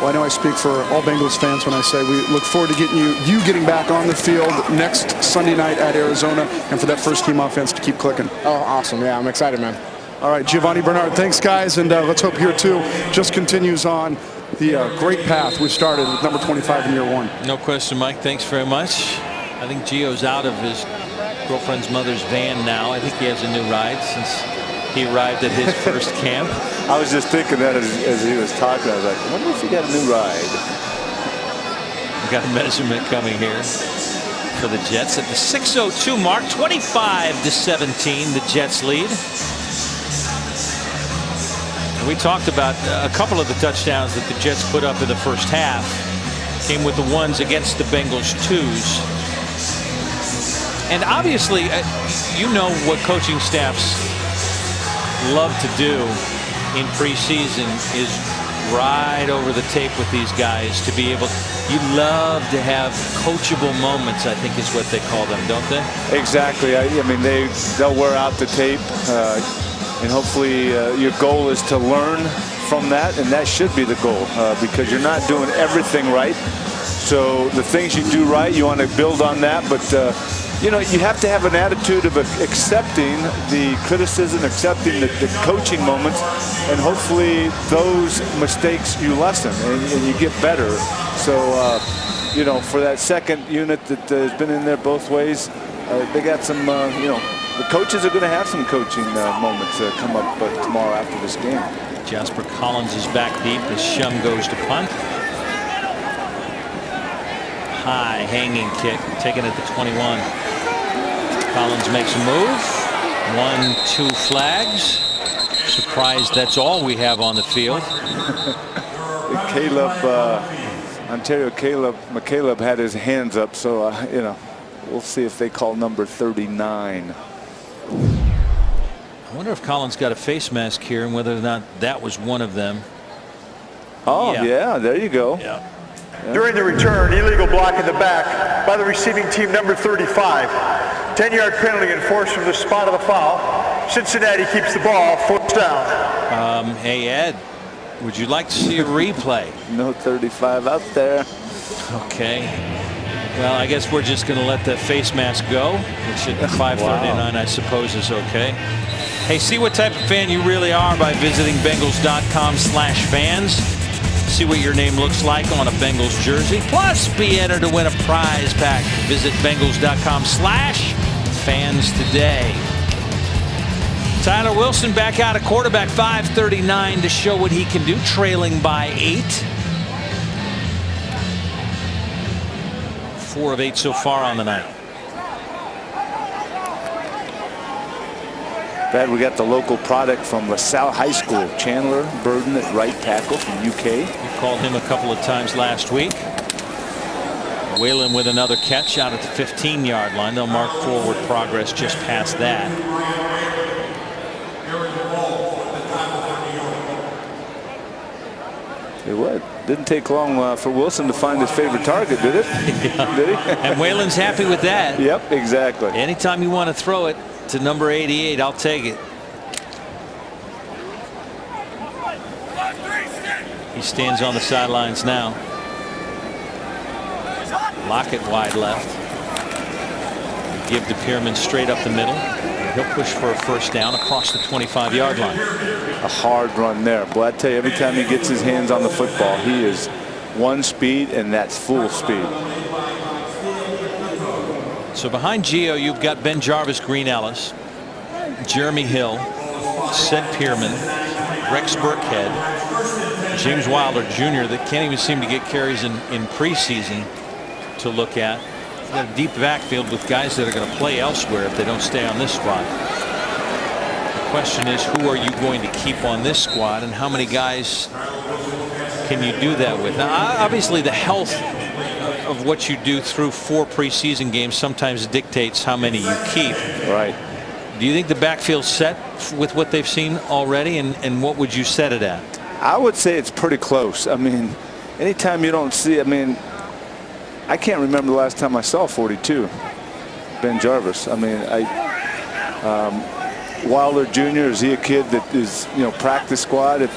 [SPEAKER 1] Well, I know I speak for all Bengals fans when I say we look forward to getting you getting back on the field next Sunday night at Arizona, and for that first team offense to keep clicking.
[SPEAKER 15] Oh, awesome. Yeah, I'm excited, man.
[SPEAKER 1] All right, Giovanni Bernard, thanks, guys, and let's hope here, too, just continues on the great path we started with number 25 in year one.
[SPEAKER 3] No question, Mike. Thanks very much. I think Gio's out of his girlfriend's mother's van now. I think he has a new ride since he arrived at his first camp.
[SPEAKER 4] I was just thinking that as he was talking. I was like, I wonder if he got a new ride.
[SPEAKER 3] We got a measurement coming here for the Jets at the 6:02 mark. 25-17, the Jets lead. We talked about a couple of the touchdowns that the Jets put up in the first half came with the ones against the Bengals twos. And obviously, you know what coaching staffs love to do in preseason is ride over the tape with these guys to be able. You love to have coachable moments, I think is what they call them, don't they?
[SPEAKER 4] Exactly. I mean, they'll wear out the tape. And hopefully your goal is to learn from that, and that should be the goal because you're not doing everything right. So the things you do right, you want to build on that. But, you have to have an attitude of accepting the criticism, accepting the coaching moments, and hopefully those mistakes you lessen and you get better. So, for that second unit that has been in there both ways, they got some, the coaches are going to have some coaching moments come up tomorrow after this game.
[SPEAKER 3] Jasper Collins is back deep as Shum goes to punt. High hanging kick taken at the 21. Collins makes a move. 1-2 flags. Surprised that's all we have on the field.
[SPEAKER 4] Ontario McCaleb had his hands up, so we'll see if they call number 39.
[SPEAKER 3] I wonder if Collins got a face mask here and whether or not that was one of them.
[SPEAKER 4] Oh, yeah, there you go.
[SPEAKER 3] Yeah.
[SPEAKER 6] During the return, illegal block in the back by the receiving team, number 35. 10-yard penalty enforced from the spot of the foul. Cincinnati keeps the ball, first down.
[SPEAKER 3] Hey, Ed, would you like to see a replay?
[SPEAKER 4] No 35 out there.
[SPEAKER 3] Okay. Well, I guess we're just going to let the face mask go, which at 5:39, I suppose, is okay. Hey, see what type of fan you really are by visiting Bengals.com/fans. See what your name looks like on a Bengals jersey. Plus, be entered to win a prize pack. Visit Bengals.com/fans today. Tyler Wilson back out at quarterback, 5:39 to show what he can do, trailing by 8. 4 of 8 so far on the night.
[SPEAKER 4] Glad we got the local product from LaSalle High School. Chandler Burden at right tackle from UK.
[SPEAKER 3] We called him a couple of times last week. Whalen with another catch out at the 15-yard line. They'll mark forward progress just past that.
[SPEAKER 4] Hey, what? Didn't take long for Wilson to find his favorite target, did it?
[SPEAKER 3] Yeah.
[SPEAKER 4] Did he?
[SPEAKER 3] And Whalen's happy with that.
[SPEAKER 4] Yep, exactly.
[SPEAKER 3] Anytime you want to throw it to number 88, I'll take it. He stands on the sidelines now. Lockett wide left. Give to Pierman straight up the middle. He'll push for a first down across the 25-yard line.
[SPEAKER 4] A hard run there. But I tell you, every time he gets his hands on the football, he is one speed, and that's full speed.
[SPEAKER 3] So behind Gio, you've got Ben Jarvis, Green Ellis, Jeremy Hill, Seth Pierman, Rex Burkhead, James Wilder Jr. that can't even seem to get carries in preseason to look at. You've got a deep backfield with guys that are going to play elsewhere if they don't stay on this squad. The question is, who are you going to keep on this squad, and how many guys can you do that with? Now, obviously, the health of what you do through 4 preseason games sometimes dictates how many you keep.
[SPEAKER 4] Right.
[SPEAKER 3] Do you think the backfield's set with what they've seen already, and what would you set it at?
[SPEAKER 4] I would say it's pretty close. I mean, anytime you don't see, I mean, I can't remember the last time I saw 42, Ben Jarvis. I mean, Wilder Jr., is he a kid that is, practice squad?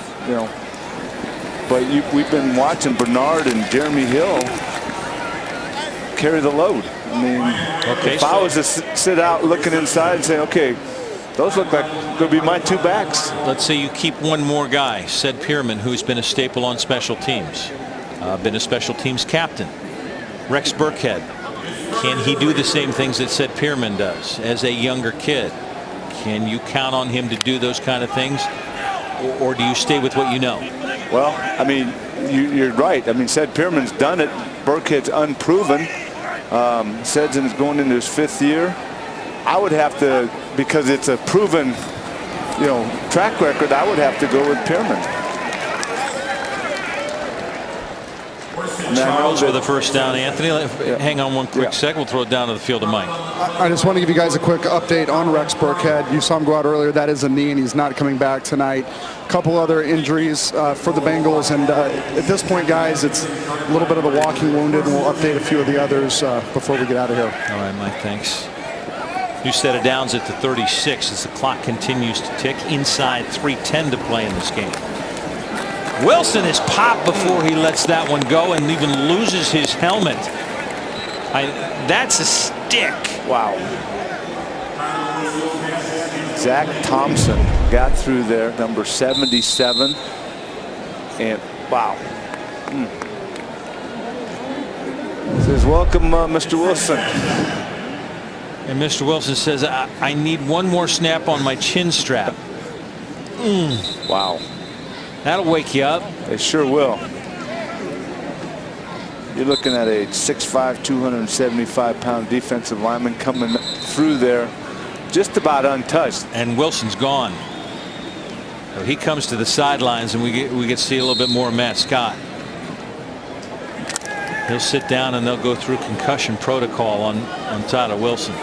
[SPEAKER 4] But we've been watching Bernard and Jeremy Hill carry the load. I mean, if I was to sit out looking inside and say, okay, those look like going to be my two backs.
[SPEAKER 3] Let's say you keep one more guy, Sed Pearman, who's been a staple on special teams, been a special teams captain. Rex Burkhead, can he do the same things that Sed Pearman does as a younger kid? Can you count on him to do those kind of things, or do you stay with what you know?
[SPEAKER 4] Well, I mean, you're right. I mean, Sed Pearman's done it. Burkhead's unproven. Sedson is going into his 5th year. I would have to, because it's a proven, track record, I would have to go with Pearman.
[SPEAKER 3] Charles with a first down. Anthony, hang on one quick sec. We'll throw it down to the field of Mike.
[SPEAKER 1] I just want to give you guys a quick update on Rex Burkhead. You saw him go out earlier. That is a knee, and he's not coming back tonight. A couple other injuries for the Bengals, and at this point, guys, it's a little bit of a walking wounded, and we'll update a few of the others before we get out of here.
[SPEAKER 3] All right, Mike, thanks. New set of downs at the 36 as the clock continues to tick. Inside 3:10 to play in this game. Wilson is popped before he lets that one go and even loses his helmet. That's a stick.
[SPEAKER 4] Wow. Zach Thompson got through there, number 77. And wow. Says, welcome, Mr. Wilson.
[SPEAKER 3] And Mr. Wilson says, I need one more snap on my chin strap.
[SPEAKER 4] Wow.
[SPEAKER 3] That'll wake you up.
[SPEAKER 4] It sure will. You're looking at a 6'5", 275-pound defensive lineman coming through there just about untouched.
[SPEAKER 3] And Wilson's gone. So he comes to the sidelines, and we get to see a little bit more of Matt Scott. He'll sit down, and they'll go through concussion protocol on Tyler Wilson.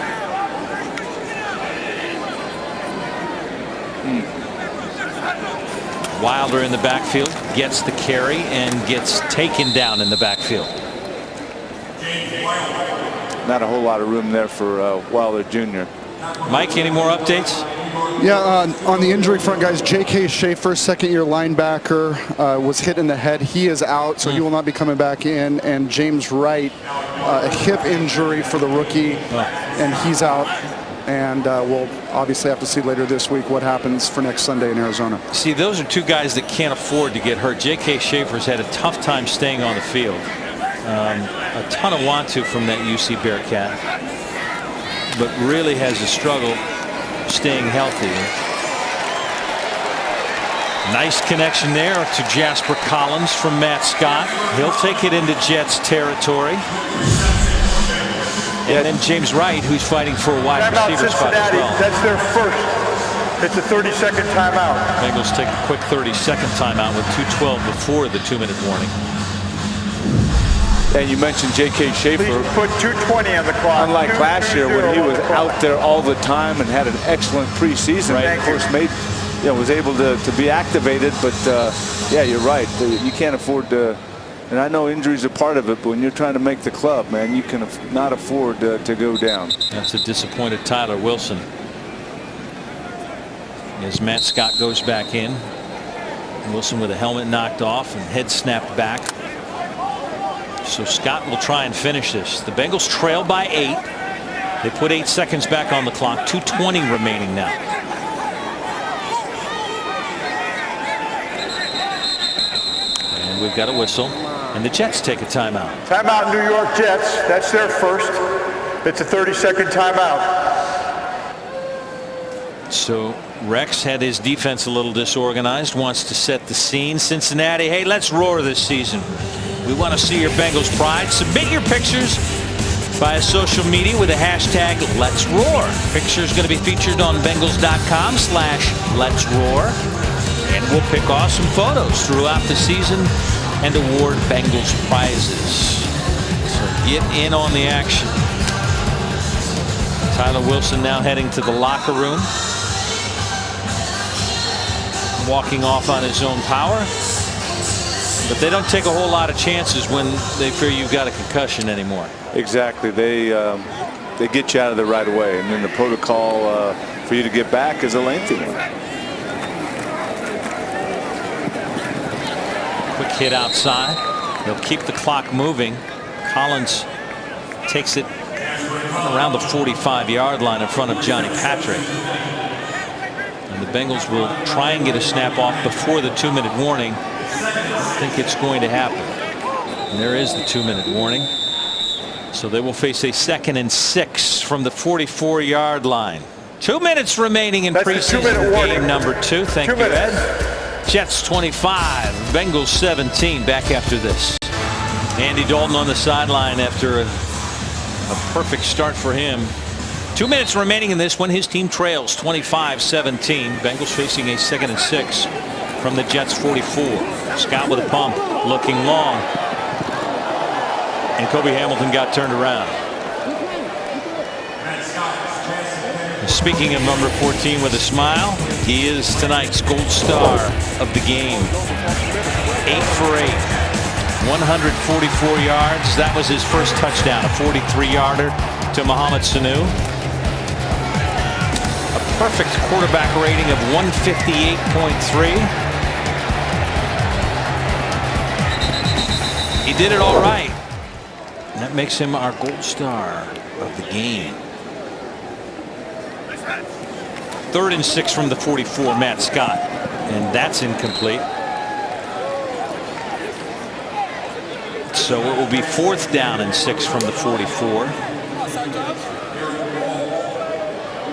[SPEAKER 3] Wilder in the backfield gets the carry and gets taken down in the backfield.
[SPEAKER 4] Not a whole lot of room there for Wilder Jr.
[SPEAKER 3] Mike, any more updates?
[SPEAKER 1] Yeah, on the injury front, guys, J.K. Schaefer, second-year linebacker, was hit in the head. He is out, so he will not be coming back in. And James Wright, a hip injury for the rookie, and he's out. And we'll obviously have to see later this week what happens for next Sunday in Arizona.
[SPEAKER 3] See, those are two guys that can't afford to get hurt. J.K. Schaefer's had a tough time staying on the field. A ton of want-to from that UC Bearcat, but really has a struggle staying healthy. Nice connection there to Jasper Collins from Matt Scott. He'll take it into Jets territory. And then James Wright, who's fighting for a wide receiver spot as well.
[SPEAKER 6] That's their first. It's a 30-second timeout.
[SPEAKER 3] Bengals take a quick 30-second timeout with 2:12 before the 2-minute warning.
[SPEAKER 4] And you mentioned J.K. Schaefer.
[SPEAKER 6] Please put 2:20 on the clock.
[SPEAKER 4] Unlike last year when he was out there all the time and had an excellent preseason,
[SPEAKER 3] right.
[SPEAKER 4] Of course, was able to be activated. But yeah, you're right. You can't afford to. And I know injuries are part of it, but when you're trying to make the club, man, you can not afford to go down.
[SPEAKER 3] That's a disappointed Tyler Wilson. As Matt Scott goes back in. Wilson with a helmet knocked off and head snapped back. So Scott will try and finish this. The Bengals trail by 8. They put 8 seconds back on the clock. 2:20 remaining now. And we've got a whistle. And the Jets take a timeout.
[SPEAKER 6] Timeout, New York Jets. That's their first. It's a 30-second timeout.
[SPEAKER 3] So Rex had his defense a little disorganized, wants to set the scene. Cincinnati, hey, let's roar this season. We want to see your Bengals pride. Submit your pictures via social media with the hashtag Let's Roar. Pictures going to be featured on Bengals.com/Let's Roar. And we'll pick awesome photos throughout the season and award Bengals prizes. So get in on the action. Tyler Wilson now heading to the locker room. walking off on his own power. But they don't take a whole lot of chances when they fear you've got a concussion anymore.
[SPEAKER 4] Exactly. They get you out of there right away, and then the protocol for you to get back is a lengthy one.
[SPEAKER 3] Quick hit outside. They'll keep the clock moving. Collins takes it around the 45-yard line in front of Johnny Patrick. And the Bengals will try and get a snap off before the 2-minute warning. I think it's going to happen. And there is the 2-minute warning. So they will face a 2nd and 6 from the 44-yard line. 2 minutes remaining in preseason game number 2. Thank you, Ed. Jets 25, Bengals 17. Back after this. Andy Dalton on the sideline after a perfect start for him. 2 minutes remaining in this one. His team trails 25-17. Bengals facing a 2nd and 6 from the Jets 44. Scott with a pump, looking long. And Kobe Hamilton got turned around. Speaking of number 14 with a smile, he is tonight's gold star of the game. 8 for 8, 144 yards. That was his first touchdown, a 43-yarder to Mohamed Sanu. A perfect quarterback rating of 158.3. He did it all right. And that makes him our gold star of the game. 3rd and 6 from the 44, Matt Scott. And that's incomplete. So it will be 4th down and 6 from the 44.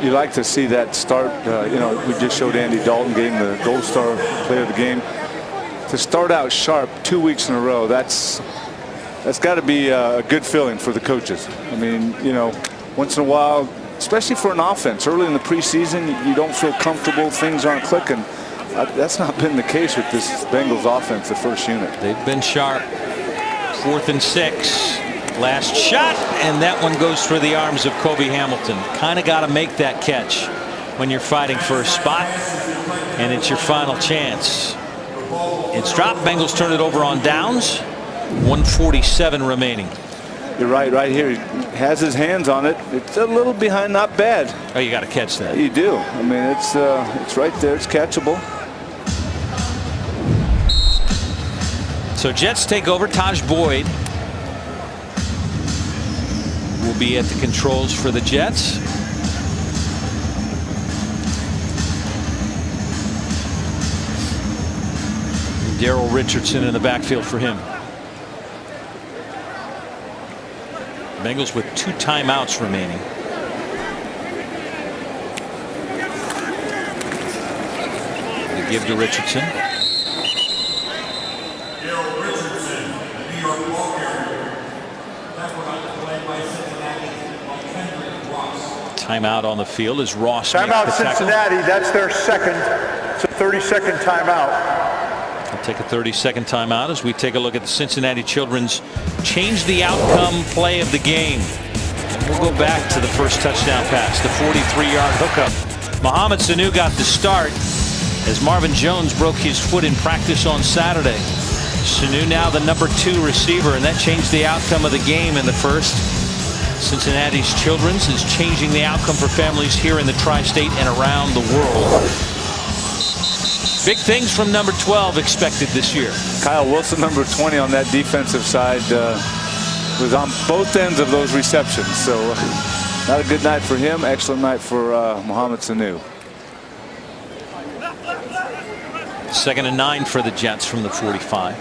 [SPEAKER 4] You like to see that start. You know, we just showed Andy Dalton getting the gold star player of the game. To start out sharp 2 weeks in a row, that's got to be a good feeling for the coaches. I mean, you know, once in a while, especially for an offense, early in the preseason, you don't feel comfortable, things aren't clicking. That's not been the case with this Bengals offense, the first unit.
[SPEAKER 3] They've been sharp. 4th and 6. Last shot, and that one goes for the arms of Kobe Hamilton. Kind of got to make that catch when you're fighting for a spot, and it's your final chance. It's dropped. Bengals turn it over on downs. 147 remaining.
[SPEAKER 4] You're right here. He has his hands on it. It's a little behind, not bad.
[SPEAKER 3] Oh, you got to catch that.
[SPEAKER 4] You do. I mean, it's right there. It's catchable.
[SPEAKER 3] So Jets take over. Taj Boyd will be at the controls for the Jets. Darrell Richardson in the backfield for him. Bengals with 2 timeouts remaining. They give to Richardson. Timeout on the field as Ross.
[SPEAKER 6] Timeout Cincinnati. That's their second. It's a 30-second timeout.
[SPEAKER 3] I'll take a 30-second timeout as we take a look at the Cincinnati Children's change the outcome play of the game. And we'll go back to the first touchdown pass, the 43-yard hookup. Mohamed Sanu got the start as Marvin Jones broke his foot in practice on Saturday. Sanu now the number 2 receiver, and that changed the outcome of the game in the first. Cincinnati's Children's is changing the outcome for families here in the tri-state and around the world. Big things from number 12 expected this year.
[SPEAKER 4] Kyle Wilson, number 20 on that defensive side, was on both ends of those receptions. So not a good night for him. Excellent night for Mohamed Sanu.
[SPEAKER 3] 2nd and 9 for the Jets from the 45.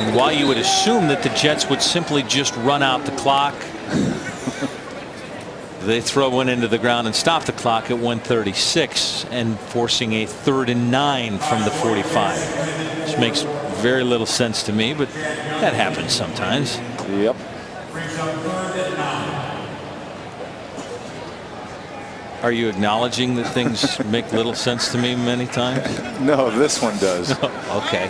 [SPEAKER 3] And while you would assume that the Jets would simply just run out the clock, they throw one into the ground and stop the clock at 1:36 and forcing a 3rd and 9 from the 45. Which makes very little sense to me, but that happens sometimes.
[SPEAKER 4] Yep.
[SPEAKER 3] Are you acknowledging that things make little sense to me many times?
[SPEAKER 4] No, this one does.
[SPEAKER 3] Okay.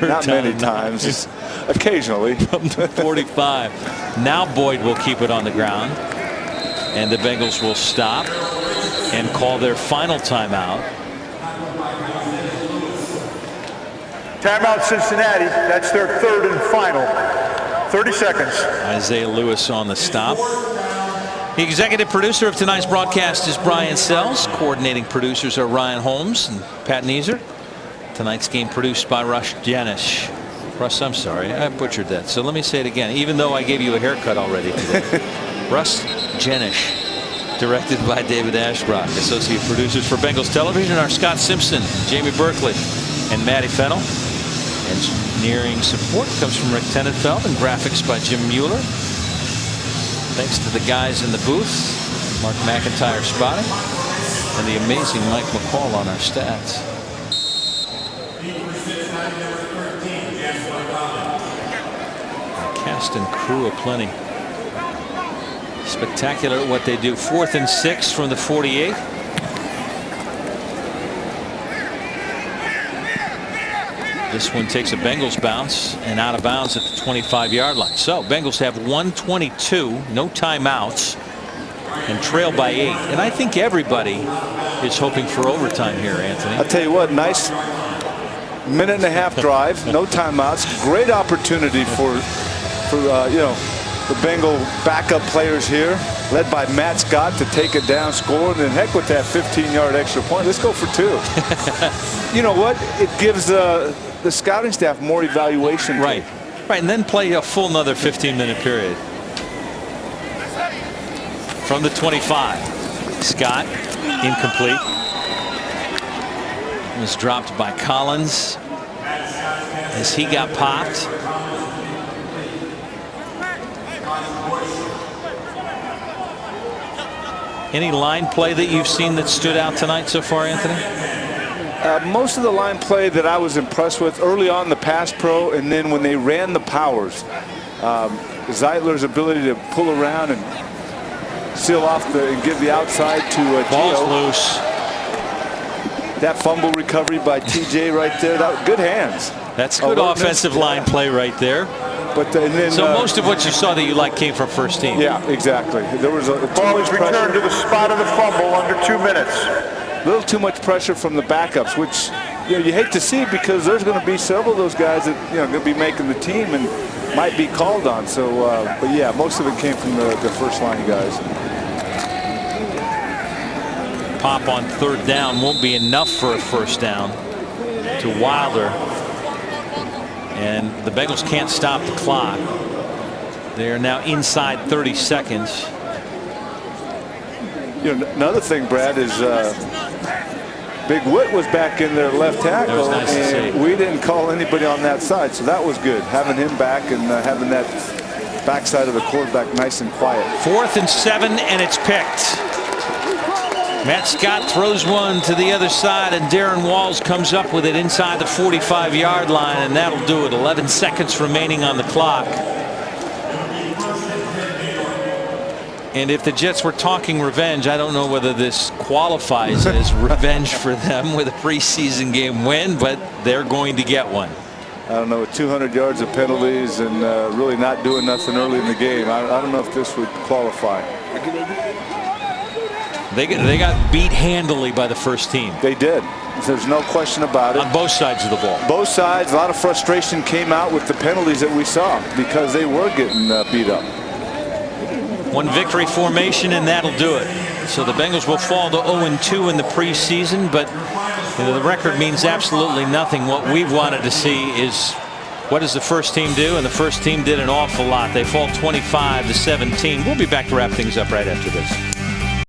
[SPEAKER 4] Not many times. Just occasionally.
[SPEAKER 3] From the 45. Now Boyd will keep it on the ground. And the Bengals will stop and call their final timeout.
[SPEAKER 6] Timeout Cincinnati. That's their third and final. 30 seconds.
[SPEAKER 3] Isaiah Lewis on the stop. The executive producer of tonight's broadcast is Brian Sells. Coordinating producers are Ryan Holmes and Pat Neeser. Tonight's game produced by Russ Janish. Russ, I'm sorry, I butchered that. So let me say it again, even though I gave you a haircut already today. Russ Janish. Directed by David Ashbrook. Associate producers for Bengals Television are Scott Simpson, Jamie Berkeley, and Matty Fennell. Engineering support comes from Rick Tenenfeld and graphics by Jim Mueller. Thanks to the guys in the booth, Mark McIntyre spotting, and the amazing Mike McCall on our stats. The cast and crew aplenty. Spectacular at what they do. 4th and 6 from the 48. This one takes a Bengals bounce and out of bounds at the 25-yard line. So Bengals have 1:22, no timeouts, and trail by 8. And I think everybody is hoping for overtime here, Anthony.
[SPEAKER 4] I'll tell you what, nice minute-and-a-half drive, no timeouts, great opportunity for you know, the Bengal backup players here, led by Matt Scott, to take it down, score, and then heck with that 15-yard extra point. Let's go for 2. You know what? It gives the scouting staff more evaluation.
[SPEAKER 3] Right. Right, and then play a full another 15-minute period. From the 25. Scott, incomplete. Was dropped by Collins as he got popped. Any line play that you've seen that stood out tonight so far, Anthony?
[SPEAKER 4] Most of the line play that I was impressed with early on the pass pro, and then when they ran the powers, Zeitler's ability to pull around and seal off and give the outside to
[SPEAKER 3] Ball's
[SPEAKER 4] Gio.
[SPEAKER 3] Loose.
[SPEAKER 4] That fumble recovery by TJ right there, good hands.
[SPEAKER 3] That's good offensive line play right there.
[SPEAKER 4] But and then,
[SPEAKER 3] so most of what you saw that you liked came from first team.
[SPEAKER 4] Yeah, exactly. There was a
[SPEAKER 6] ball is returned to the spot of the fumble under 2 minutes.
[SPEAKER 4] A little too much pressure from the backups, which you hate to see because there's going to be several of those guys that going to be making the team and might be called on. So, but yeah, most of it came from the first line guys.
[SPEAKER 3] Pop on 3rd down won't be enough for a first down to Wilder. And the Bengals can't stop the clock. They are now inside 30 seconds.
[SPEAKER 4] Another thing, Brad, is Big Witt was back in there left tackle,
[SPEAKER 3] was nice
[SPEAKER 4] and we didn't call anybody on that side, so that was good. Having him back and having that backside of the quarterback nice and quiet.
[SPEAKER 3] 4th and 7, and it's picked. Matt Scott throws one to the other side, and Darren Walls comes up with it inside the 45-yard line, and that'll do it. 11 seconds remaining on the clock. And if the Jets were talking revenge, I don't know whether this qualifies as revenge for them with a preseason game win, but they're going to get one.
[SPEAKER 4] I don't know, 200 yards of penalties and really not doing nothing early in the game. I don't know if this would qualify.
[SPEAKER 3] They got beat handily by the first team.
[SPEAKER 4] They did. There's no question about it.
[SPEAKER 3] On both sides of the ball.
[SPEAKER 4] Both sides. A lot of frustration came out with the penalties that we saw because they were getting beat up.
[SPEAKER 3] One victory formation, and that'll do it. So the Bengals will fall to 0-2 in the preseason, but the record means absolutely nothing. What we've wanted to see is what does the first team do, and the first team did an awful lot. They fall 25-17. We'll be back to wrap things up right after this.